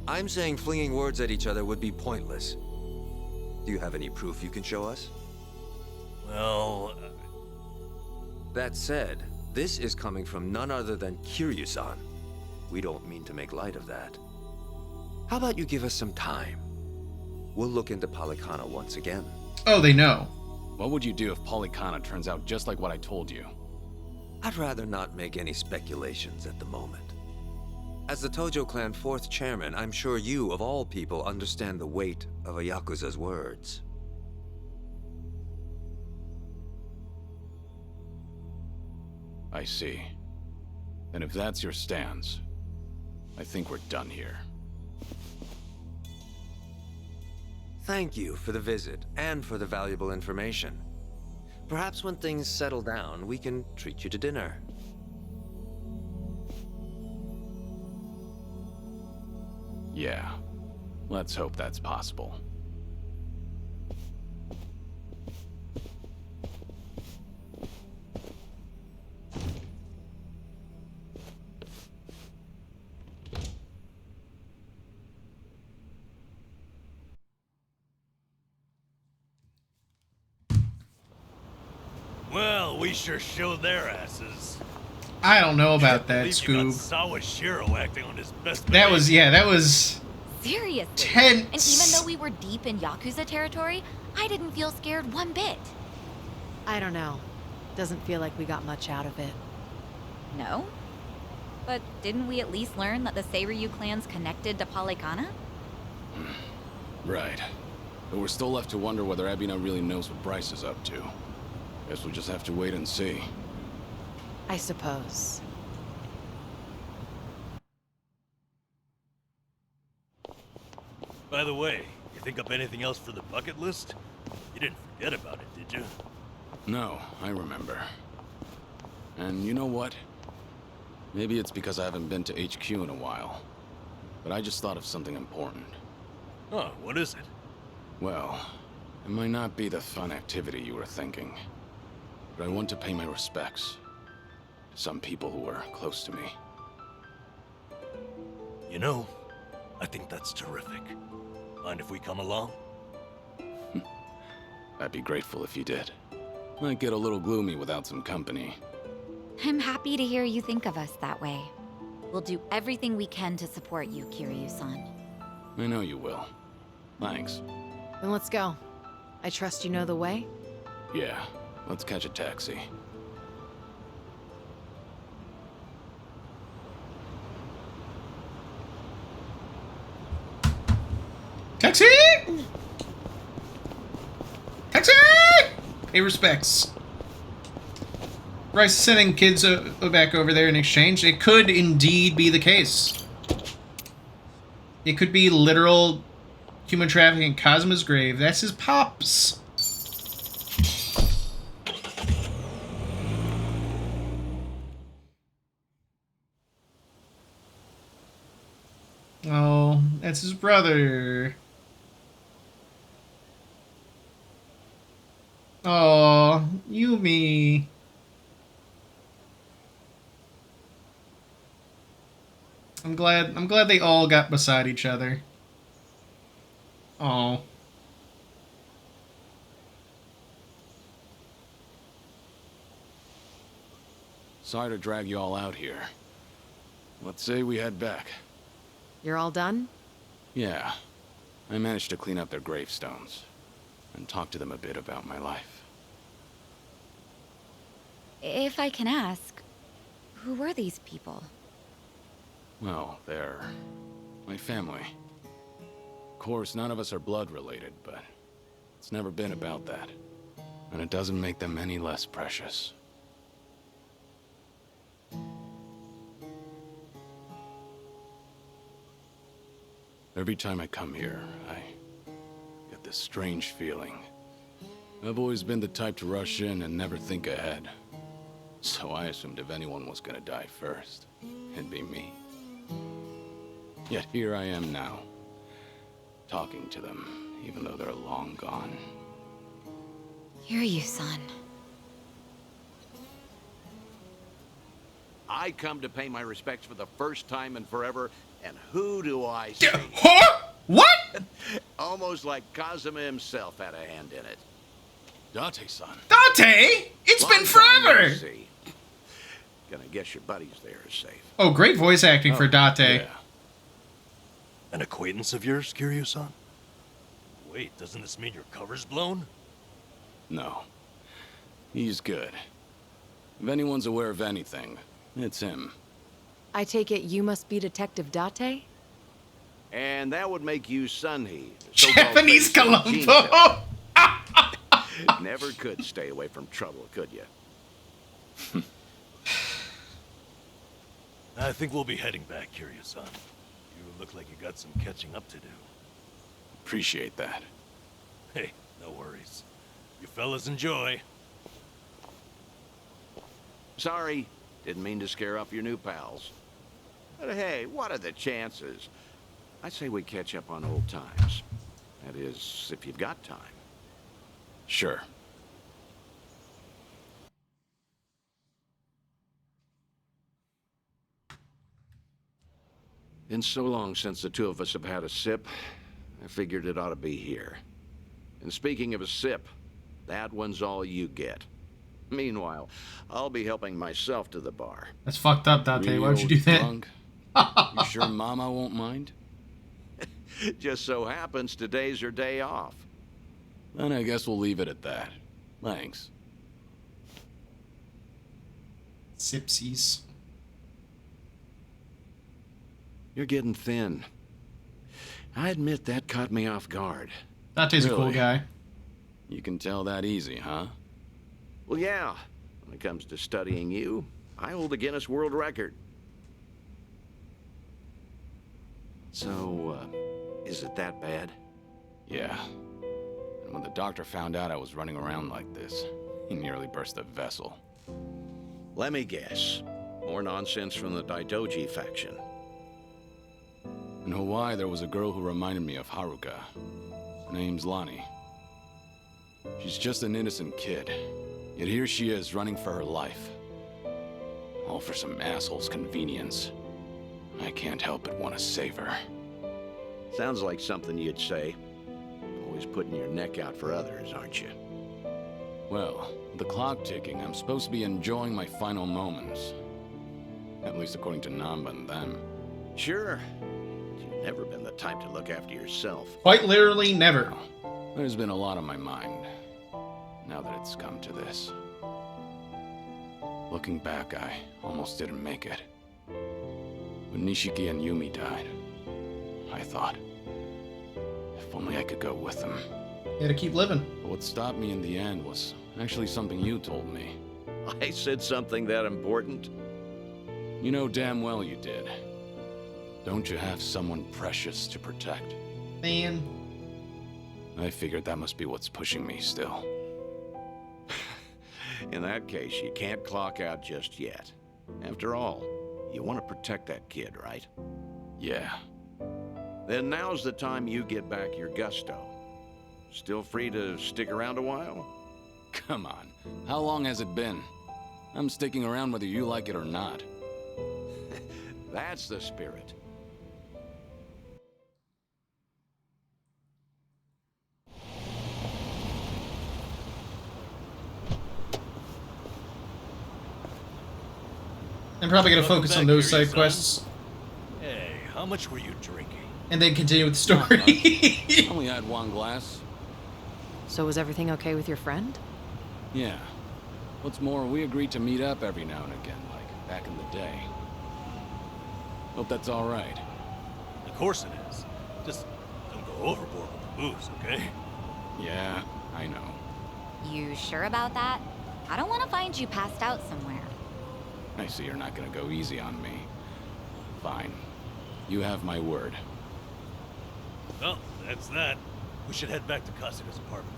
I'm saying flinging words at each other would be pointless. Do you have any proof you can show us? Well... That said, this is coming from none other than Kiryu-san. We don't mean to make light of that. How about you give us some time? We'll look into Polikana once again. Oh, they know. What would you do if Polikana turns out just like what I told you? I'd rather not make any speculations at the moment. As the Tojo clan 4th chairman, I'm sure you, of all people, understand the weight of a Yakuza's words. I see. And if that's your stance, I think we're done here. Thank you for the visit and for the valuable information. Perhaps when things settle down, we can treat you to dinner. Yeah, let's hope that's possible. Well, we sure showed their asses. I don't know about that, Believe you got Scoob. Sawashiro acting on his best That was, yeah, that was Seriously. tense. And even though we were deep in Yakuza territory, I didn't feel scared one bit. I don't know. Doesn't feel like we got much out of it. No? But didn't we at least learn that the Seiryu clan's connected to Polycana? Right. But we're still left to wonder whether Abina really knows what Bryce is up to. Guess we'll just have to wait and see. I suppose. By the way, you think up anything else for the bucket list? You didn't forget about it, did you? No, I remember. And you know what? Maybe it's because I haven't been to HQ in a while. But I just thought of something important. Oh, what is it? Well, it might not be the fun activity you were thinking. But I want to pay my respects to some people who were close to me. You know, I think that's terrific. Mind if we come along? I'd be grateful if you did. Might get a little gloomy without some company. I'm happy to hear you think of us that way. We'll do everything we can to support you, Kiryu-san. I know you will. Thanks. Then let's go. I trust you know the way? Yeah, let's catch a taxi. Taxi! Taxi! Pay respects. Bryce is sending kids back over there in exchange. It could indeed be the case. It could be literal human trafficking. Cosmo's grave. That's his pops. Oh, that's his brother. Oh, Yumi. I'm glad they all got beside each other. Oh. Sorry to drag you all out here. Let's say we head back. You're all done? Yeah. I managed to clean up their gravestones and talk to them a bit about my life. If I can ask, who were these people? Well, they're my family. Of course, none of us are blood related, but it's never been about that. And it doesn't make them any less precious. Every time I come here, I get this strange feeling. I've always been the type to rush in and never think ahead. So I assumed if anyone was gonna die first, it'd be me. Yet here I am now, talking to them, even though they're long gone. Kiryu-san. I come to pay my respects for the first time in forever, and who do I see? Huh? What? Almost like Kazuma himself had a hand in it. Date-san. Date? It's Long been time no forever! see. Gonna guess your buddies there is safe. Oh, great voice acting for Date. Yeah. An acquaintance of yours, Kiryu-san? Wait, doesn't this mean your cover's blown? No. He's good. If anyone's aware of anything, it's him. I take it you must be Detective Date? And that would make you Sunhee. Japanese Columbo! Never could stay away from trouble, could you? I think we'll be heading back, Kiryu-san. You look like you got some catching up to do. Appreciate that. Hey, no worries. You fellas enjoy. Sorry, didn't mean to scare off your new pals. But hey, what are the chances? I say we catch up on old times. That is, if you've got time. Sure. Been so long since the two of us have had a sip, I figured it ought to be here. And speaking of a sip, that one's all you get. Meanwhile, I'll be helping myself to the bar. That's fucked up, Dante. Why would you do that? Drunk? You sure Mama won't mind? Just so happens today's her day off. Then I guess we'll leave it at that. Thanks. Sipsies. You're getting thin. I admit that caught me off guard. Dante's a cool Really? guy. You can tell that easy, huh? Well, yeah. When it comes to studying you, I hold a Guinness World Record. So, is it that bad? Yeah. And when the doctor found out I was running around like this, he nearly burst the vessel. Let me guess. More nonsense from the Daidoji faction. In Hawaii, there was a girl who reminded me of Haruka. Her name's Lonnie. She's just an innocent kid. Yet here she is, running for her life. All for some asshole's convenience. I can't help but want to save her. Sounds like something you'd say. Always putting your neck out for others, aren't you? Well, with the clock ticking, I'm supposed to be enjoying my final moments. At least according to Namba and them. Sure. You've never been the type to look after yourself. Quite literally, never. There's been a lot on my mind, now that it's come to this. Looking back, I almost didn't make it. When Nishiki and Yumi died, I thought, if only I could go with them. You gotta keep living. But what stopped me in the end was actually something you told me. I said something that important? You know damn well you did. Don't you have someone precious to protect? Man. I figured that must be what's pushing me still. In that case, you can't clock out just yet. After all, you want to protect that kid, right? Yeah. Then now's the time you get back your gusto. Still free to stick around a while? Come on. How long has it been? I'm sticking around whether you like it or not. That's the spirit. I'm probably gonna Welcome focus back, on those Kiryu-san. side quests. Hey, how much were you drinking? And then continue with the story. Only had one glass. So was everything okay with your friend? Yeah. What's more, we agreed to meet up every now and again, like back in the day. Hope that's all right. Of course it is. Just don't go overboard with the booze, okay? Yeah, I know. You sure about that? I don't want to find you passed out somewhere. I see you're not gonna go easy on me. Fine. You have my word. Well, that's that. We should head back to Kasuga's apartment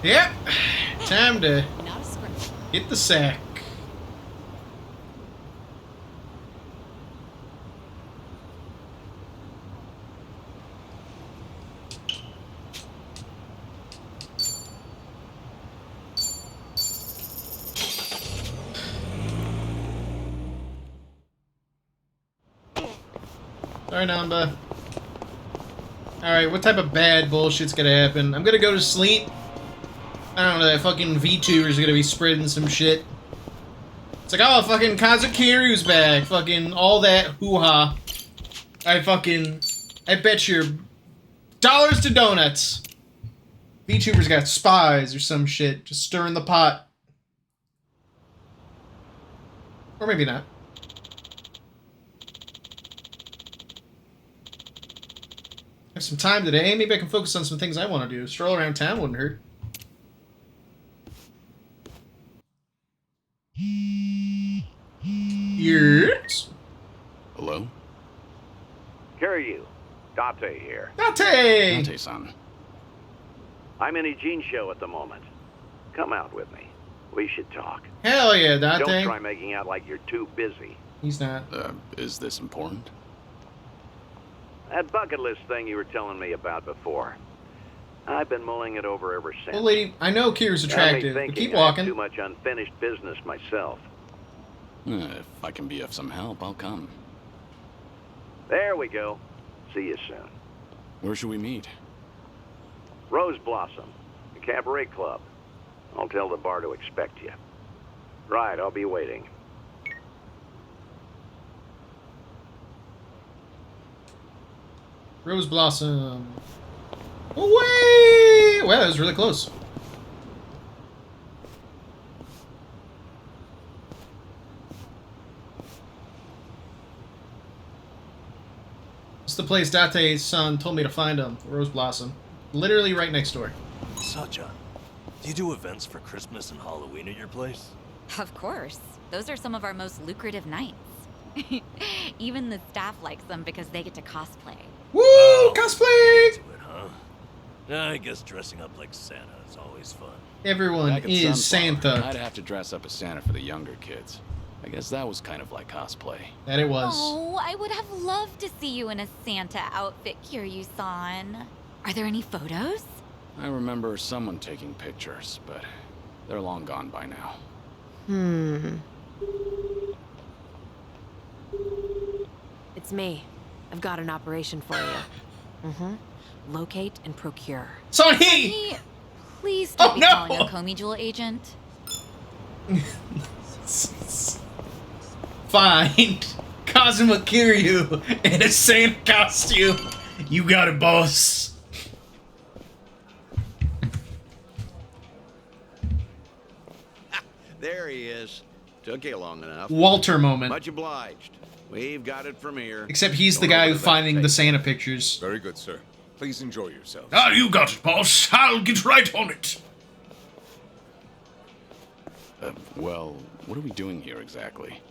for the day. Yep. Time to Not a script. hit the sack. Sorry, Namba. Alright, what type of bad bullshit's gonna happen? I'm gonna go to sleep. I don't know, that fucking VTuber's gonna be spreading some shit. It's like, oh, fucking Kazukiru's back. Fucking all that hoo-ha. I bet you dollars to donuts. VTuber's got spies or some shit. Just stirring the pot. Or maybe not. I have some time today. Maybe I can focus on some things I want to do. Stroll around town wouldn't hurt. Yes. Hello? Kiryu, Date here. Date! Date-san. I'm in a Gene show at the moment. Come out with me. We should talk. Hell yeah, Date. Don't try making out like you're too busy. He's not. Is this important? That bucket list thing you were telling me about before. I've been mulling it over ever since. Well, lady, I know Kiryu's attractive, but keep I have walking. too much unfinished business myself. If I can be of some help, I'll come. There we go. See you soon. Where should we meet? Rose Blossom, the cabaret club. I'll tell the bar to expect you. Right, I'll be waiting. Rose Blossom. Away! Wow, that was really close. It's the place Date's son told me to find him. Rose Blossom. Literally right next door. Sacha, do you do events for Christmas and Halloween at your place? Of course. Those are some of our most lucrative nights. Even the staff likes them because they get to cosplay. Woo! Cosplay! I guess dressing up like Santa is always fun. Everyone Back at is Sunflower, Santa. I'd have to dress up as Santa for the younger kids. I guess that was kind of like cosplay. That it was. Oh, I would have loved to see you in a Santa outfit, Kiryu-san. Are there any photos? I remember someone taking pictures, but they're long gone by now. It's me. I've got an operation for you. Locate and procure. Sonny! Please stop Oh, no! calling a Comey Jewel agent. Find Kazuma Kiryu in a Santa costume. You got it, boss. There he is. Took you long enough. Walter moment. Much obliged. We've got it from here. Except he's the Don't guy over who's that finding the tape. Santa pictures. Very good, sir. Please enjoy yourself. Ah, you got it, boss. I'll get right on it. Well, what are we doing here exactly?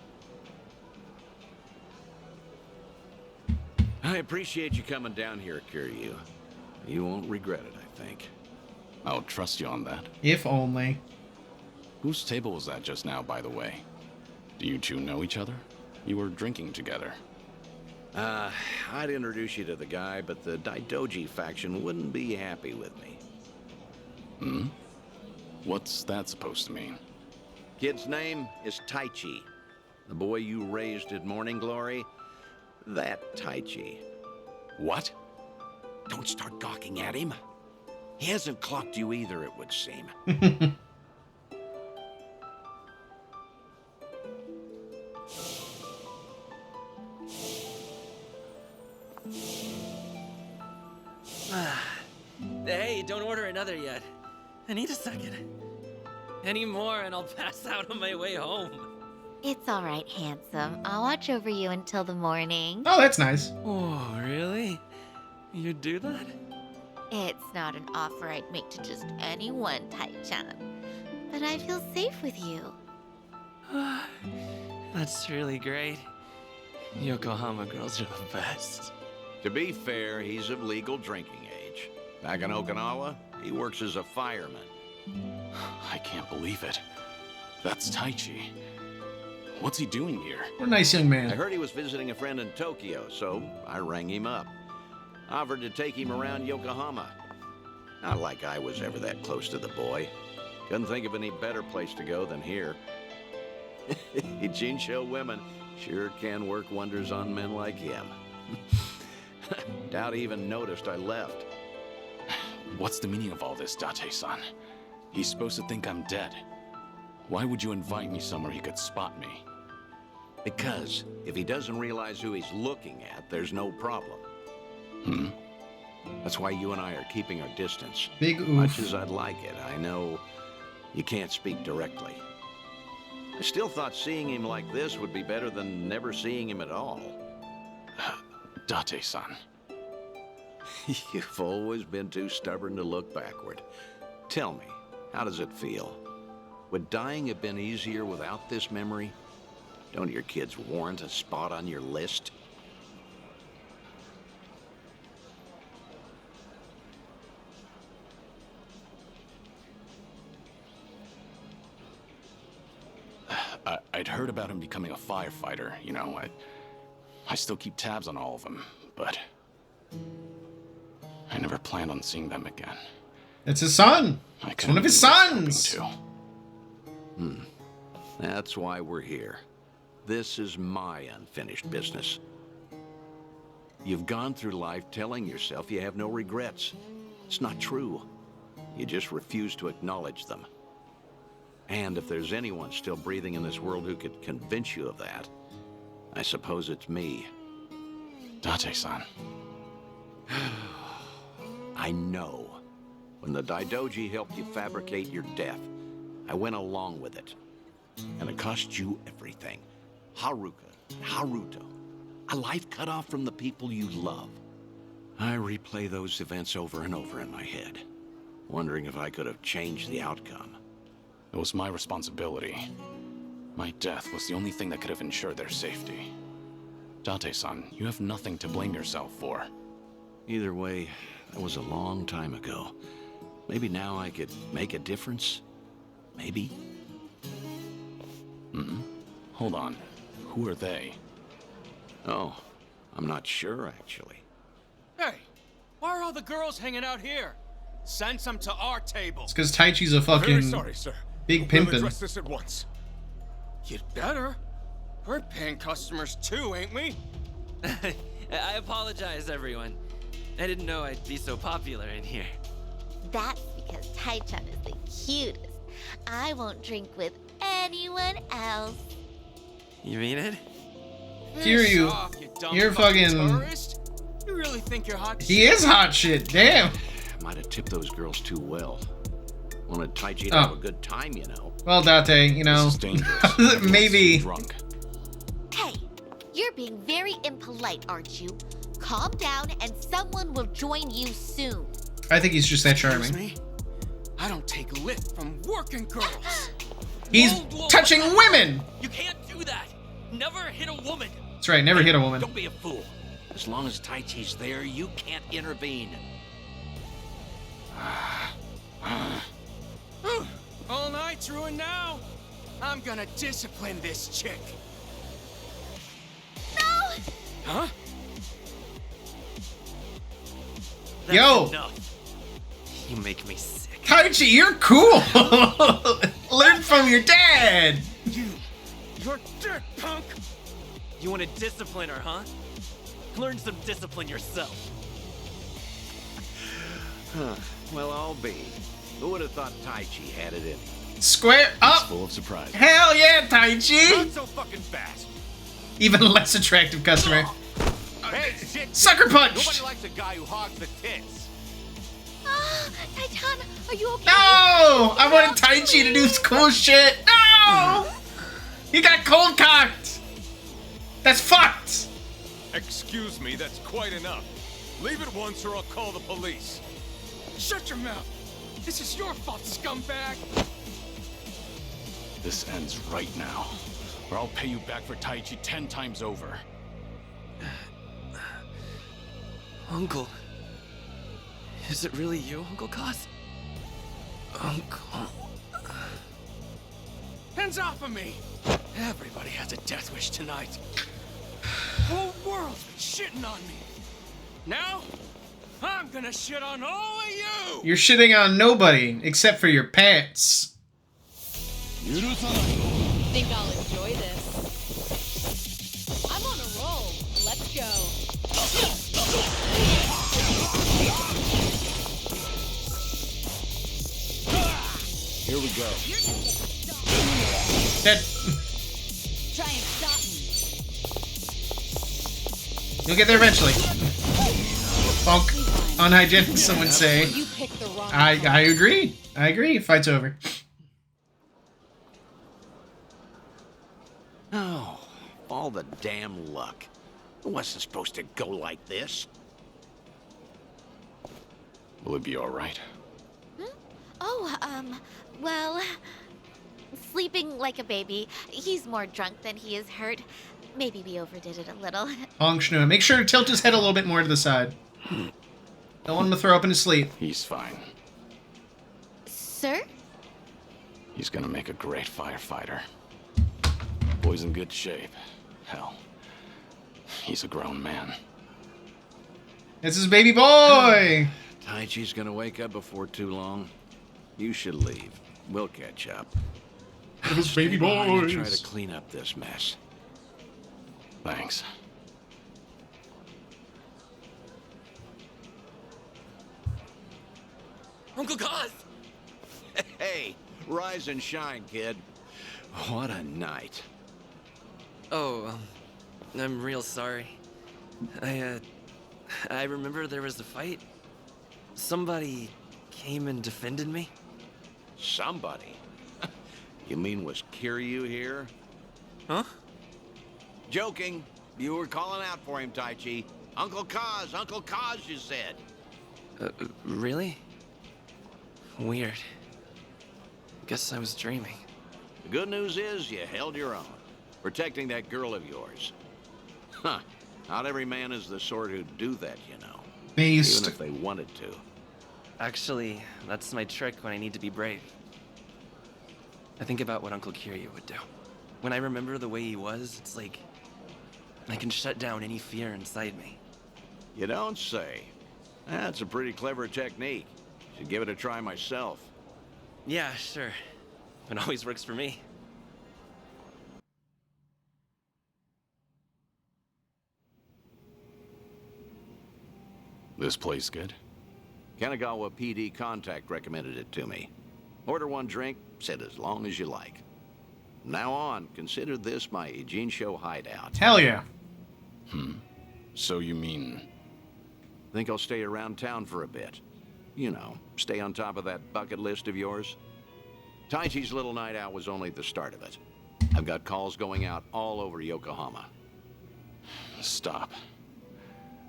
I appreciate you coming down here, Kiryu. You won't regret it, I think. I'll trust you on that. If only. Whose table was that just now, by the way? Do you two know each other? You were drinking together. I'd introduce you to the guy, but the Daidoji faction wouldn't be happy with me. What's that supposed to mean? Kid's name is Taichi. The boy you raised at Morning Glory, that Taichi. What? Don't start gawking at him. He hasn't clocked you either, it would seem. Hey, don't order another yet. I need a second. Any more and I'll pass out on my way home. It's all right, handsome. I'll watch over you until the morning. Oh, that's nice. Oh, really? You'd do that? It's not an offer I'd make to just anyone, Tai-chan. But I feel safe with you. That's really great. Yokohama girls are the best. To be fair, he's of legal drinking age. Back in Okinawa, he works as a fireman. I can't believe it. That's Taichi. What's he doing here? What a nice young man. I heard he was visiting a friend in Tokyo, so I rang him up. Offered to take him around Yokohama. Not like I was ever that close to the boy. Couldn't think of any better place to go than here. Jinsho women sure can work wonders on men like him. Doubt he even noticed I left. What's the meaning of all this, Date-san? He's supposed to think I'm dead. Why would you invite me somewhere he could spot me? Because if he doesn't realize who he's looking at, there's no problem. That's why you and I are keeping our distance. Big oof. Much as I'd like it, I know you can't speak directly. I still thought seeing him like this would be better than never seeing him at all. Date-san. You've always been too stubborn to look backward. Tell me, how does it feel? Would dying have been easier without this memory? Don't your kids warrant a spot on your list? I'd heard about him becoming a firefighter, you know. I still keep tabs on all of them, but I never planned on seeing them again. It's his son. It's one of his sons. That's why we're here. This is my unfinished business. You've gone through life telling yourself you have no regrets. It's not true. You just refuse to acknowledge them. And if there's anyone still breathing in this world who could convince you of that, I suppose it's me. Date-san. I know. When the Daidoji helped you fabricate your death, I went along with it. And it cost you everything. Haruka, Haruto. A life cut off from the people you love. I replay those events over and over in my head, wondering if I could have changed the outcome. It was my responsibility. My death was the only thing that could have ensured their safety. Date-san, you have nothing to blame yourself for. Either way, that was a long time ago. Maybe now I could make a difference? Maybe? Hold on. Who are they? Oh, I'm not sure, actually. Hey, why are all the girls hanging out here? Send some to our table. It's because Taichi's a fucking Very sorry, sir. big We'll pimpin'. address this at once. You'd better. We're paying customers too, ain't we? I apologize, everyone. I didn't know I'd be so popular in here. That's because Tai-chan is the cutest. I won't drink with anyone else. You mean it? Kiryu, you're fucking... Tourist? You really think you're hot He is hot shit, damn. Might have tipped those girls too well. Wanted Taichi to have a good time, you know. Well, Date, you know, maybe... Hey, you're being very impolite, aren't you? Calm down and someone will join you soon. I think he's just that charming. Me? I don't take lift from working girls. He's touching women! You can't do that! Never hit a woman! That's right, never hit a woman. Don't be a fool. As long as Taichi's there, you can't intervene. All night's ruined now. I'm gonna discipline this chick. No! Huh? Yo! Enough. You make me sick. Taichi, you're cool! Learn from your dad! You're dirt, punk! You want to discipline her, huh? Learn some discipline yourself. Well, I'll be. Who would have thought Taichi had it in? Square up! Full of surprises. Hell yeah, Taichi! Not so fucking fast. Even less attractive customer. Hey, shit! Sucker punch! Nobody likes a guy who hogs the tits. Ah, Tai-chan, are you okay? No! I wanted Taichi to do this cool shit. No! He got cold cocked! That's fucked! Excuse me, that's quite enough. Leave it once or I'll call the police. Shut your mouth. This is your fault, scumbag. This ends right now, or I'll pay you back for Taichi 10 times over. Uncle. Is it really you, Uncle Cos? Uncle. Hands off of me. Everybody has a death wish tonight. Whole world's been shitting on me. Now, I'm gonna shit on all of you. You're shitting on nobody except for your pants. Think I'll enjoy this. I'm on a roll. Let's go. Here we go. That... Try and stop me. You'll get there eventually. Funk. Unhygienic, some would say. You picked the wrong I agree. I agree. Fight's over. Oh, all the damn luck. It wasn't supposed to go like this. Will it be all right? Oh, well, sleeping like a baby. He's more drunk than he is hurt. Maybe we overdid it a little. Honk Schnoo. Make sure to tilt his head a little bit more to the side. Don't want him to throw up in his sleep. He's fine. Sir? He's gonna make a great firefighter. Boy's in good shape. Hell, he's a grown man. It's his baby boy! Taichi's gonna wake up before too long. You should leave. We'll catch up. His baby boys. Try boys. to clean up this mess. Thanks. Uncle Cos! Hey, rise and shine, kid. What a night. Oh, I'm real sorry. I remember there was a fight. Somebody came and defended me. Somebody? You mean was Kiryu here? Huh? Joking. You were calling out for him, Taichi. Uncle Kaz, you said. Really? Weird. Guess I was dreaming. The good news is you held your own, protecting that girl of yours. Huh. Not every man is the sort who'd do that, you know. Based. Even if they wanted to. Actually, that's my trick when I need to be brave. I think about what Uncle Kiryu would do. When I remember the way he was, it's like I can shut down any fear inside me. You don't say. That's a pretty clever technique. Should give it a try myself. Yeah, sure. It always works for me. This place good? Kanagawa PD contact recommended it to me. Order one drink, sit as long as you like. From now on, consider this my Ijincho hideout. Hell yeah. So you mean... Think I'll stay around town for a bit. You know, stay on top of that bucket list of yours. Taichi's little night out was only the start of it. I've got calls going out all over Yokohama. Stop.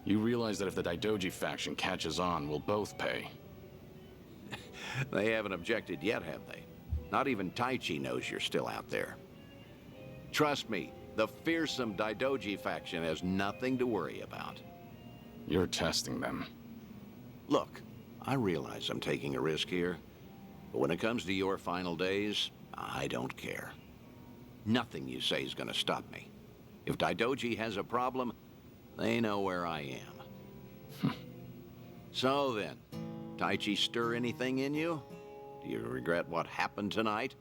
You realize that if the Daidoji faction catches on, we'll both pay. They haven't objected yet, have they? Not even Taichi knows you're still out there. Trust me, the fearsome Daidoji faction has nothing to worry about. You're testing them. Look, I realize I'm taking a risk here, but when it comes to your final days, I don't care. Nothing you say is gonna stop me. If Daidoji has a problem, they know where I am. So then, Taichi stir anything in you? Do you regret what happened tonight?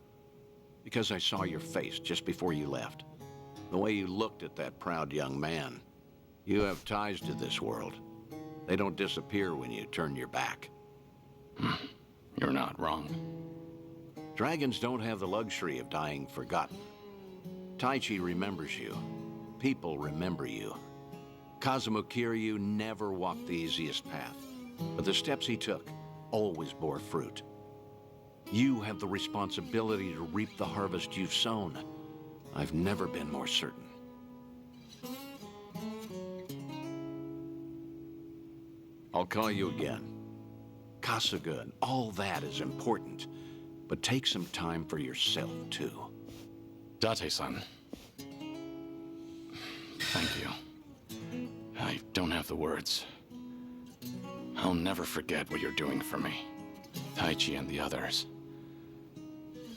Because I saw your face just before you left. The way you looked at that proud young man. You have ties to this world. They don't disappear when you turn your back. You're not wrong. Dragons don't have the luxury of dying forgotten. Taichi remembers you. People remember you. Kazuma Kiryu never walked the easiest path, but the steps he took always bore fruit. You have the responsibility to reap the harvest you've sown. I've never been more certain. I'll call you again. Kasuga and all that is important, but take some time for yourself, too. Date-san. Thank you. I don't have the words. I'll never forget what you're doing for me. Taichi and the others.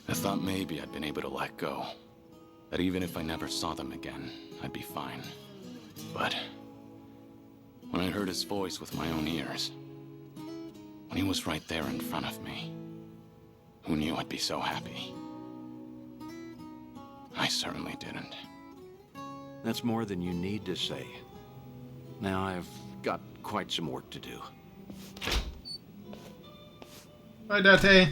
I thought maybe I'd been able to let go. That even if I never saw them again, I'd be fine. But when I heard his voice with my own ears, when he was right there in front of me, who knew I'd be so happy? I certainly didn't. That's more than you need to say. Now I've got quite some work to do. Bye, Date.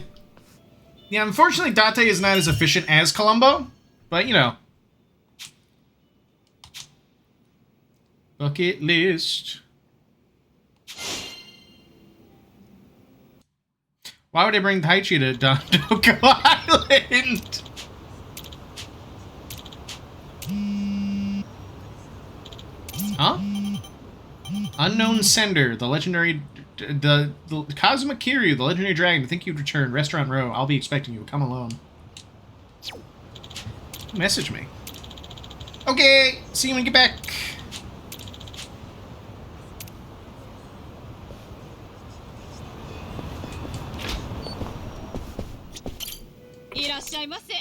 Yeah, unfortunately, Date is not as efficient as Columbo, but you know. Bucket list. Why would I bring Taichi to Dondoko Island? Huh? Unknown sender, the legendary, the Kazuma Kiryu, the legendary dragon. I think you've returned. Restaurant Row. I'll be expecting you. Come alone. Message me. Okay, see you when you get back. いらっしゃいませ。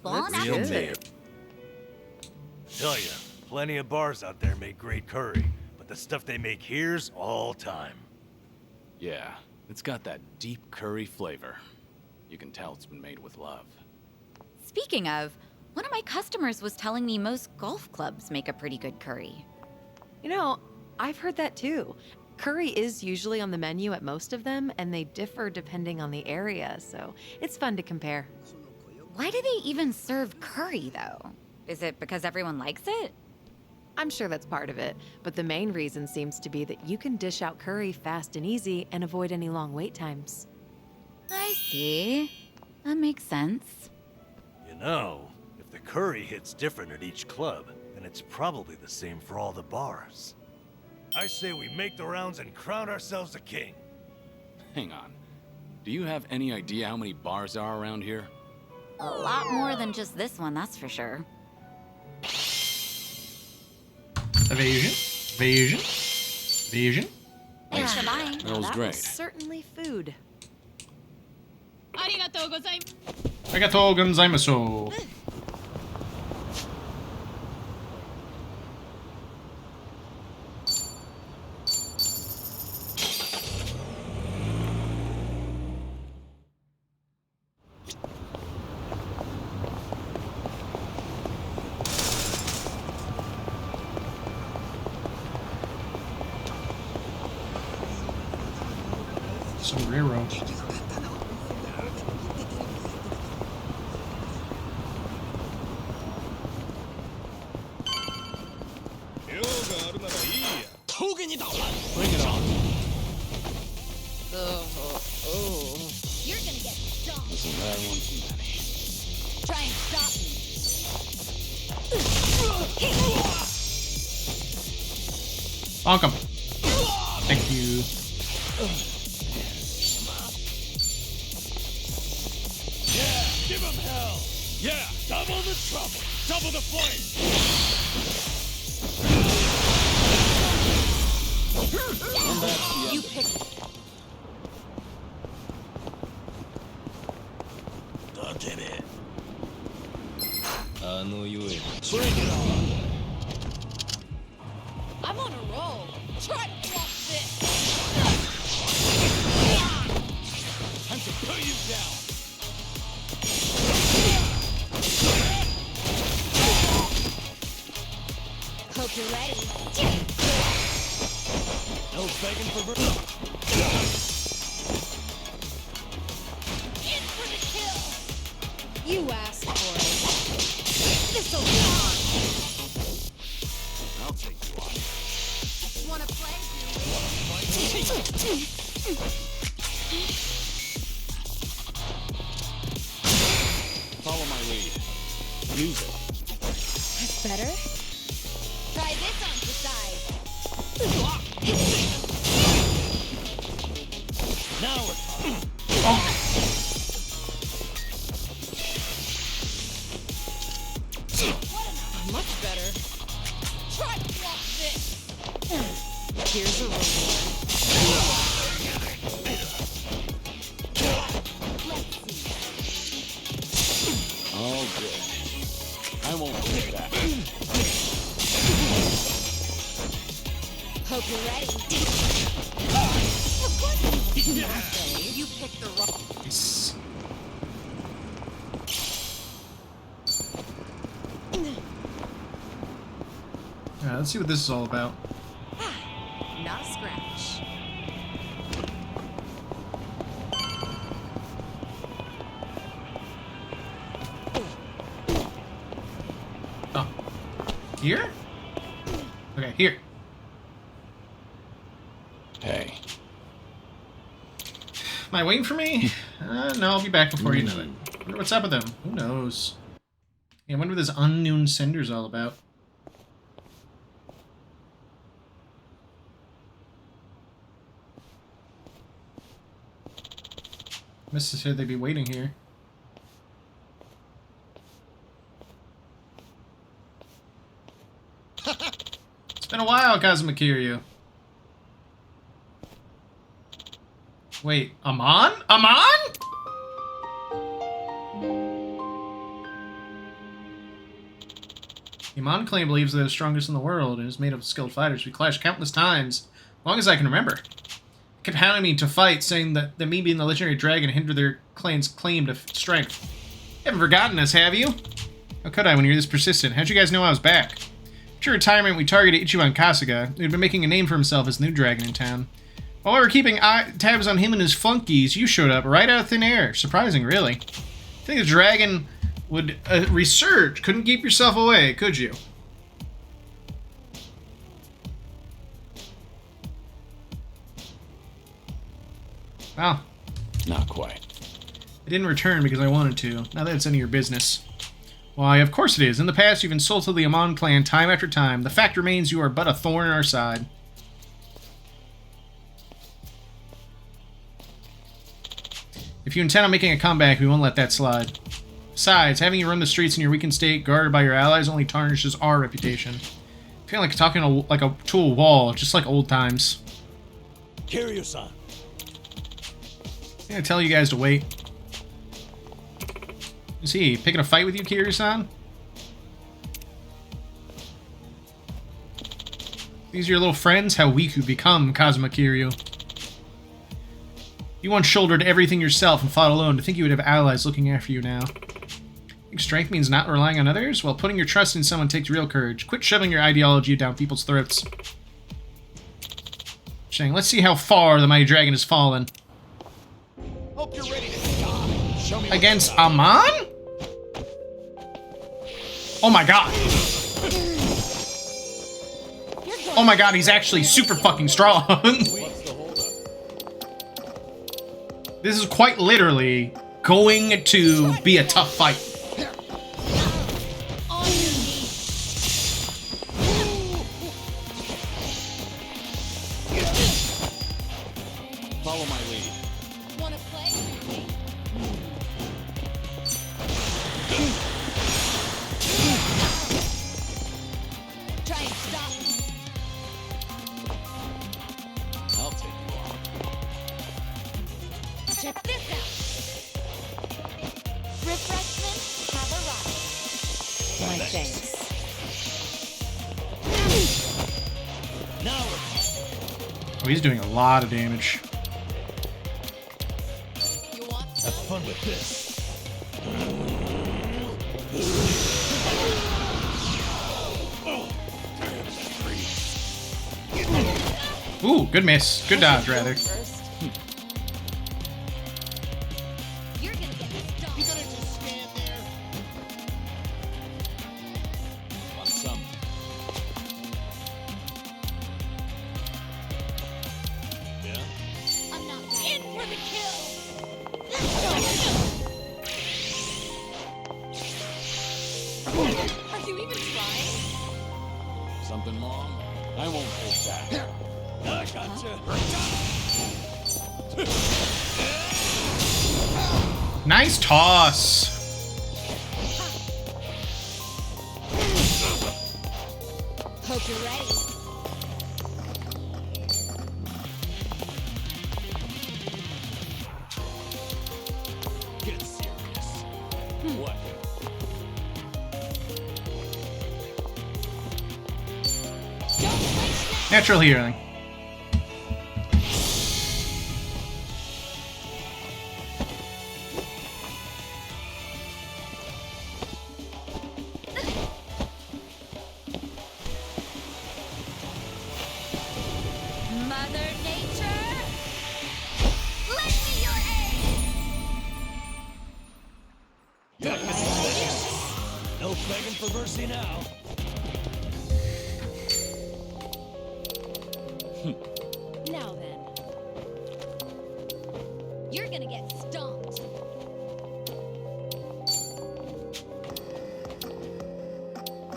Bon Real appetit. meal. Tell ya, plenty of bars out there make great curry, but the stuff they make here's all time. Yeah, it's got that deep curry flavor. You can tell it's been made with love. Speaking of, one of my customers was telling me most golf clubs make a pretty good curry. You know, I've heard that too. Curry is usually on the menu at most of them, and they differ depending on the area, so it's fun to compare. Why do they even serve curry, though? Is it because everyone likes it? I'm sure that's part of it, but the main reason seems to be that you can dish out curry fast and easy and avoid any long wait times. I see. That makes sense. You know, if the curry hits different at each club, then it's probably the same for all the bars. I say we make the rounds and crown ourselves a king. Hang on. Do you have any idea how many bars there are around here? A lot more than just this one, that's for sure. Evasion. Evasion. Evasion. Thanks for buying. That was That great. was certainly food. ありがとうございます。 Arigatou gozaimasu. Sombrero. Bring it on. You're gonna get stomped. This is that one too many. Try and stop me. Bonk 'em. Thank you. Yeah, give him hell! Yeah, double the trouble! Double the flame! You pick. Look at it. Bring it on. I'm on a roll. Try to block this. Time to put you down! Hope you're ready. No begging for In for the kill. You asked for it. This'll be on. I'll take you on. Wanna play? Follow my lead. Use it. That's better. Try this on the side. Now we're talking. Much better. Try to block this. Here's a reward. Oh, good. I won't believe that. Hope you're ready. Of course you picked the wrong. Nice. Let's see what this is all about. Not a scratch. Oh. Here? Okay, here. Hey. Am I waiting for me? No, I'll be back before you know it. Wonder what's up with them? Who knows? Yeah, I wonder what this unknown sender's all about. Mrs. said they'd be waiting here. It's been a while, Kazuma Kiryu. Wait, Amon? Amon? The Amon clan believes they're the strongest in the world and is made up of skilled fighters. We clashed countless times, as long as I can remember. They kept hounding me to fight, saying that me being the legendary dragon hindered their clan's claim to strength. You haven't forgotten us, have you? How could I when you're this persistent? How'd you guys know I was back? After retirement, we targeted Ichiban Kasuga, who'd been making a name for himself as the new dragon in town. While we were keeping tabs on him and his flunkies, you showed up right out of thin air. Surprising, really. I think the dragon would resurge. Couldn't keep yourself away, could you? Well. Not quite. I didn't return because I wanted to. Now that it's none of your business. Why, of course it is. In the past, you've insulted the Amon clan time after time. The fact remains you are but a thorn in our side. If you intend on making a comeback, we won't let that slide. Besides, having you run the streets in your weakened state, guarded by your allies, only tarnishes our reputation. I feel like talking to a wall, just like old times. Kiryu-san. I'm gonna tell you guys to wait. Is he picking a fight with you, Kiryu-san? These are your little friends? How weak you become, Kazuma Kiryu. You once shouldered everything yourself and fought alone. To think you would have allies looking after you now. Think strength means not relying on others? Well, putting your trust in someone takes real courage. Quit shoving your ideology down people's throats. Shang, let's see how far the mighty dragon has fallen. Hope you're ready to die. Show me against Amon? Oh my god. Oh my god, he's actually super fucking strong. This is quite literally going to be a tough fight. Follow my lead. Wanna play? Try and stop me. I'll take you on. Check this out. Refreshments have arrived. My thanks. Now Oh, he's doing a lot of damage. have fun with this. Ooh, good miss. Good dodge, rather. You're gonna get stuck. You gonna just stand there? Want some? Yeah? I'm not in for the kill. Are you even trying? Something wrong? I won't take that. I gotcha. Nice toss. Hope you're ready. Get serious. What? Natural healing. Mother Nature, lend me your aid. No begging for mercy now. Now then, you're gonna get stomped.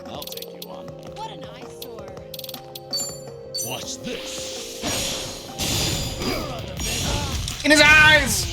I'll take you on. What an eyesore. Watch this. In his eyes!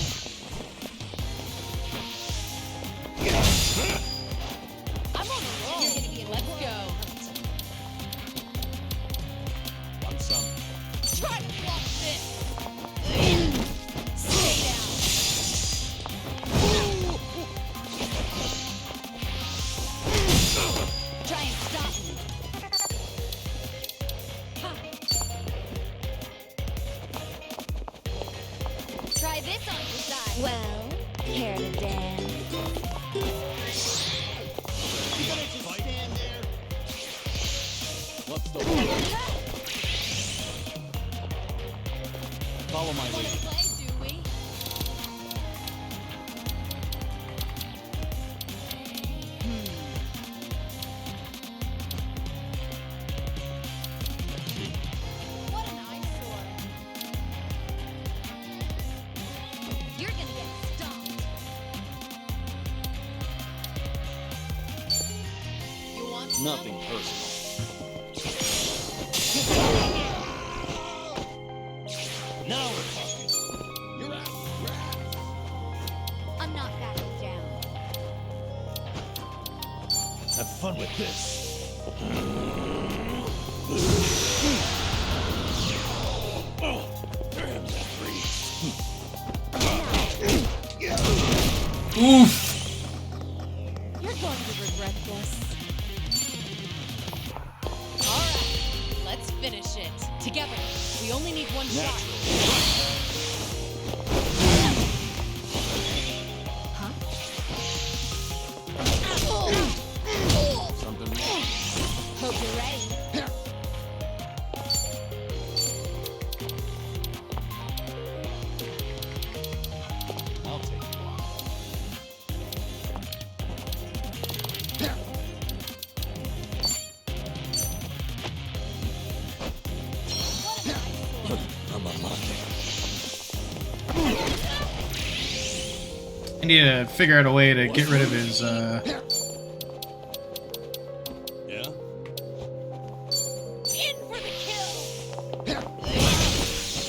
this on your side. Well, care to dance? You gonna just stand there? What's the Follow my lead. Play, do we? What an eyesore. You're gonna get stomped. You want some? Nothing personal. Now we're talking. You're out. I'm not backing down. Have fun with this. Damn, that breeze. Oof. You're going to regret this. Alright, let's finish it. Together. We only need one shot. Something wrong. Hope you're ready. I'll take you on. I'm unlucky. I need to figure out a way to get rid of his, Yeah? In for the kill!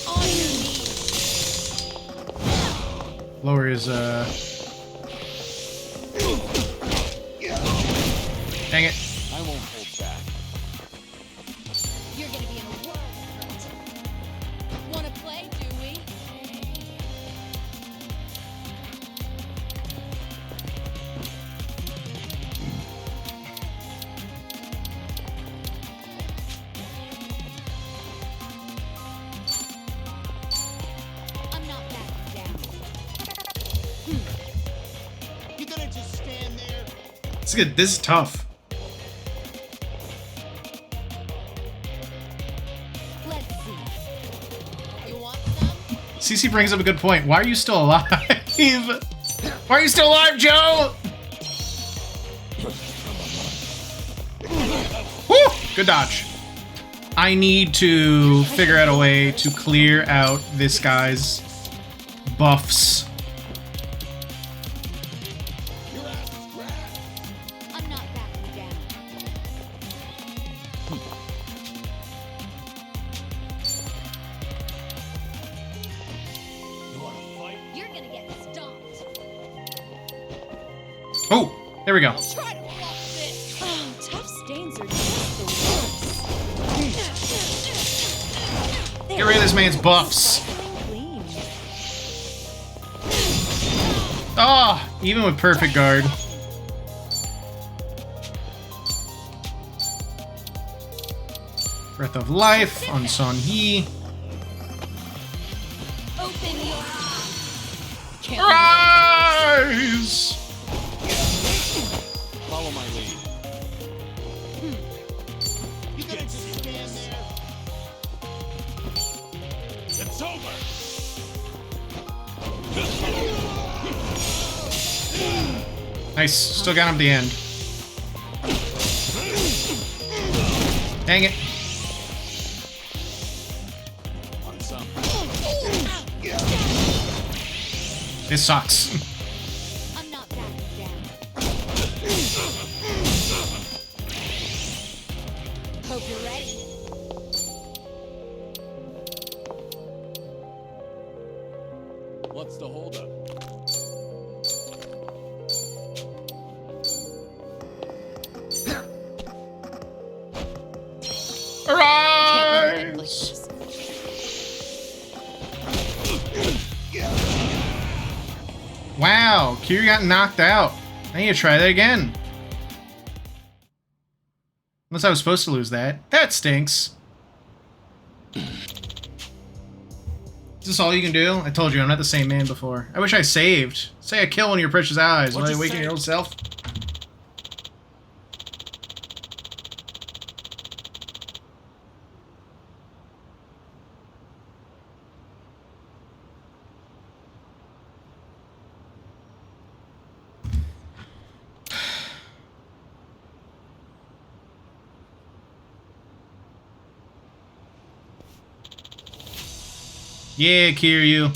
On your knees. lower his, Dang it. I won't hold back. You're gonna be in a world of hurt. Wanna play, do we? I'm not backing down. You gonna just stand there? It's good. This is tough. Let's see. You want some? CC brings up a good point. Why are you still alive? Why are you still alive, Joe? Woo! Good dodge. I need to figure out a way to clear out this guy's buffs. I'm not backing down. You're gonna get stomped. Oh, there we go. Try to block this. Oh, tough stains are just the worst. Get rid of this man's buffs. Clean. Ah, even with perfect guard. Breath of Life on Son Hee. Open your Rise! Follow my lead. You gonna just stand there? It's over. Nice, still got him at the end. Dang it. On some. This sucks. I'm not backing down. Hope you're ready. What's the holdup? Arise! Wow, Kiryu got knocked out. I need to try that again. Unless I was supposed to lose that. That stinks. Is this all you can do? I told you, I'm not the same man before. I wish I saved. Say I kill one of your precious eyes. Will I awaken your old self? Yeah, Kiryu.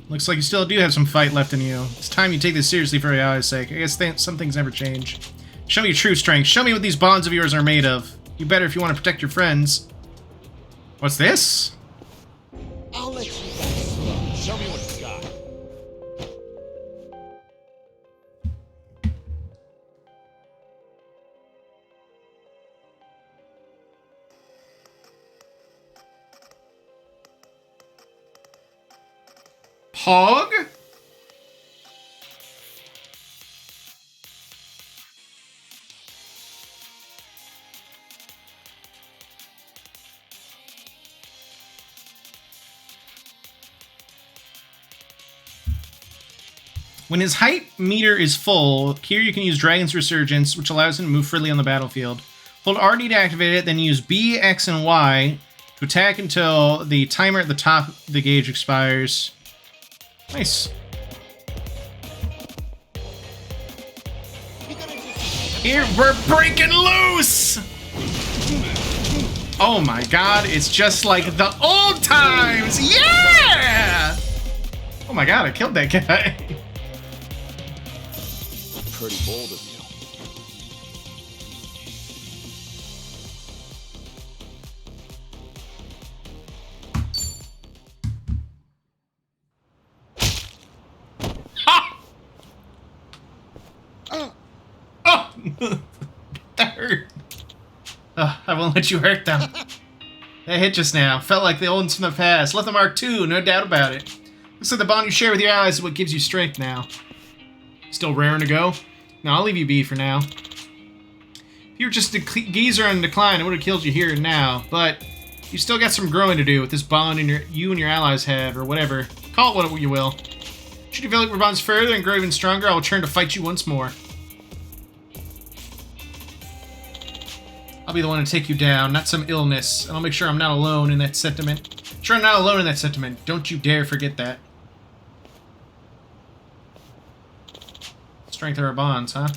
Looks like you still do have some fight left in you. It's time you take this seriously for AI's sake. I guess some things never change. Show me your true strength. Show me what these bonds of yours are made of. You better if you want to protect your friends. What's this? I'll let you guys show me what you got. Pog? When his height meter is full, Kiryu can use Dragon's Resurgence, which allows him to move freely on the battlefield. Hold RD to activate it, then use B, X, and Y to attack until the timer at the top of the gauge expires. Nice. Here, we're breaking loose! Oh my god, it's just like the old times! Yeah! Oh my god, I killed that guy. Pretty bold of you. That hurt. I won't let you hurt them. That hit just now. Felt like the old ones from the past. Left the mark too, no doubt about it. Looks like the bond you share with your allies is what gives you strength now. Still raring to go? No, I'll leave you be for now. If you were just a geezer on decline, I would have killed you here and now. But you still got some growing to do with this bond you and your allies have, or whatever. Call it what you will. Should you develop your bonds further and grow even stronger, I will turn to fight you once more. I'll be the one to take you down, not some illness, and I'll make sure I'm not alone in that sentiment. Sure, I'm not alone in that sentiment. Don't you dare forget that. Strength of our bonds, huh?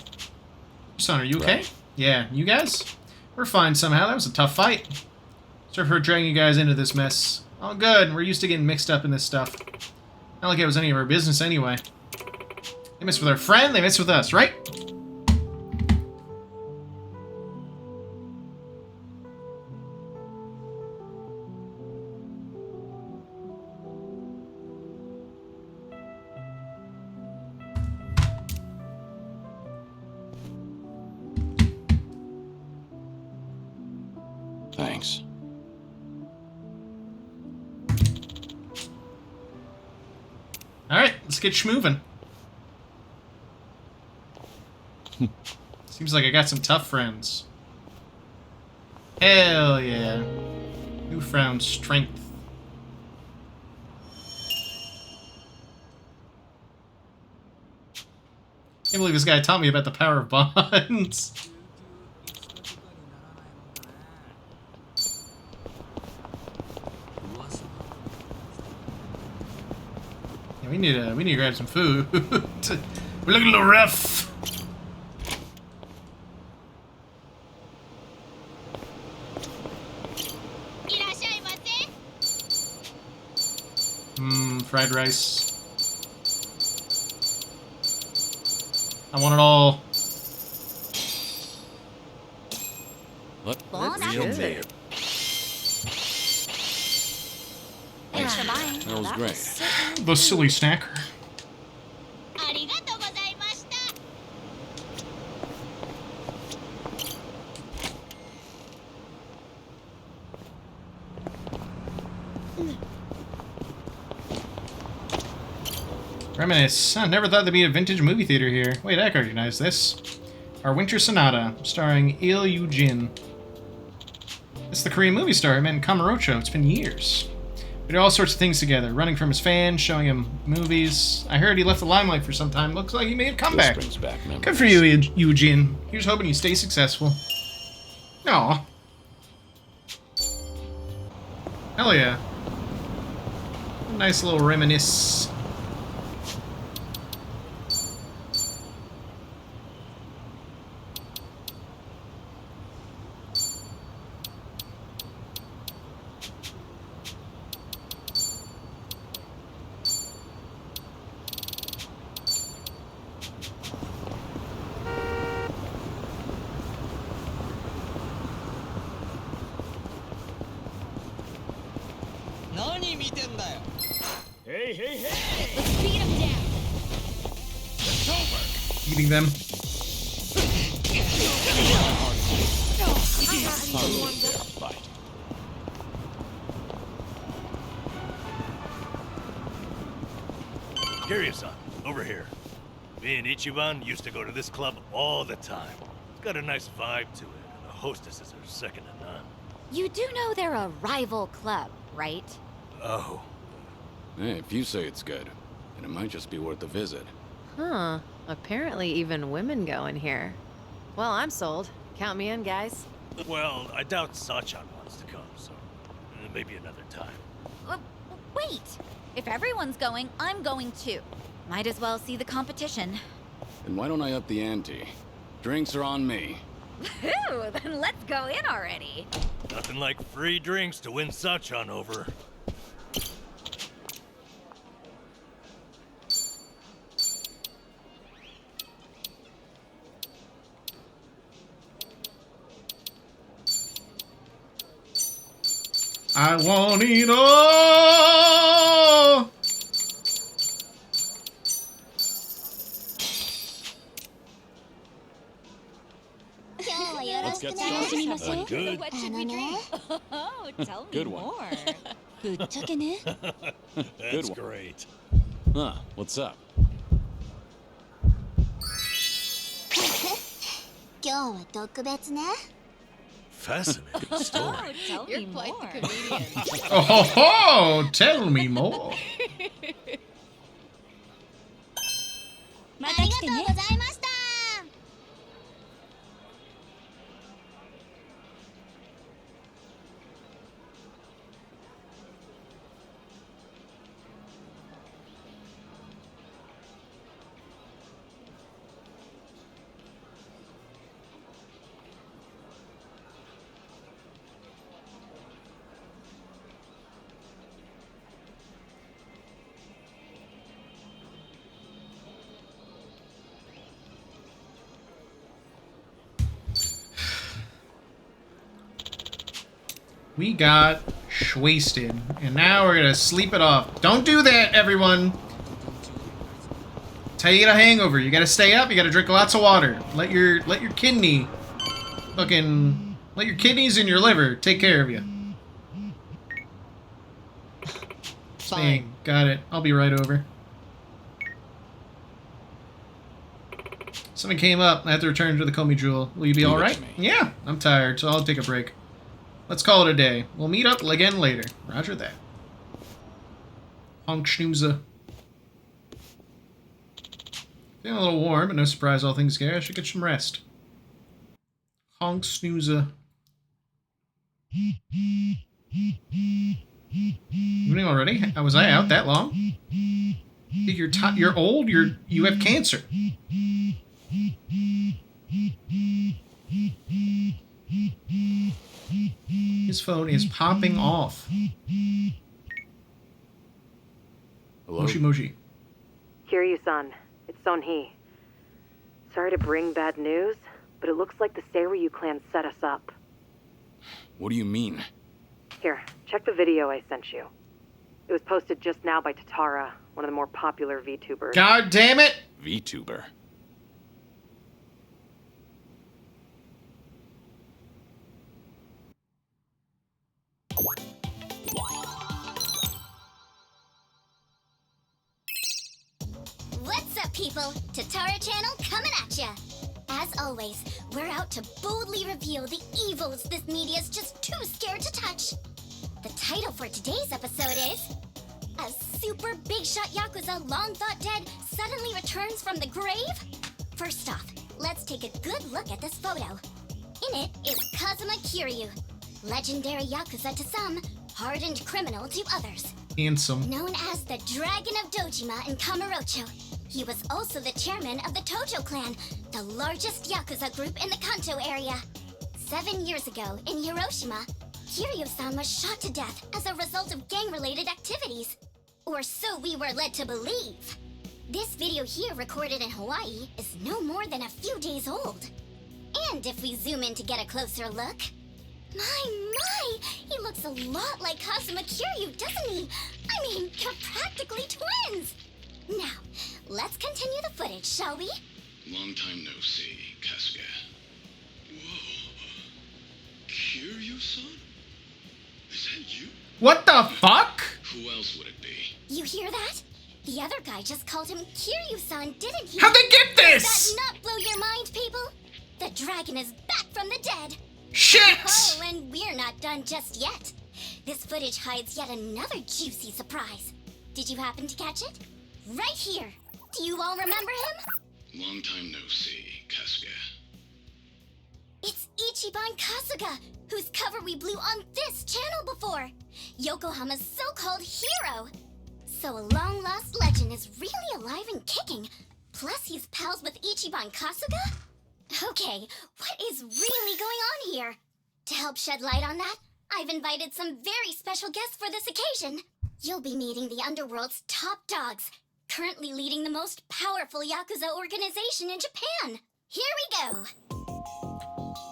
Son, are you okay? Right. Yeah, you guys? We're fine somehow. That was a tough fight. Sorry for dragging you guys into this mess. All good. We're used to getting mixed up in this stuff. Not like it was any of our business anyway. They mess with our friend, they mess with us, right? Thanks. Alright, let's get schmovin'. Seems like I got some tough friends. Hell yeah. Newfound strength. Can't believe this guy taught me about the power of bonds. We need to grab some food. We're looking a little rough. Fried rice. I want it all. What? Real mayor. Thanks for buying. That was great. The silly snacker. Reminisce. I never thought there'd be a vintage movie theater here. Wait, I recognize this. Our Winter Sonata, starring Il Yu Jin. This That's the Korean movie star I met in Kamurocho. It's been years. We did all sorts of things together, running from his fans, showing him movies. I heard he left the limelight for some time. Looks like he made a comeback. This brings back memories. Good for you, Eugene. Here's hoping you stay successful. Aw. Hell yeah. A nice little reminisce. Hey, hey, hey! Let's beat him down! It's over! Eating them. Kiryu-san, over here. Me and Ichiban used to go to this club all the time. It's got a nice vibe to it, and the hostesses are second to none. You do know they're a rival club, right? Oh. Hey, if you say it's good, then it might just be worth a visit. Huh. Apparently even women go in here. Well, I'm sold. Count me in, guys. Well, I doubt Sachan wants to come, so maybe another time. Wait! If everyone's going, I'm going too. Might as well see the competition. Then why don't I up the ante? Drinks are on me. Whew, then let's go in already. Nothing like free drinks to win Sachan over. I want it all! Let's get started. Good. What should we drink? Oh, tell me Good one. more. That's Good one. great. Huh, what's up? Fascinating story. Oh, tell me more. The comedian. Oh ho ho! Tell me more. また来てね。ありがとうございました。We got wasted, and now we're gonna sleep it off. Don't do that, everyone. It's how you get a hangover. You gotta stay up. You gotta drink lots of water. Let your kidney, let your kidneys and your liver take care of you. Fine. Got it. I'll be right over. Something came up. I have to return to the Komi Jewel. Will you be Leave it alright? to me. Yeah, I'm tired, so I'll take a break. Let's call it a day. We'll meet up again later. Roger that. Honk schnooze. Feeling a little warm, but no surprise, all things go. I should get some rest. Honk snooze. Evening already? Was I out that long? You're old. You have cancer. His phone is popping off. Hello? Moshi Moshi. Kiryu-san, it's Son-hee. Sorry to bring bad news, but it looks like the Seiryu clan set us up. What do you mean? Here, check the video I sent you. It was posted just now by Tatara, one of the more popular VTubers. God damn it! VTuber. What's up, people? Tatara Channel coming at ya! As always, we're out to boldly reveal the evils this media's just too scared to touch. The title for today's episode is... A super big shot Yakuza long thought dead suddenly returns from the grave? First off, let's take a good look at this photo. In it is Kazuma Kiryu, legendary Yakuza to some, hardened criminal to others. Handsome. Known as the Dragon of Dojima in Kamurocho, he was also the chairman of the Tojo clan, the largest Yakuza group in the Kanto area. 7 years ago, in Hiroshima, Kiryu-san was shot to death as a result of gang-related activities. Or so we were led to believe. This video here, recorded in Hawaii, is no more than a few days old. And if we zoom in to get a closer look... My! He looks a lot like Kazuma Kiryu, doesn't he? I mean, they're practically twins! Now, let's continue the footage, shall we? Long time no see, Kasuga. Whoa. Kiryu-san? Is that you? What the fuck? Who else would it be? You hear that? The other guy just called him Kiryu-san, didn't he? How'd they get this? Does that not blow your mind, people? The dragon is back from the dead! Shit! Oh, and we're not done just yet. This footage hides yet another juicy surprise. Did you happen to catch it? Right here. Do you all remember him? Long time no see, Kasuga. It's Ichiban Kasuga, whose cover we blew on this channel before. Yokohama's so-called hero. So a long-lost legend is really alive and kicking. Plus he's pals with Ichiban Kasuga? Okay, what is really going on here? To help shed light on that, I've invited some very special guests for this occasion. You'll be meeting the Underworld's top dogs, currently leading the most powerful Yakuza organization in Japan. Here we go.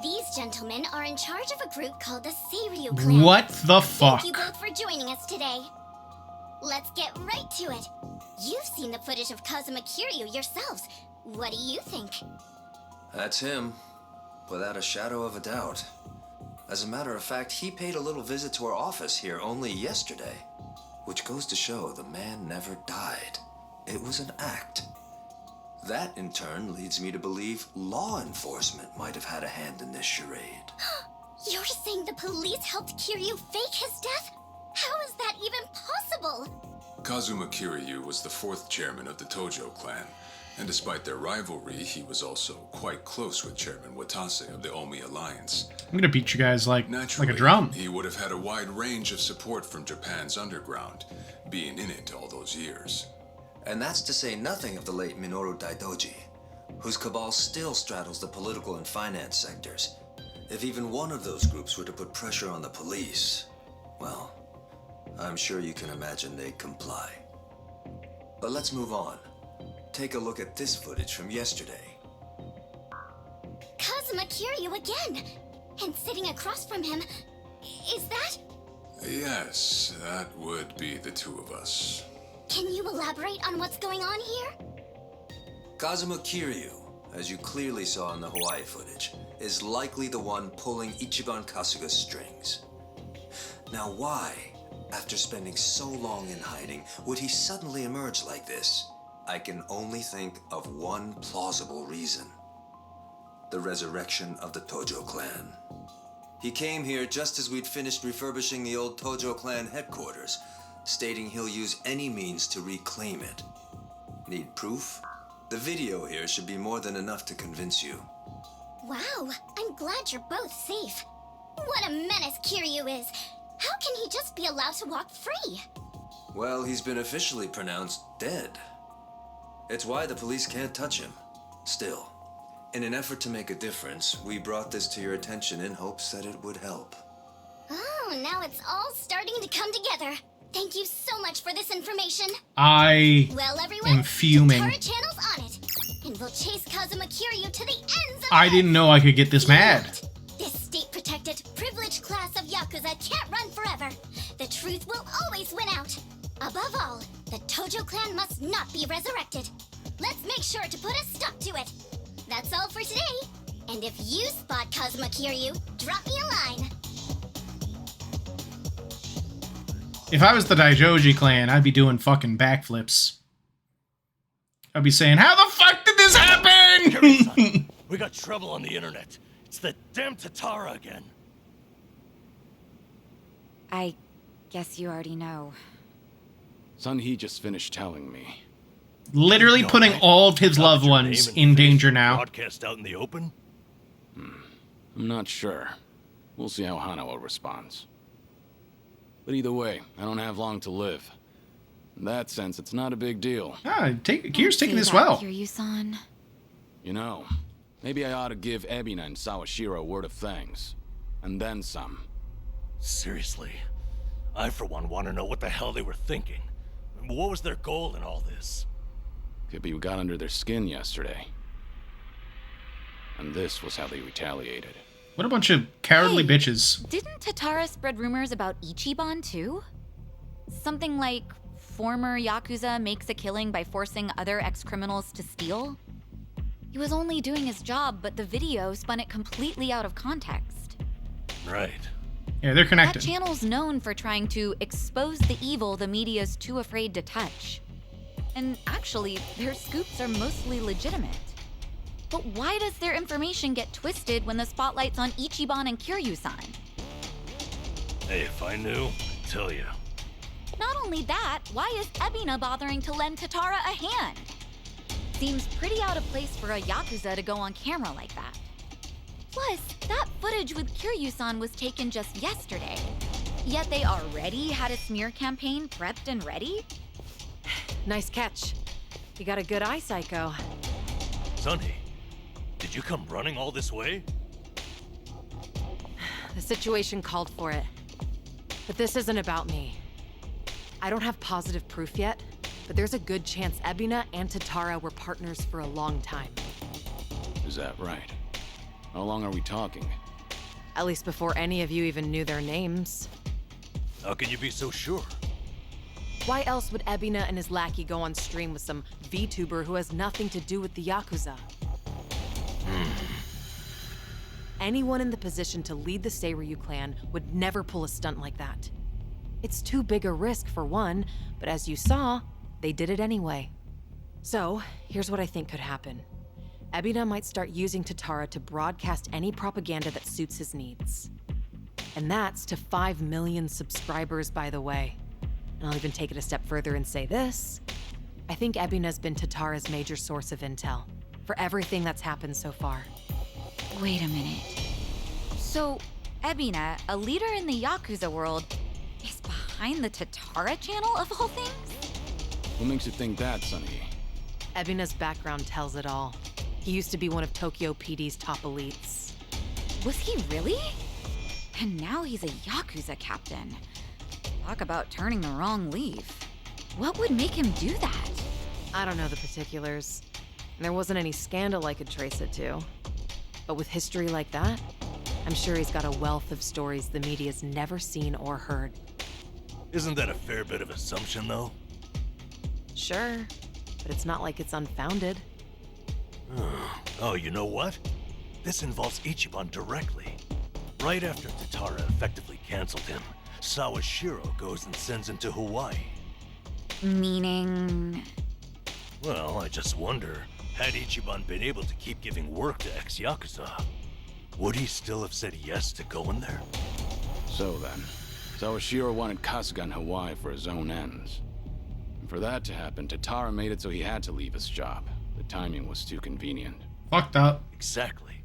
These gentlemen are in charge of a group called the Seiryu Clan. What the fuck? Thank you both for joining us today. Let's get right to it. You've seen the footage of Kazuma Kiryu yourselves. What do you think? That's him, without a shadow of a doubt. As a matter of fact, he paid a little visit to our office here only yesterday, which goes to show the man never died. It was an act. That, in turn, leads me to believe law enforcement might have had a hand in this charade. You're saying the police helped Kiryu fake his death? How is that even possible? Kazuma Kiryu was the 4th chairman of the Tojo clan, and despite their rivalry, he was also quite close with Chairman Watase of the Omi Alliance. I'm gonna beat you guys like a drum. He would have had a wide range of support from Japan's underground, being in it all those years. And that's to say nothing of the late Minoru Daidoji, whose cabal still straddles the political and finance sectors. If even one of those groups were to put pressure on the police, well, I'm sure you can imagine they'd comply. But let's move on. Take a look at this footage from yesterday. Kazuma Kiryu again! And sitting across from him, is that? Yes, that would be the two of us. Can you elaborate on what's going on here? Kazuma Kiryu, as you clearly saw in the Hawaii footage, is likely the one pulling Ichiban Kasuga's strings. Now why, after spending so long in hiding, would he suddenly emerge like this? I can only think of one plausible reason. The resurrection of the Tojo clan. He came here just as we'd finished refurbishing the old Tojo clan headquarters, stating he'll use any means to reclaim it. Need proof? The video here should be more than enough to convince you. Wow, I'm glad you're both safe. What a menace Kiryu is. How can he just be allowed to walk free? Well, he's been officially pronounced dead. It's why the police can't touch him. Still, in an effort to make a difference, we brought this to your attention in hopes that it would help. Oh, now it's all starting to come together. Thank you so much for this information. Well, everyone, am fuming. Takara Channel's on it. And we'll chase Kazuma Kiryu to the ends of I didn't know I could get this mad. This state-protected, privileged class of Yakuza can't run forever. The truth will always win out. Above all, the Tojo clan must not be resurrected. Let's make sure to put a stop to it. That's all for today. And if you spot Kazuma Kiryu, drop me a line. If I was the Daijoji clan, I'd be doing fucking backflips. I'd be saying, how the fuck did this happen? We We got trouble on the internet. It's the damn Tatara again. I guess you already know. Sun He just finished telling me. Literally putting all of his loved ones in danger now. Broadcast out in the open? I'm not sure. We'll see how Hanawa responds. But either way, I don't have long to live. In that sense, it's not a big deal. Kier's taking this well. Kiryu-san. You know, maybe I ought to give Ebina and Sawashiro a word of thanks. And then some. Seriously, I for one want to know what the hell they were thinking. What was their goal in all this? Could be we got under their skin yesterday. And this was how they retaliated. What a bunch of cowardly bitches. Didn't Tatara spread rumors about Ichiban too? Something like former Yakuza makes a killing by forcing other ex-criminals to steal? He was only doing his job, but the video spun it completely out of context. Right. Yeah, they're connected. That channel's known for trying to expose the evil the media's too afraid to touch. And actually, their scoops are mostly legitimate. But why does their information get twisted when the spotlight's on Ichiban and Kiryu-san? Hey, if I knew, I'd tell you. Not only that, why is Ebina bothering to lend Tatara a hand? Seems pretty out of place for a Yakuza to go on camera like that. Plus, that footage with Kiryu-san was taken just yesterday. Yet they already had a smear campaign prepped and ready? Nice catch. You got a good eye, Psycho. Sunny, did you come running all this way? The situation called for it. But this isn't about me. I don't have positive proof yet, but there's a good chance Ebina and Tatara were partners for a long time. Is that right? How long are we talking? At least before any of you even knew their names. How can you be so sure? Why else would Ebina and his lackey go on stream with some VTuber who has nothing to do with the Yakuza? Anyone in the position to lead the Seiryu clan would never pull a stunt like that. It's too big a risk for one, but as you saw, they did it anyway. So, here's what I think could happen. Ebina might start using Tatara to broadcast any propaganda that suits his needs. And that's to 5 million subscribers, by the way. And I'll even take it a step further and say this. I think Ebina's been Tatara's major source of intel for everything that's happened so far. Wait a minute. So, Ebina, a leader in the Yakuza world, is behind the Tatara channel of all things? What makes you think that, Sunny? Ebina's background tells it all. He used to be one of Tokyo PD's top elites. Was he really? And now he's a Yakuza captain. Talk about turning the wrong leaf. What would make him do that? I don't know the particulars. There wasn't any scandal I could trace it to. But with history like that, I'm sure he's got a wealth of stories the media's never seen or heard. Isn't that a fair bit of assumption, though? Sure, but it's not like it's unfounded. Oh, you know what? This involves Ichiban directly. Right after Tatara effectively canceled him, Sawashiro goes and sends him to Hawaii. Meaning? Well, I just wonder, had Ichiban been able to keep giving work to ex-Yakuza, would he still have said yes to going there? So then, Sawashiro wanted Kasuga in Hawaii for his own ends. And for that to happen, Tatara made it so he had to leave his job. The timing was too convenient. Fucked up. Exactly.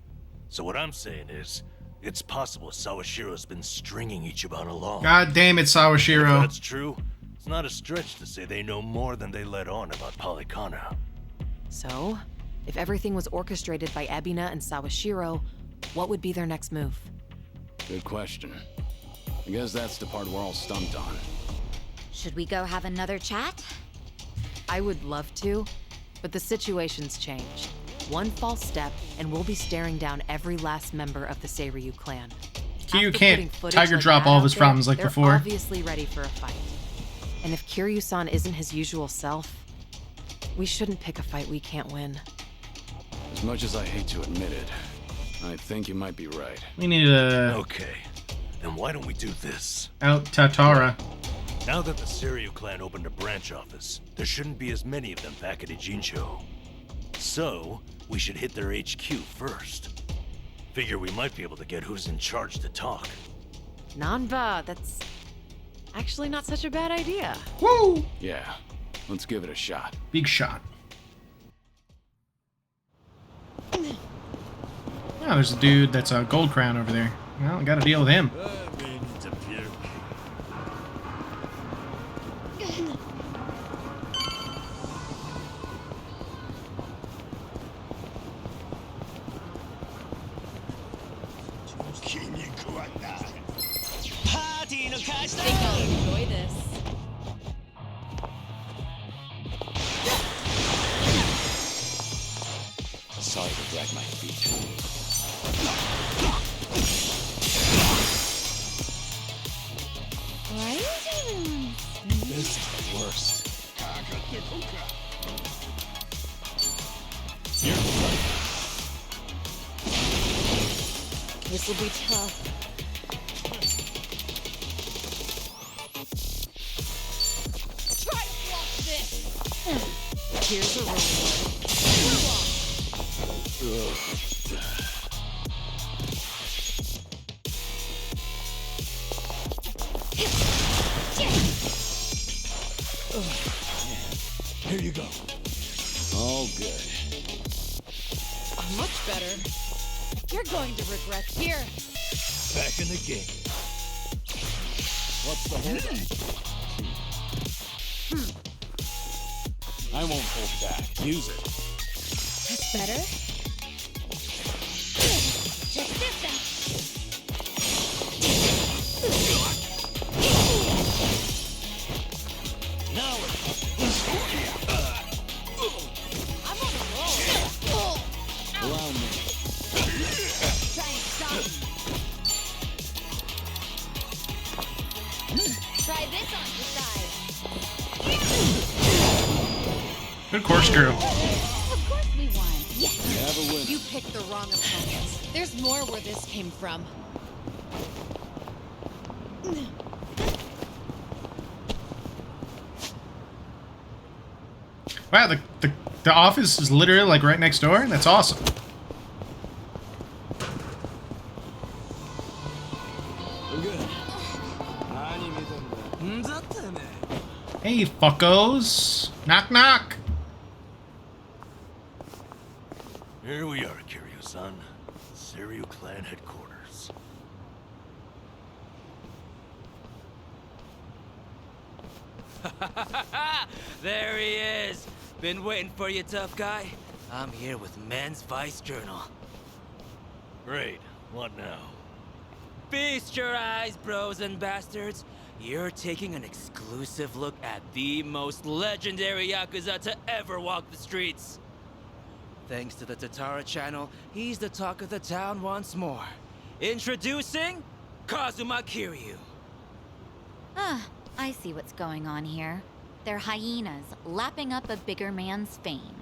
So what I'm saying is, it's possible Sawashiro's been stringing Ichiban along. God damn it, Sawashiro. If that's true, it's not a stretch to say they know more than they let on about Polycana. So, if everything was orchestrated by Ebina and Sawashiro, what would be their next move? Good question. I guess that's the part we're all stumped on. Should we go have another chat? I would love to, but the situation's changed. One false step, and we'll be staring down every last member of the Seiryu clan. Kiryu After can't putting footage Tiger like drop that all of out his there, problems like they're before. Obviously ready for a fight. And if Kiryu-san isn't his usual self, we shouldn't pick a fight we can't win. As much as I hate to admit it, I think you might be right. We need to Okay, then why don't we do this? out Tatara. Now that the Seiryu clan opened a branch office, there shouldn't be as many of them back at Ijincho. So, we should hit their HQ first. Figure we might be able to get who's in charge to talk. Nanba, that's actually not such a bad idea. Woo! Yeah, let's give it a shot. Big shot. Oh, there's a dude that's a gold crown over there. Well, I gotta deal with him. It's a pure Think I'll enjoy this. Sorry to drag my feet. Why is everyone... This is the worst. This will be tough. Try to block this. Here's a reward. Here you go. All good. Much better. You're going to regret here. Back in the game. What's the hold I won't hold back. Use it. That's better. Check this out. Now I'm on a roll. Allow me. Try and stop me. Try this on the side. Good corkscrew. Of course we won. Yes. Have a win. You picked the wrong opponents. There's more where this came from. Wow, the office is literally like right next door. That's awesome. Hey, fuckos. Knock, knock. Here we are, Kiryu-san. Seiryu Clan headquarters. There he is. Been waiting for you, tough guy. I'm here with Men's Vice Journal. Great. What now? Feast your eyes, bros and bastards. You're taking an exclusive look at the most legendary Yakuza to ever walk the streets. Thanks to the Tatara channel, he's the talk of the town once more. Introducing Kazuma Kiryu. Ah, I see what's going on here. They're hyenas, lapping up a bigger man's fame.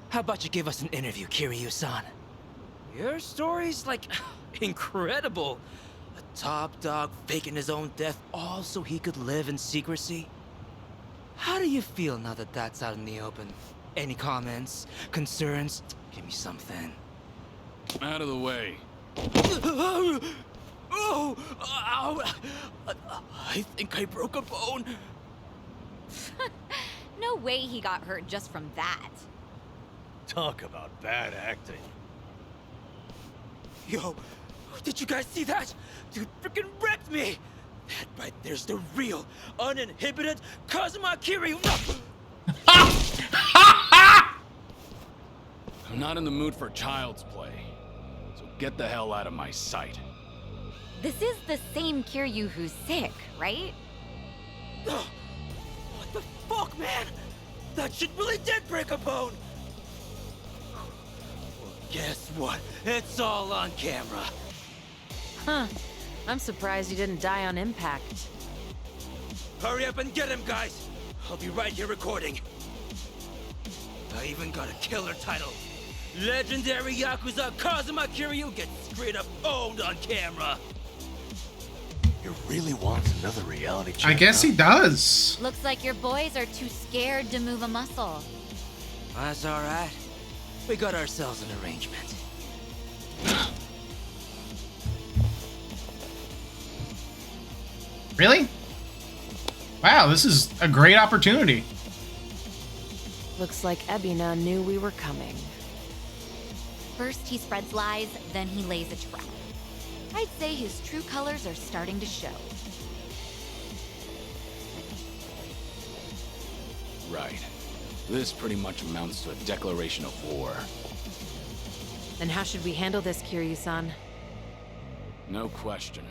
How about you give us an interview, Kiryu-san? Your story's, like, incredible. A top dog faking his own death all so he could live in secrecy. How do you feel now that that's out in the open? Any comments? Concerns? Give me something. Out of the way. Oh! Ow! I think I broke a bone. No way he got hurt just from that. Talk about bad acting. Yo, did you guys see that? Dude freaking wrecked me! That right there's the real, uninhibited Kazuma Kiryu! I'm not in the mood for child's play. So get the hell out of my sight. This is the same Kiryu who's sick, right? What the fuck, man? That shit really did break a bone! Well, guess what? It's all on camera. Huh. I'm surprised you didn't die on impact. Hurry up and get him, guys! I'll be right here recording. I even got a killer title. Legendary Yakuza Kazuma Kiryu gets straight up owned on camera. You really want another reality check? I guess he does. Looks like your boys are too scared to move a muscle. That's alright. We got ourselves an arrangement. Really? Wow, this is a great opportunity. Looks like Ebina knew we were coming. First he spreads lies, then he lays a trap. I'd say his true colors are starting to show. Right. This pretty much amounts to a declaration of war. Then how should we handle this, Kiryu-san? No question.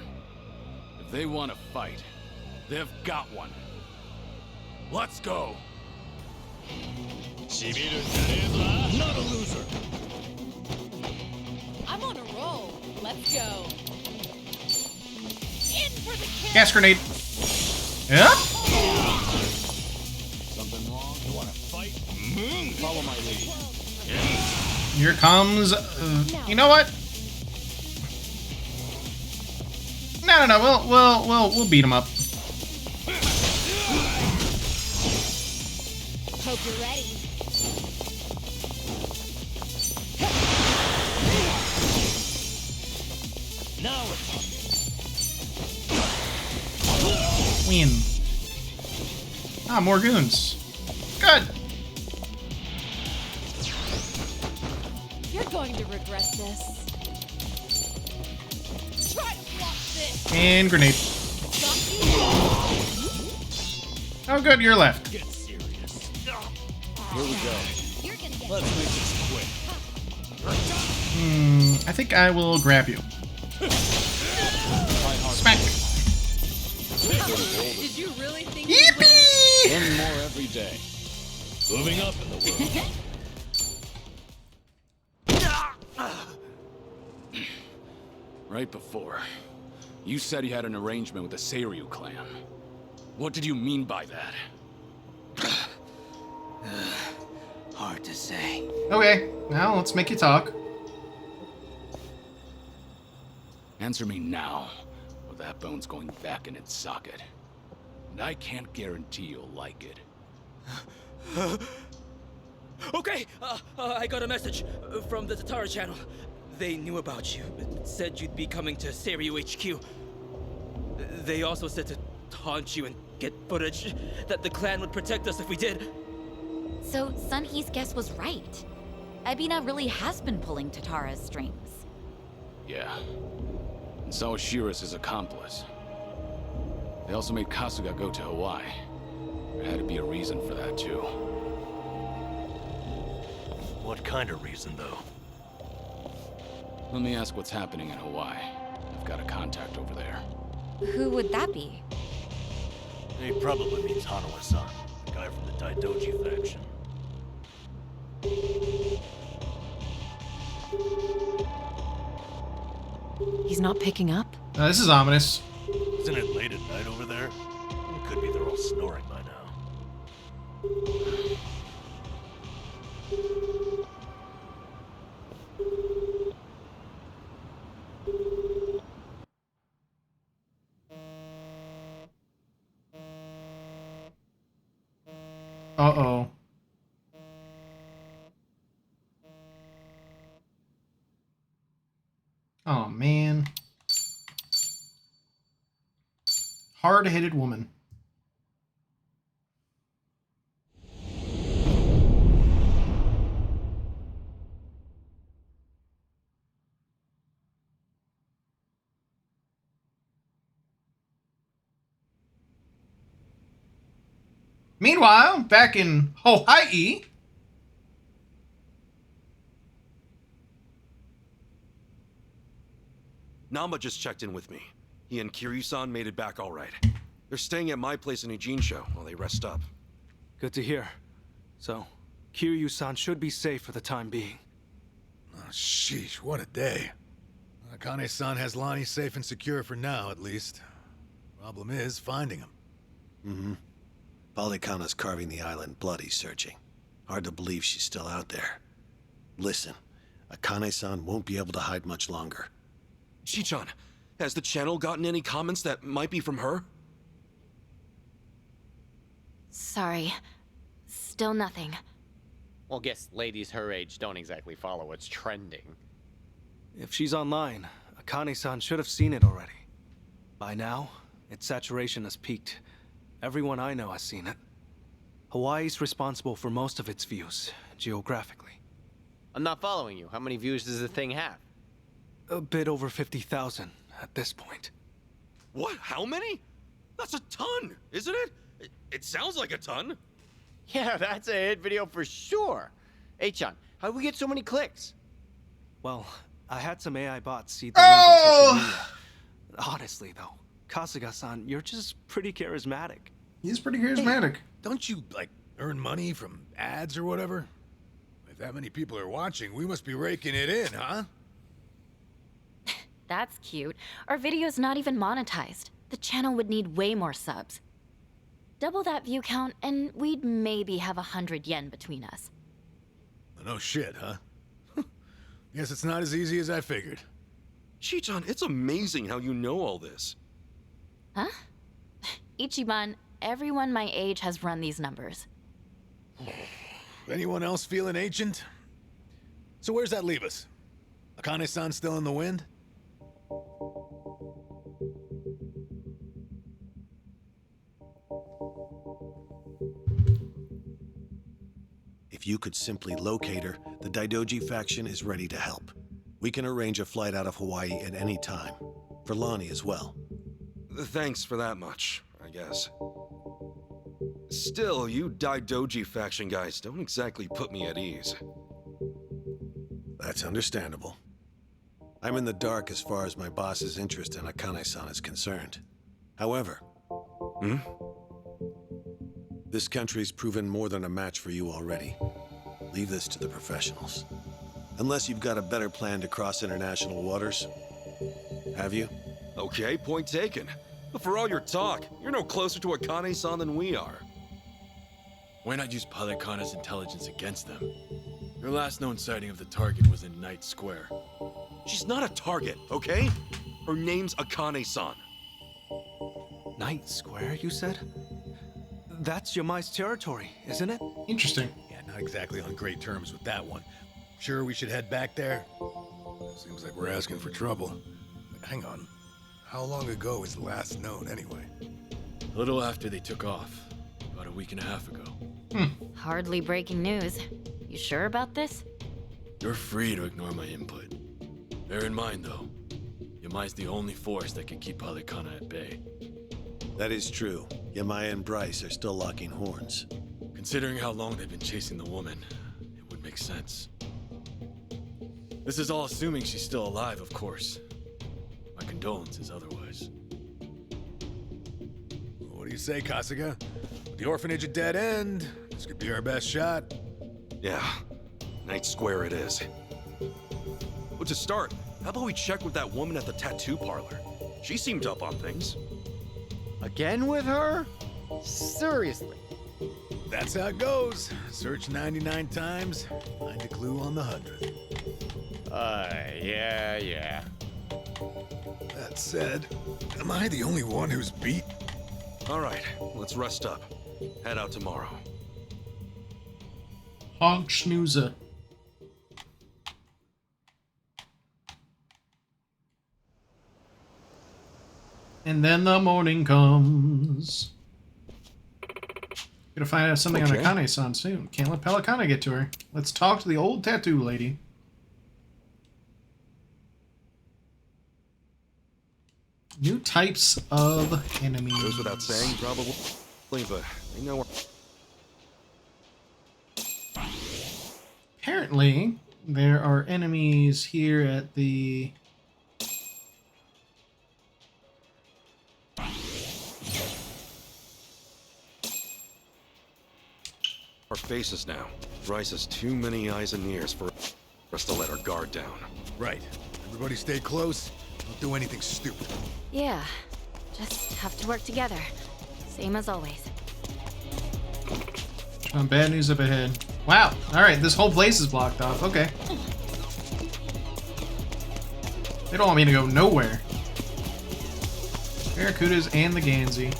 If they want to fight, they've got one. Let's go! Not a loser. I'm on a roll. Let's go. In for the kill. Gas grenade. Yeah? Something wrong? You want to fight? Follow my lead. Here comes. You know what? No. We'll beat him up. Hope you're ready. Now we're talking. Win. Ah, more goons. Good. You're going to regret this. Try to block this. And grenade. Oh, good, you're left. Get serious. Here we go. Let's make this quick. I think I will grab you. Smack. Did you really think? Yippee! One more every day. Moving up in the world. Right before, you said you had an arrangement with the Seiryu clan. What did you mean by that? Hard to say. Okay, now let's make you talk. Answer me now, or that bone's going back in its socket. And I can't guarantee you'll like it. Okay, I got a message from the Tatara channel. They knew about you. It said you'd be coming to Seiryu HQ. They also said to taunt you and get footage that the clan would protect us if we did. So Sunhee's guess was right. Ebina really has been pulling Tatara's strings. Yeah. And so is Shira's his accomplice. They also made Kasuga go to Hawaii. There had to be a reason for that, too. What kind of reason, though? Let me ask what's happening in Hawaii. I've got a contact over there. Who would that be? He probably means Hanawa-san, the guy from the Daidoji faction. He's not picking up? This is ominous. Isn't it late at night over there? It could be they're all snoring by now. Uh-oh. Oh, man. Hard-headed woman. Meanwhile, back in Hawaii... Namba just checked in with me. He and Kiryu-san made it back all right. They're staying at my place in Ijincho while they rest up. Good to hear. So, Kiryu-san should be safe for the time being. Oh, sheesh, what a day. Akane-san has Lonnie safe and secure for now, at least. Problem is, finding him. Mm-hmm. Polycana's carving the island bloody searching. Hard to believe she's still out there. Listen, Akane-san won't be able to hide much longer. Shi-chan, has the channel gotten any comments that might be from her? Sorry. Still nothing. Well, guess ladies her age don't exactly follow what's trending. If she's online, Akane-san should have seen it already. By now, its saturation has peaked. Everyone I know has seen it. Hawaii's responsible for most of its views, geographically. I'm not following you. How many views does the thing have? A bit over 50,000 at this point. What? How many? That's a ton, isn't it? It sounds like a ton. Yeah, that's a hit video for sure. Hey, Chan, how do we get so many clicks? Well, I had some AI bots see the link on social media. Honestly, though, Kasuga-san, you're just pretty charismatic. He's pretty charismatic. Hey, don't you, like, earn money from ads or whatever? If that many people are watching, we must be raking it in, huh? That's cute. Our video's not even monetized. The channel would need way more subs. Double that view count, and we'd maybe have 100 yen between us. No shit, huh? Guess it's not as easy as I figured. Chi-chan, it's amazing how you know all this. Huh? Ichiban, everyone my age has run these numbers. Anyone else feeling ancient? So where's that leave us? Akane-san still in the wind? If you could simply locate her, the Daidoji faction is ready to help. We can arrange a flight out of Hawaii at any time. For Lonnie as well. Thanks for that much, I guess. Still, you Daidoji faction guys don't exactly put me at ease. That's understandable. I'm in the dark as far as my boss's interest in Akane-san is concerned. However, this country's proven more than a match for you already. Leave this to the professionals. Unless you've got a better plan to cross international waters. Have you? Okay, point taken. But for all your talk, you're no closer to Akane-san than we are. Why not use Pilot Kana's intelligence against them? Their last known sighting of the target was in Night Square. She's not a target, okay? Her name's Akane-san. Night Square, you said? That's Yamai's territory, isn't it? Interesting. Yeah, not exactly on great terms with that one. Sure we should head back there? Seems like we're asking for trouble. Hang on. How long ago is last known, anyway? A little after they took off. About a week and a half ago. Hardly breaking news. You sure about this? You're free to ignore my input. Bear in mind, though, Yamai's the only force that can keep Pilot Kana at bay. That is true. Yamai and Bryce are still locking horns. Considering how long they've been chasing the woman, it would make sense. This is all assuming she's still alive, of course. My condolences otherwise. What do you say, Kasuga? With the orphanage a dead end, this could be our best shot. Yeah, Night Square it is. Well, to start, how about we check with that woman at the tattoo parlor? She seemed up on things. Again with her? Seriously? That's how it goes. Search 99 times, find a clue on the 100th. Yeah. That said, am I the only one who's beat? All right, let's rest up. Head out tomorrow. Honk snoozer. And then the morning comes. Gotta find out something on Akane-san soon. Can't let Pelicana get to her. Let's talk to the old tattoo lady. New types of enemies. Goes without saying, probably, but I know. Apparently, there are enemies here at the... Our faces now. Bryce has too many eyes and ears for us to let our guard down. Right. Everybody stay close. Don't do anything stupid. Yeah. Just have to work together. Same as always. Bad news up ahead. Wow. Alright, this whole place is blocked off. Okay. They don't want me to go nowhere. Barracudas and the Gansey.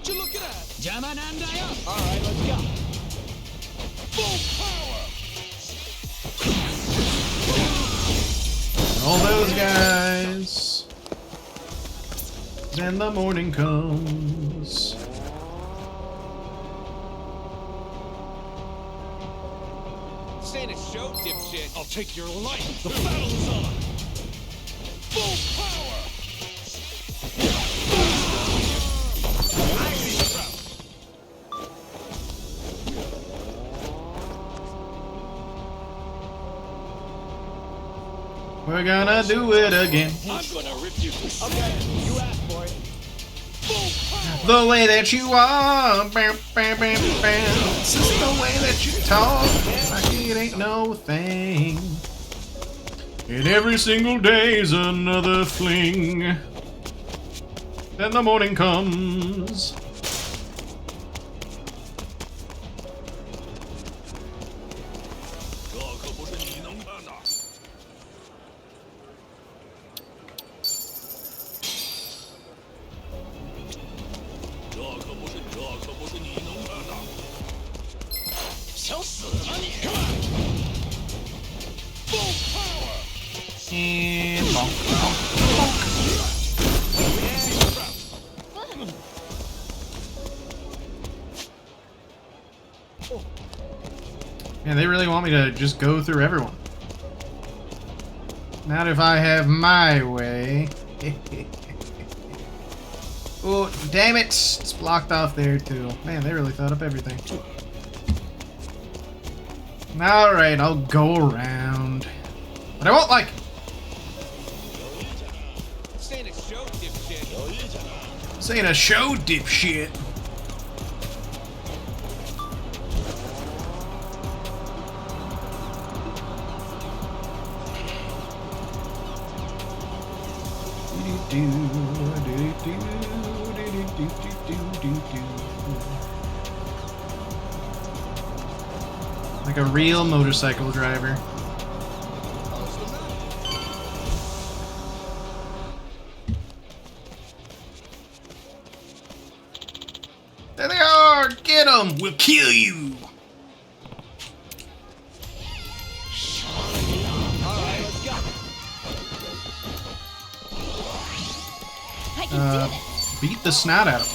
What you looking at? Alright, let's go. Full power! All those guys. Then the morning comes. This ain't a show, dipshit. I'll take your life. The battle is on. Full power! We're gonna do it again. I'm gonna rip you to shreds. Okay, you asked for it. The way that you are, bam, bam, bam, bam. This is the way that you talk, like it ain't no thing. And every single day's another fling. Then the morning comes. And bonk, bonk, bonk. Yeah, they really want me to just go through everyone. Not if I have my way. Oh, damn it! It's blocked off there too. Man, they really thought up everything. Alright, I'll go around. But I won't like. This ain't a show, dipshit. This ain't a show, dipshit. Like a real motorcycle driver. There they are! Get them! We'll kill you! Beat the snot out of them.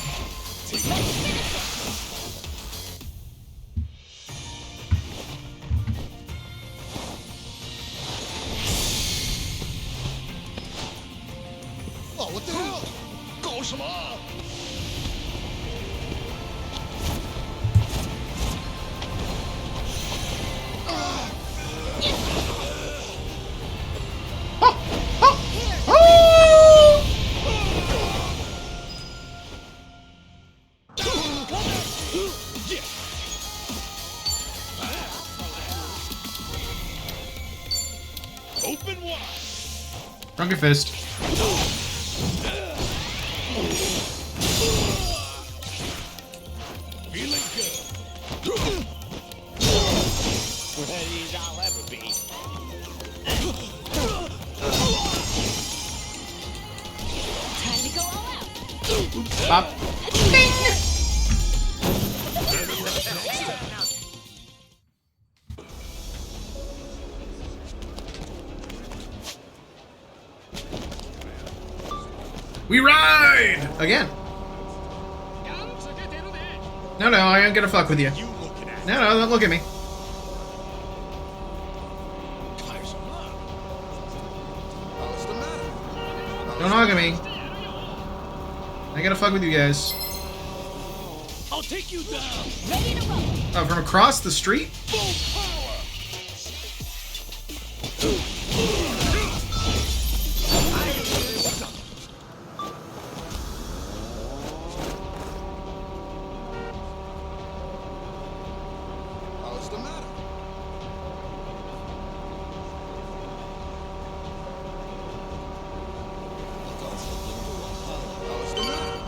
Oh, what the hell? 搞什么？ Open wide. Drunken fist. Feeling good. Ready as I'll ever be. Time to go all out. Bop. We ride! Again. No, I ain't gonna fuck with you. No, don't look at me. Don't hug at me. I ain't gonna fuck with you guys. I'll take you down. Ready to roll. Oh, from across the street? What's the matter? What's the matter?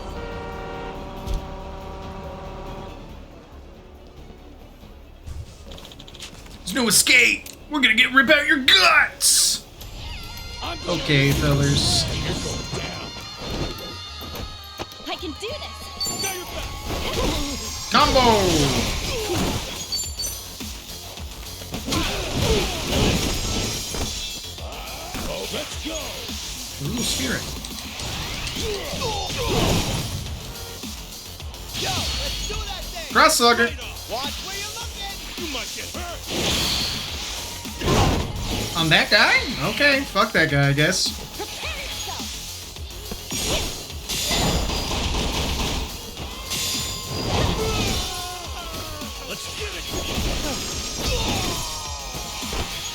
There's no escape! We're gonna get rip out your guts! Okay, fellas. I can do this. Got your back. Combo! Oh, let's go. Ooh, spirit. Yo, let's do that thing. Cross slugger. Watch where you're looking. You might get hurt. On that guy? Okay, fuck that guy, I guess. Let's get it.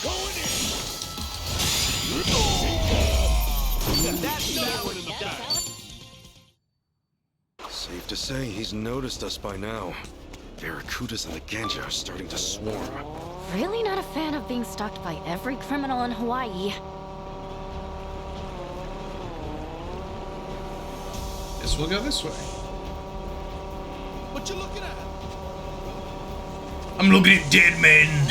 Going in. Safe to say he's noticed us by now. Barracudas and the Ganja are starting to swarm. Really not a fan of being stalked by every criminal in Hawaii. Guess we'll go this way. What you looking at? I'm looking at dead men.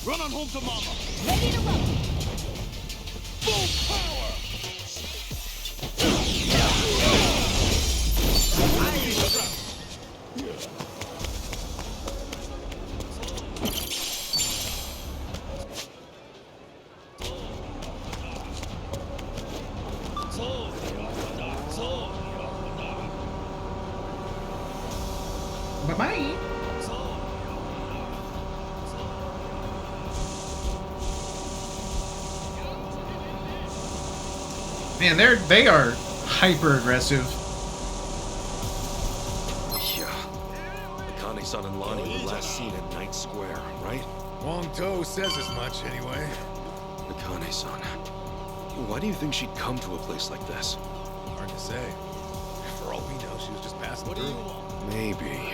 Run on home to mama. Ready to roll. Full power. Bye-bye. Man, they are hyper aggressive. Yeah. Akane-san and Lonnie were last seen at Night Square, right? Wong To says as much, anyway. Akane-san. Why do you think she'd come to a place like this? Hard to say. For all we know, she was just passing What do through. you want? Maybe.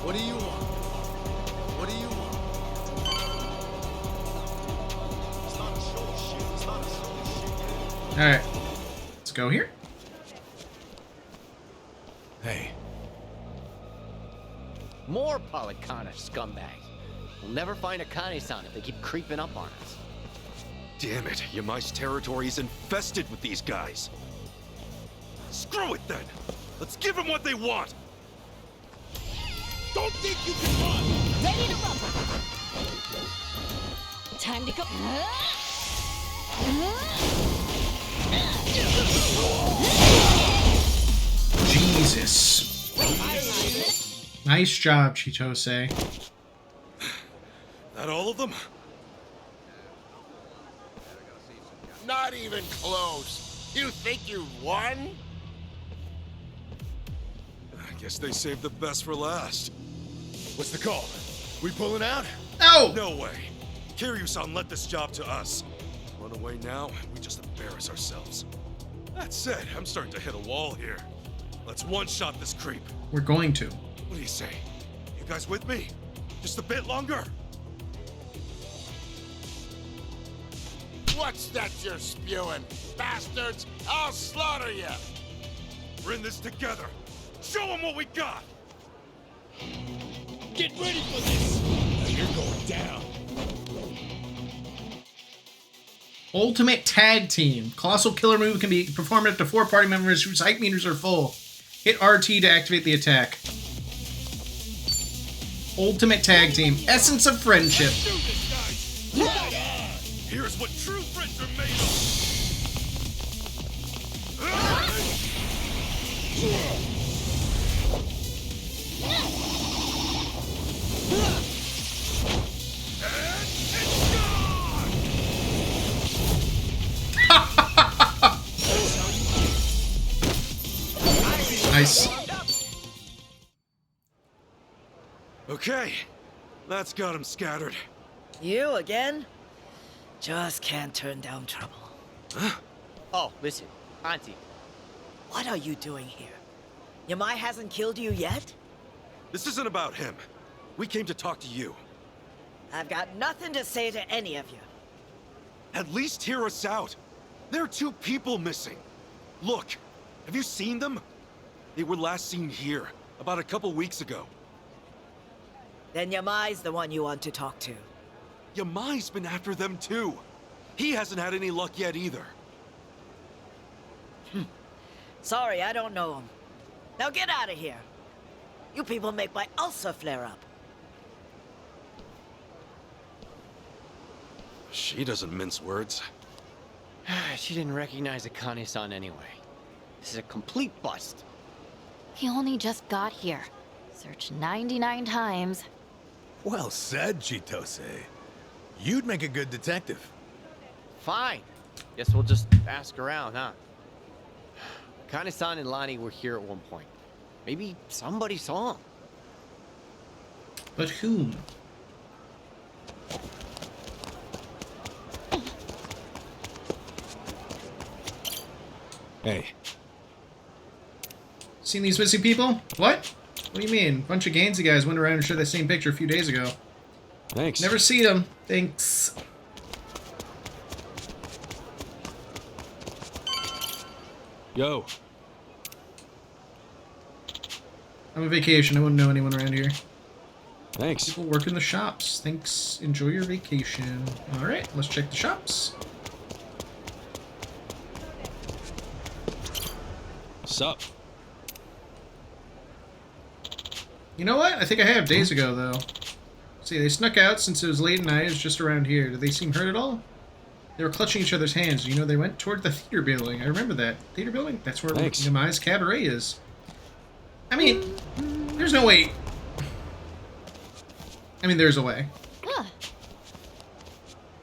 What do you want? What do you want? It's not a show shit. It's not a show shit. Alright. Let's go here. Hey. More Polycana scumbags. We'll never find Akane-san if they keep creeping up on us. Damn it, Yamai's territory is infested with these guys. Screw it then! Let's give them what they want! Don't think you can run. Ready to rumble. Time to go. Jesus. Nice job, Chitose. That all of them? Not even close. You think you won? I guess they saved the best for last. What's the call? We pulling out? No! No way. Kiryu-san let this job to us. Run away now, we just embarrass ourselves. That said, I'm starting to hit a wall here. Let's one-shot this creep. We're going to. What do you say? You guys with me? Just a bit longer? What's that you're spewing? Bastards! I'll slaughter you! We're in this together. Show them what we got! Get ready for this! Now you're going down. Ultimate Tag Team. Colossal Killer move can be performed up to 4 party members whose height meters are full. Hit RT to activate the attack. Ultimate Tag Team. Essence of Friendship. Do this, guys! Right on! Here's what true friends are made Nice. Okay, that's got him scattered. You again? Just can't turn down trouble. Oh, listen, Auntie. What are you doing here? Yamai hasn't killed you yet? This isn't about him. We came to talk to you. I've got nothing to say to any of you. At least hear us out. There are 2 people missing. Look, have you seen them? They were last seen here, About a couple weeks ago. Then Yamai's the one you want to talk to. Yamai's been after them too. He hasn't had any luck yet either. Sorry, I don't know him. Now get out of here. You people make my ulcer flare up. She doesn't mince words. She didn't recognize Akane-san anyway. This is a complete bust. He only just got here. Searched 99 times. Well said, Chitose. You'd make a good detective. Fine. Guess we'll just ask around, huh? Akane-san and Lani were here at one point. Maybe somebody saw him. But whom? Hey. Seen these missing people? What? What do you mean? Bunch of Gainsey guys went around and showed that same picture a few days ago. Thanks. Never seen them. Thanks. Yo. I'm on vacation. I wouldn't know anyone around here. Thanks. People work in the shops. Thanks. Enjoy your vacation. Alright, let's check the shops. Sup? You know what? I think I have days ago, though. See, they snuck out since it was late at night. It was just around here. Did they seem hurt at all? They were clutching each other's hands. You know, they went toward the theater building. I remember that. Theater building? That's where Yamai's cabaret is. I mean, there's no way. I mean, there's a way.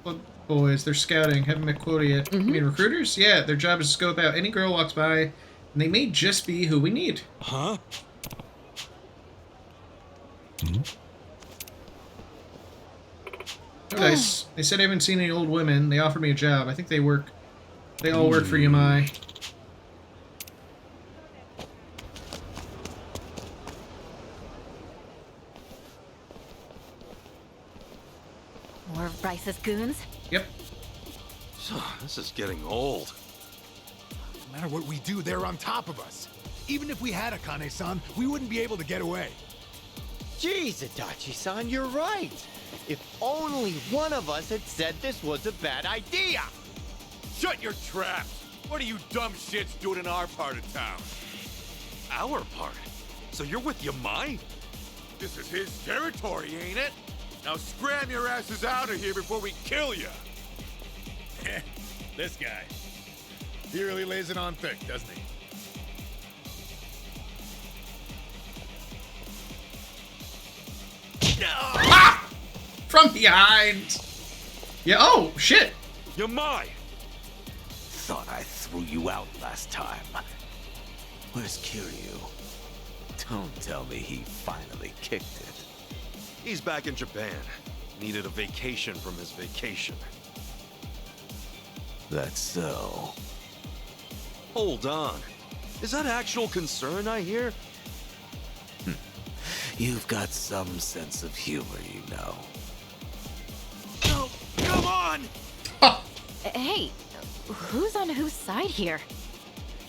Well, boys, they're scouting. Haven't met quota yet. You mean recruiters? Yeah, their job is to scope out any girl walks by, and they may just be who we need. Huh? Oh, nice. They said I haven't seen any old women. They offered me a job. I think they work. They all work for Yamai. More of Bryce's goons? Yep. This is getting old. No matter what we do, they're on top of us. Even if we had Akane-san, we wouldn't be able to get away. Jeez, Adachi-san, you're right. If only one of us had said this was a bad idea. Shut your trap! What are you dumb shits doing in our part of town? Our part? So you're with Yamai? This is his territory, ain't it? Now scram your asses out of here before we kill you! This guy. He really lays it on thick, doesn't he? Ah! From behind! Yeah, oh, shit! Yamai! Thought I threw you out last time. Where's Kiryu? Don't tell me he finally kicked it. He's back in Japan. Needed a vacation from his vacation. That's so. Hold on. Is that actual concern I hear? You've got some sense of humor, you know. No, come on! Hey, who's on whose side here?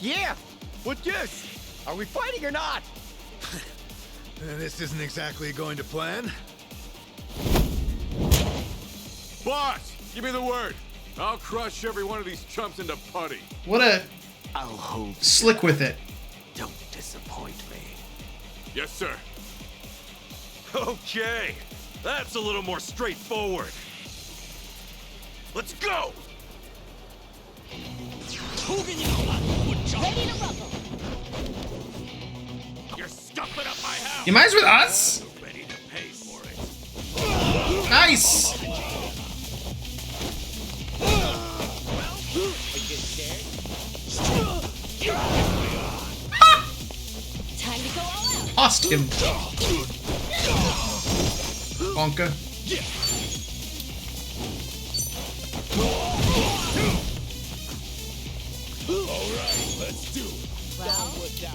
Yeah, what this? Are we fighting or not? This isn't exactly going to plan. Boss, give me the word. I'll crush every one of these chumps into putty. What a I'll hold slick with it. Don't disappoint me. Yes, sir. Okay, that's a little more straightforward. Let's go! Ready to rumble. You're stuffing up my house! Yamai's with us? Ready to pay for it. Nice! Time to go all out. Tossed him. Bonka. Alright, let's do it. Well, I'm waiting.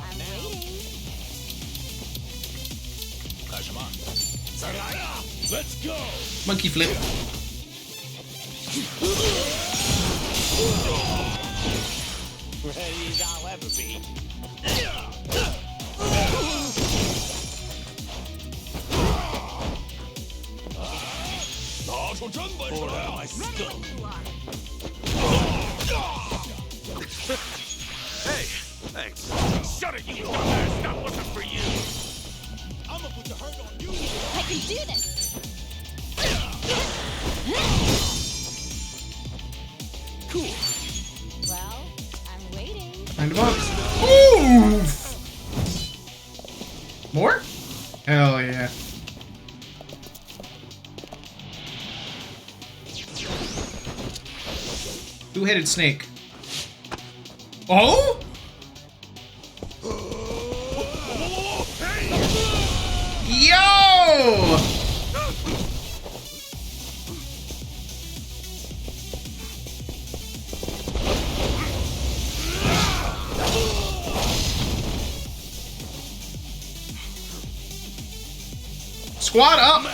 Let's go! Monkey flip. Ready as I'll ever be. my skull. Hey, thanks. Shut it, you dumbass! That wasn't for you. I'm gonna put the hurt on you. I can do this. Cool. Well, I'm waiting. Find a box. Ooh! More? Hell yeah. Two-headed snake. Oh? Yo! Squad up! It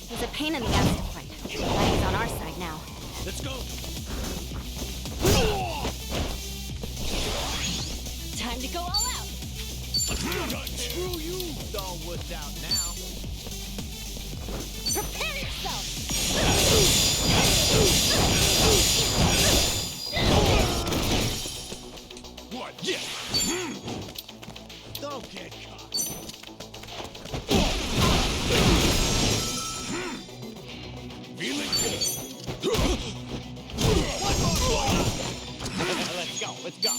was a pain in the ass to fight. Glad he's on our side now. Let's go. Time to go all out. Screw you. All wood's out now. Prepare yourself. What? Yeah. Don't get caught. Feeling good. Let's go. Let's go.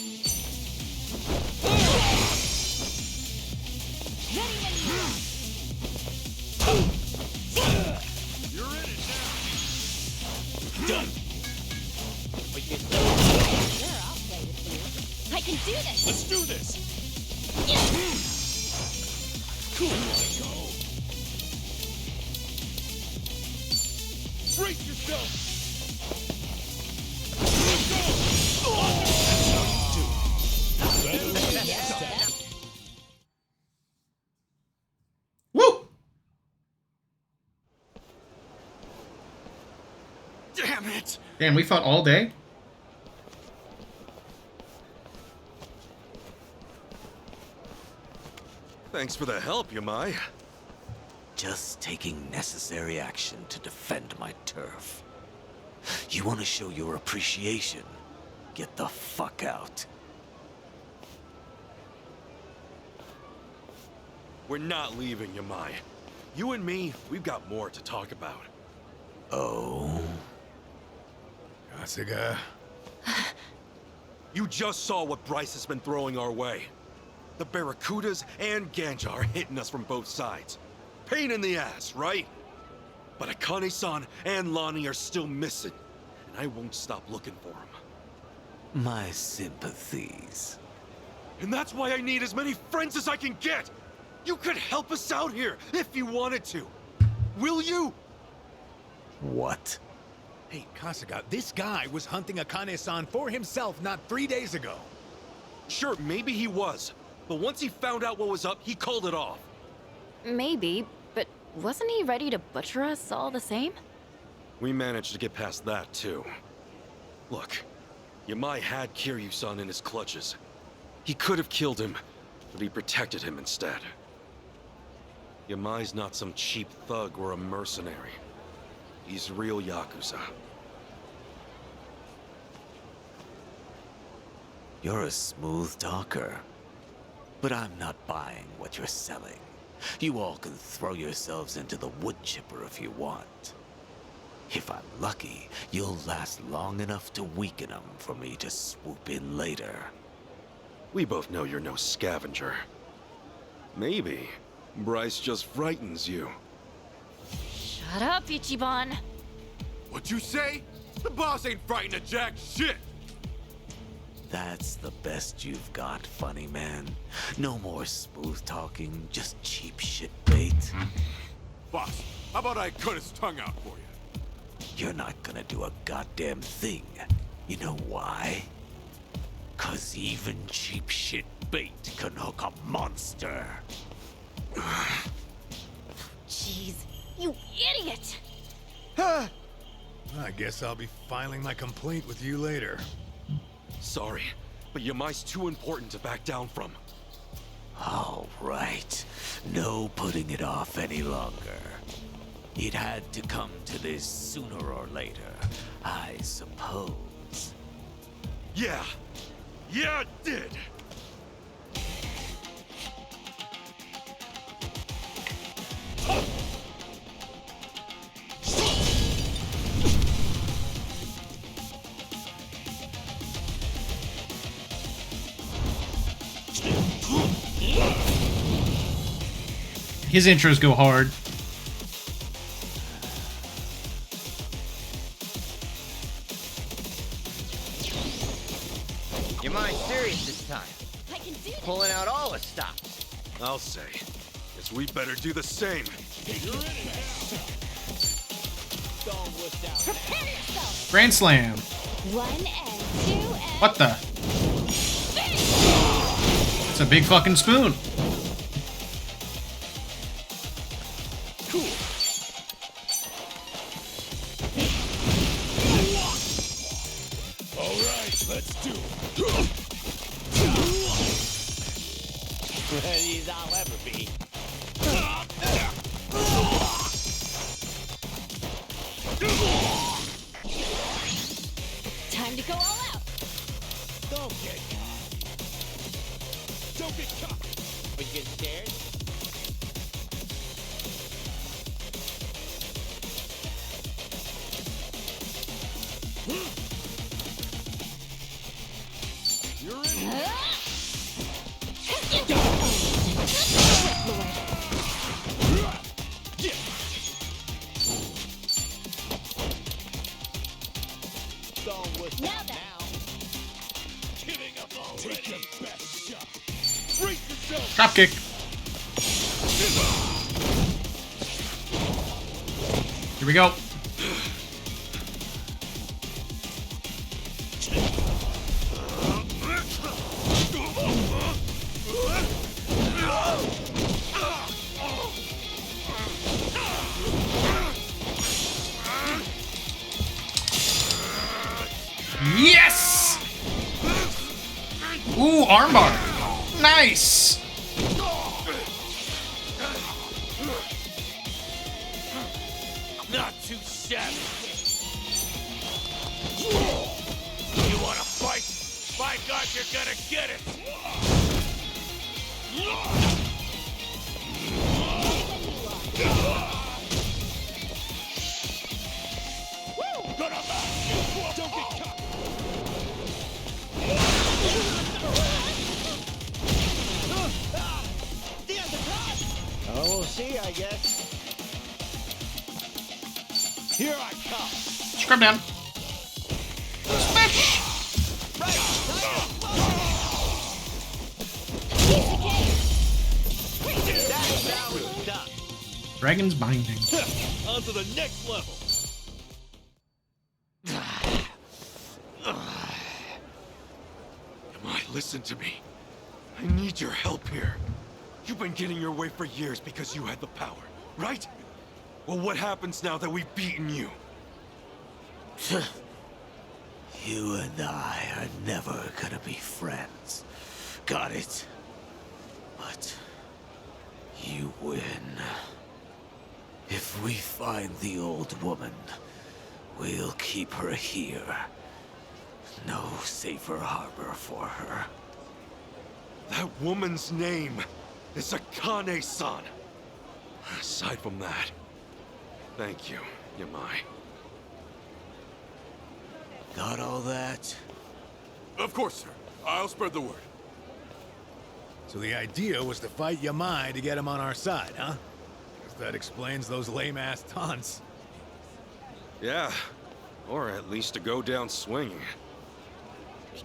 You're in it now. Done. Sure, I'll play with you. I can do this. Let's do this. Cool. Go. Brace yourself. Woo! Damn it! Damn, we fought all day? Thanks for the help, Yamai. Just taking necessary action to defend my turf. You want to show your appreciation? Get the fuck out. We're not leaving, Yamai. You and me, we've got more to talk about. Oh? Kasuga. You just saw what Bryce has been throwing our way. The Barracudas and Ganja are hitting us from both sides. Pain in the ass, right? But Akane-san and Lonnie are still missing, and I won't stop looking for them. My sympathies. And that's why I need as many friends as I can get! You could help us out here, if you wanted to. Will you? What? Hey, Kasuga, this guy was hunting Akane-san for himself not 3 days ago. Sure, maybe he was. But once he found out what was up, he called it off. Maybe, but wasn't he ready to butcher us all the same? We managed to get past that, too. Look, Yamai had Kiryu-san in his clutches. He could have killed him, but he protected him instead. Yamai's not some cheap thug or a mercenary. He's real Yakuza. You're a smooth talker. But I'm not buying what you're selling. You all can throw yourselves into the wood chipper if you want. If I'm lucky, you'll last long enough to weaken them for me to swoop in later. We both know you're no scavenger. Maybe Bryce just frightens you. Shut up, Ichiban. What you say? The boss ain't frightened of jack shit! That's the best you've got, funny man. No more smooth talking, just cheap shit bait. Boss, how about I cut his tongue out for you? You're not gonna do a goddamn thing. You know why? 'Cause even cheap shit bait can hook a monster. Jeez, you idiot! I guess I'll be filing my complaint with you later. Sorry, but Yamai's too important to back down from. All right. No putting it off any longer. It had to come to this sooner or later, I suppose. Yeah. Yeah, it did. His intros go hard. You mind serious this time? I can do this. Pulling out all the stops. I'll say. Guess we better do the same. Prepare yourself. Grand Slam. 1 and 2 and... What the? It's a big fucking spoon. Let's do it. Ready as I'll ever be. Time to go all out. Don't get cocky. Are you getting scared? You're in. Now then. Giving up already. Take your best shot. Brace yourself. Drop kick. Here we go. Yes! Ooh, armbar. Nice! Not too shabby. You wanna fight? By God, you're gonna get it. Gonna back you. Don't get caught. Oh, we'll see, I guess. Here I come. Scrub down. Smash! Dragon's Binding. On to the next level. Come on, listen to me. I need your help here. You've been getting your way for years because you had the power, right? Well, what happens now that we've beaten you? You and I are never gonna be friends. Got it? But you win. If we find the old woman, we'll keep her here. No safer harbor for her. That woman's name is Akane-san. Aside from that, thank you, Yamai. Got all that? Of course, sir. I'll spread the word. So the idea was to fight Yamai to get him on our side, huh? Guess that explains those lame-ass taunts. Yeah, or at least to go down swinging.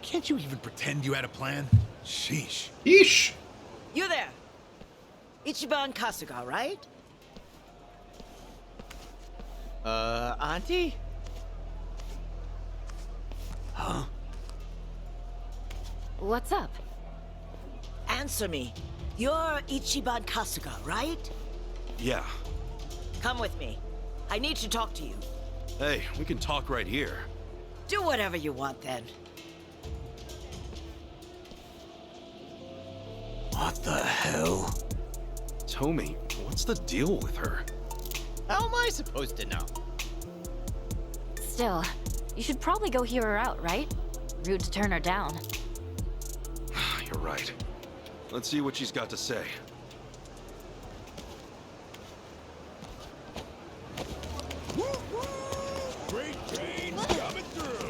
Can't you even pretend you had a plan? Sheesh. Yeesh. You there. Ichiban Kasuga, right? Auntie? Huh? What's up? Answer me. You're Ichiban Kasuga, right? Yeah. Come with me. I need to talk to you. Hey, we can talk right here. Do whatever you want then. What the hell? Tommy, what's the deal with her? How am I supposed to know? Still, you should probably go hear her out, right? Rude to turn her down. You're right. Let's see what she's got to say. Great trains coming through.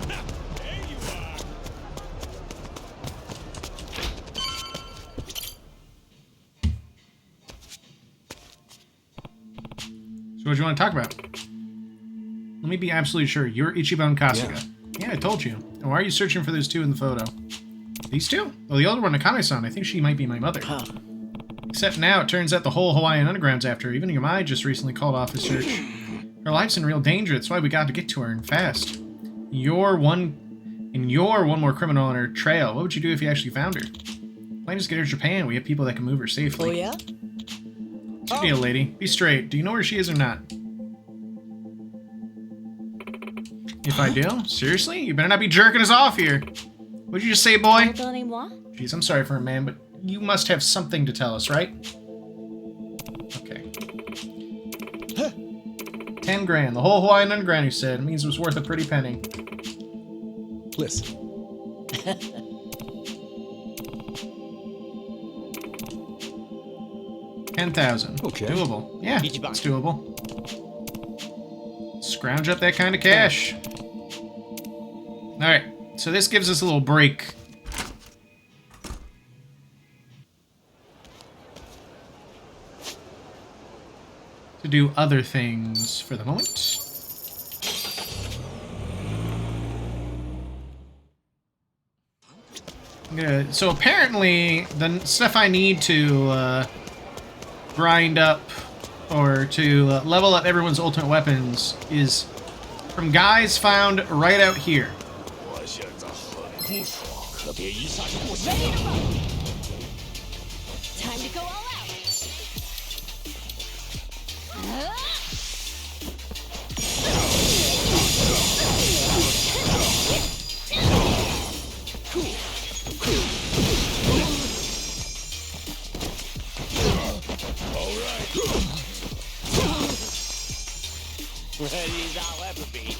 There you are. So what do you want to talk about? Let me be absolutely sure. You're Ichiban Kasuga. Yeah, I told you. And why are you searching for those two in the photo? These two? Well, the older one, Akane-san, I think she might be my mother. Except now, it turns out the whole Hawaiian Underground's after her. Even Yamai just recently called off his search. Her life's in real danger. That's why we got to get to her, and fast. You're one more criminal on her trail. What would you do if you actually found her? Plan is get her to Japan. We have people that can move her safely. Oh, yeah? What's your deal, lady? Be straight. Do you know where she is or not? If I do? Seriously? You better not be jerking us off here. What'd you just say, boy? Jeez, I'm sorry for a man, but you must have something to tell us, right? Okay. 10 grand. The whole Hawaiian Underground, you said. It means it was worth a pretty penny. Listen. 10,000. Okay. Doable. Yeah, it's doable. Scrounge up that kind of cash. Alright, so this gives us a little break. To do other things for the moment. So apparently, the stuff I need to grind up or to level up everyone's ultimate weapons is from guys found right out here. Time to go all out. Ready as I'll ever be.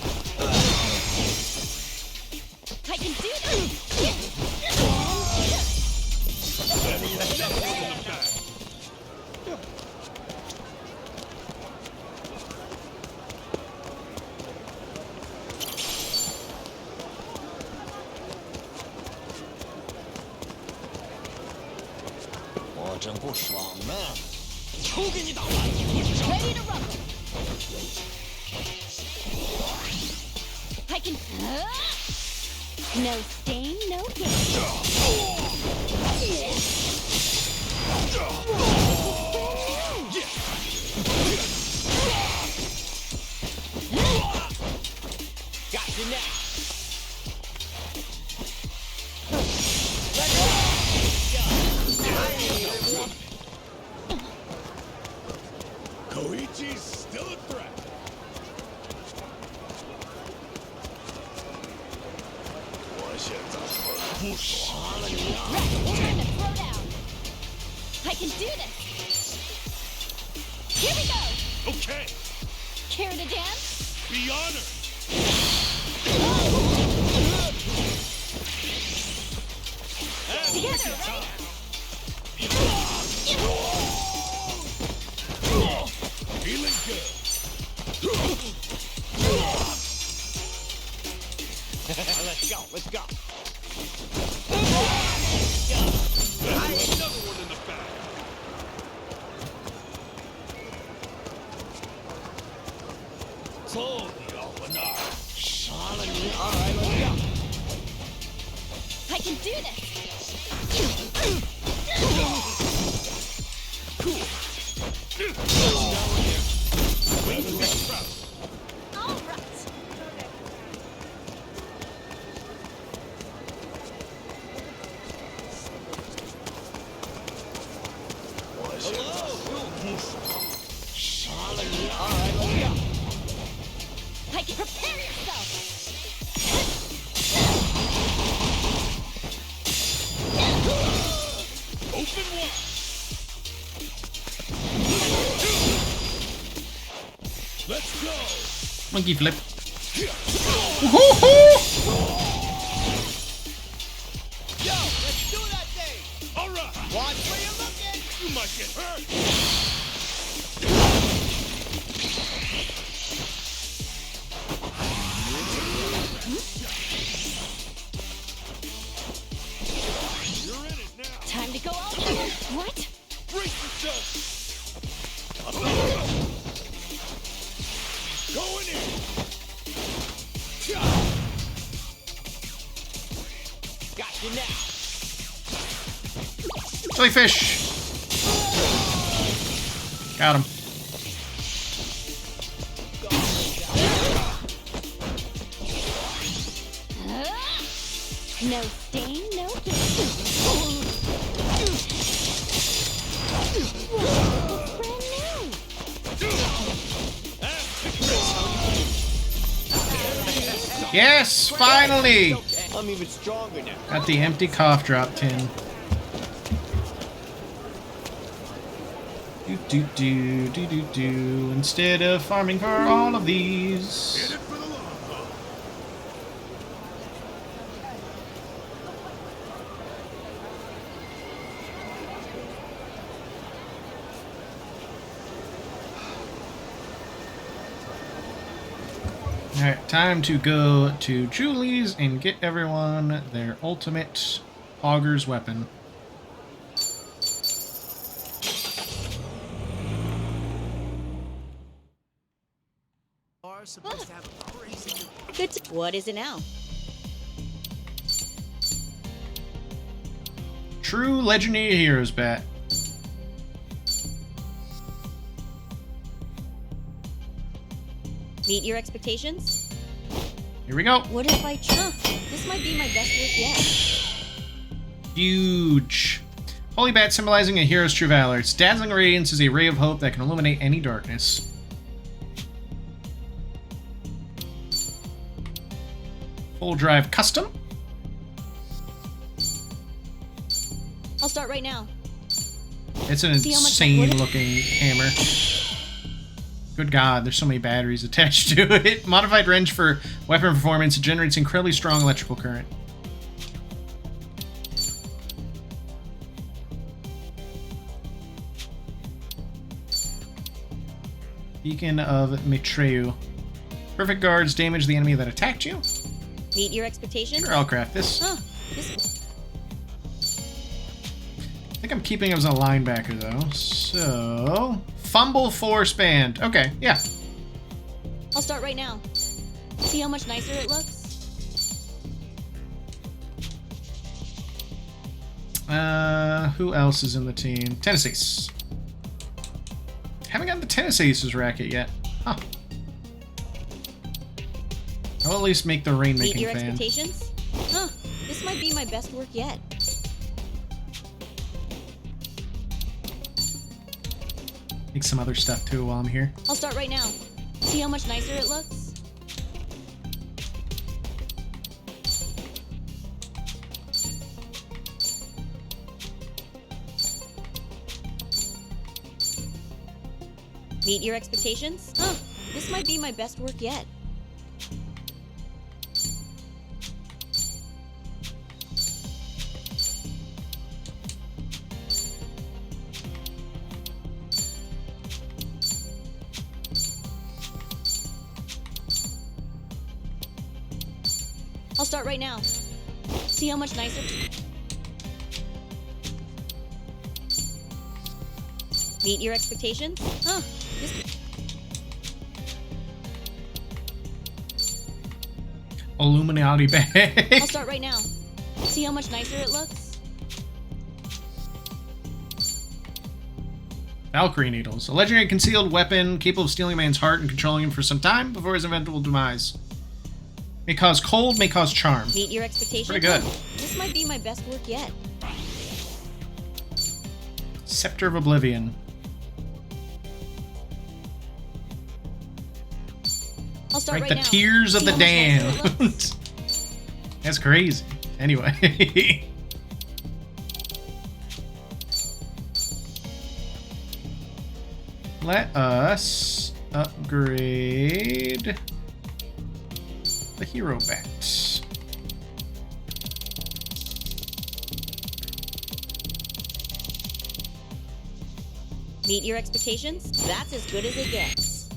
I can do this. Ready to rumble. I can. No stain, no gain. Got you now. Koichi's still a threat. Time to throw down. I can do this. Here we go. Okay, Care to dance? be honored. Together, right? Feeling good. Let's go, let's go. Another one in the back. All right, let's go. I can do this. All right. All right, let's go. I can prepare yourself. Monkey flip. Yo, let's do that thing! Alright! Watch where you're looking! You might get hurt! You're in it now! Time to go out. What? Brace yourself! Going in! Got you now! Jellyfish! Got him. No stain, no gain. Brand new. Yes, finally! I'm even stronger now. Got the empty cough drop tin. Do. Instead of farming for all of these. Alright, time to go to Julie's and get everyone their ultimate Augur's weapon. Good. What is it now? True Legendary Heroes bat. Meet your expectations? Here we go. What if I try? This might be my best work yet. Huge. Holy bat symbolizing a hero's true valor. Its dazzling radiance is a ray of hope that can illuminate any darkness. Full drive custom. I'll start right now. It's an insane looking hammer. Good God, there's so many batteries attached to it. Modified range for weapon performance. It generates incredibly strong electrical current. Beacon of Mitreu. Perfect guards damage the enemy that attacked you. Meet your expectations? Sure, I'll craft this. Huh. This... I think I'm keeping him as a linebacker, though. So... Fumble Force Band. Okay, yeah. I'll start right now. See how much nicer it looks? Who else is in the team? Tennis Ace. Haven't gotten the Tennis Aces racket yet. Huh. I'll at least make the rainmaking Meet your fan. expectations? Huh. This might be my best work yet. Make some other stuff too while I'm here. I'll start right now. See how much nicer it looks? Meet your expectations? Huh. This might be my best work yet. I'll start right now. See how much nicer? Meet your expectations? Huh. This... Illuminati bag. I'll start right now. See how much nicer it looks? Valkyrie Needles. A legendary concealed weapon capable of stealing a man's heart and controlling him for some time before his eventual demise. May cause cold, may cause charm. Meet your expectations? Pretty good. This might be my best work yet. Scepter of Oblivion. I'll start Right, right the now. Tears of See the how much nicer it Damned. looks? That's crazy. Anyway. Let us upgrade the hero bat. Meet your expectations? That's as good as it gets.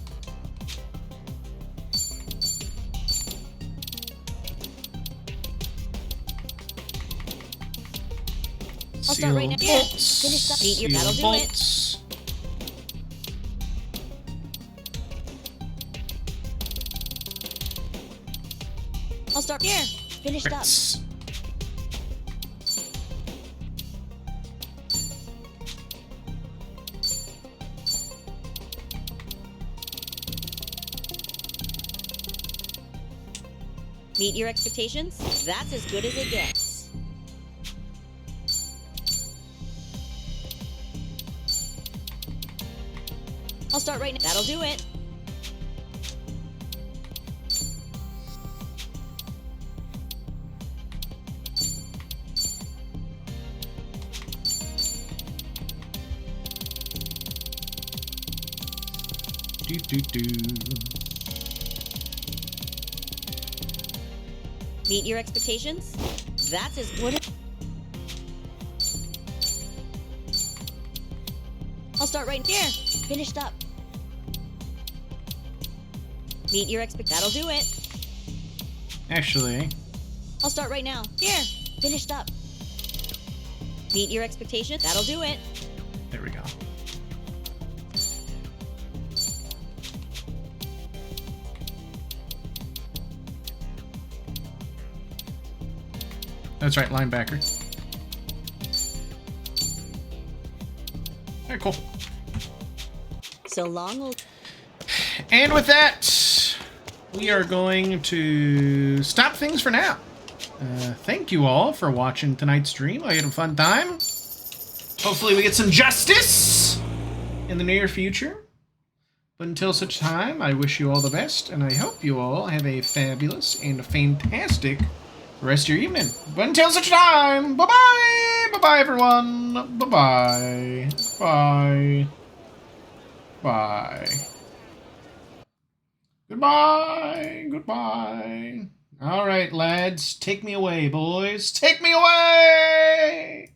I'll start right now. Yeah, finish that. Meet your. That'll do it. I'll start here. Finished up. Meet your expectations? That's as good as it gets. I'll start right now. That'll do it. Meet your expectations? That's as good as... I'll start right here. Finished up. Meet your That'll do it. Actually, I'll start right now. Here. Finished up. Meet your expectation. That'll do it. there we go. That's right, linebacker. All right, cool. So long, old... And with that, we are going to stop things for now. Thank you all for watching tonight's stream. I had a fun time. Hopefully we get some justice in the near future. But until such time, I wish you all the best, and I hope you all have a fabulous and a fantastic rest of your evening. But until such time, bye-bye! Bye-bye, everyone! Bye-bye. Bye. Bye. Goodbye. Goodbye. All right, lads. Take me away, boys. Take me away!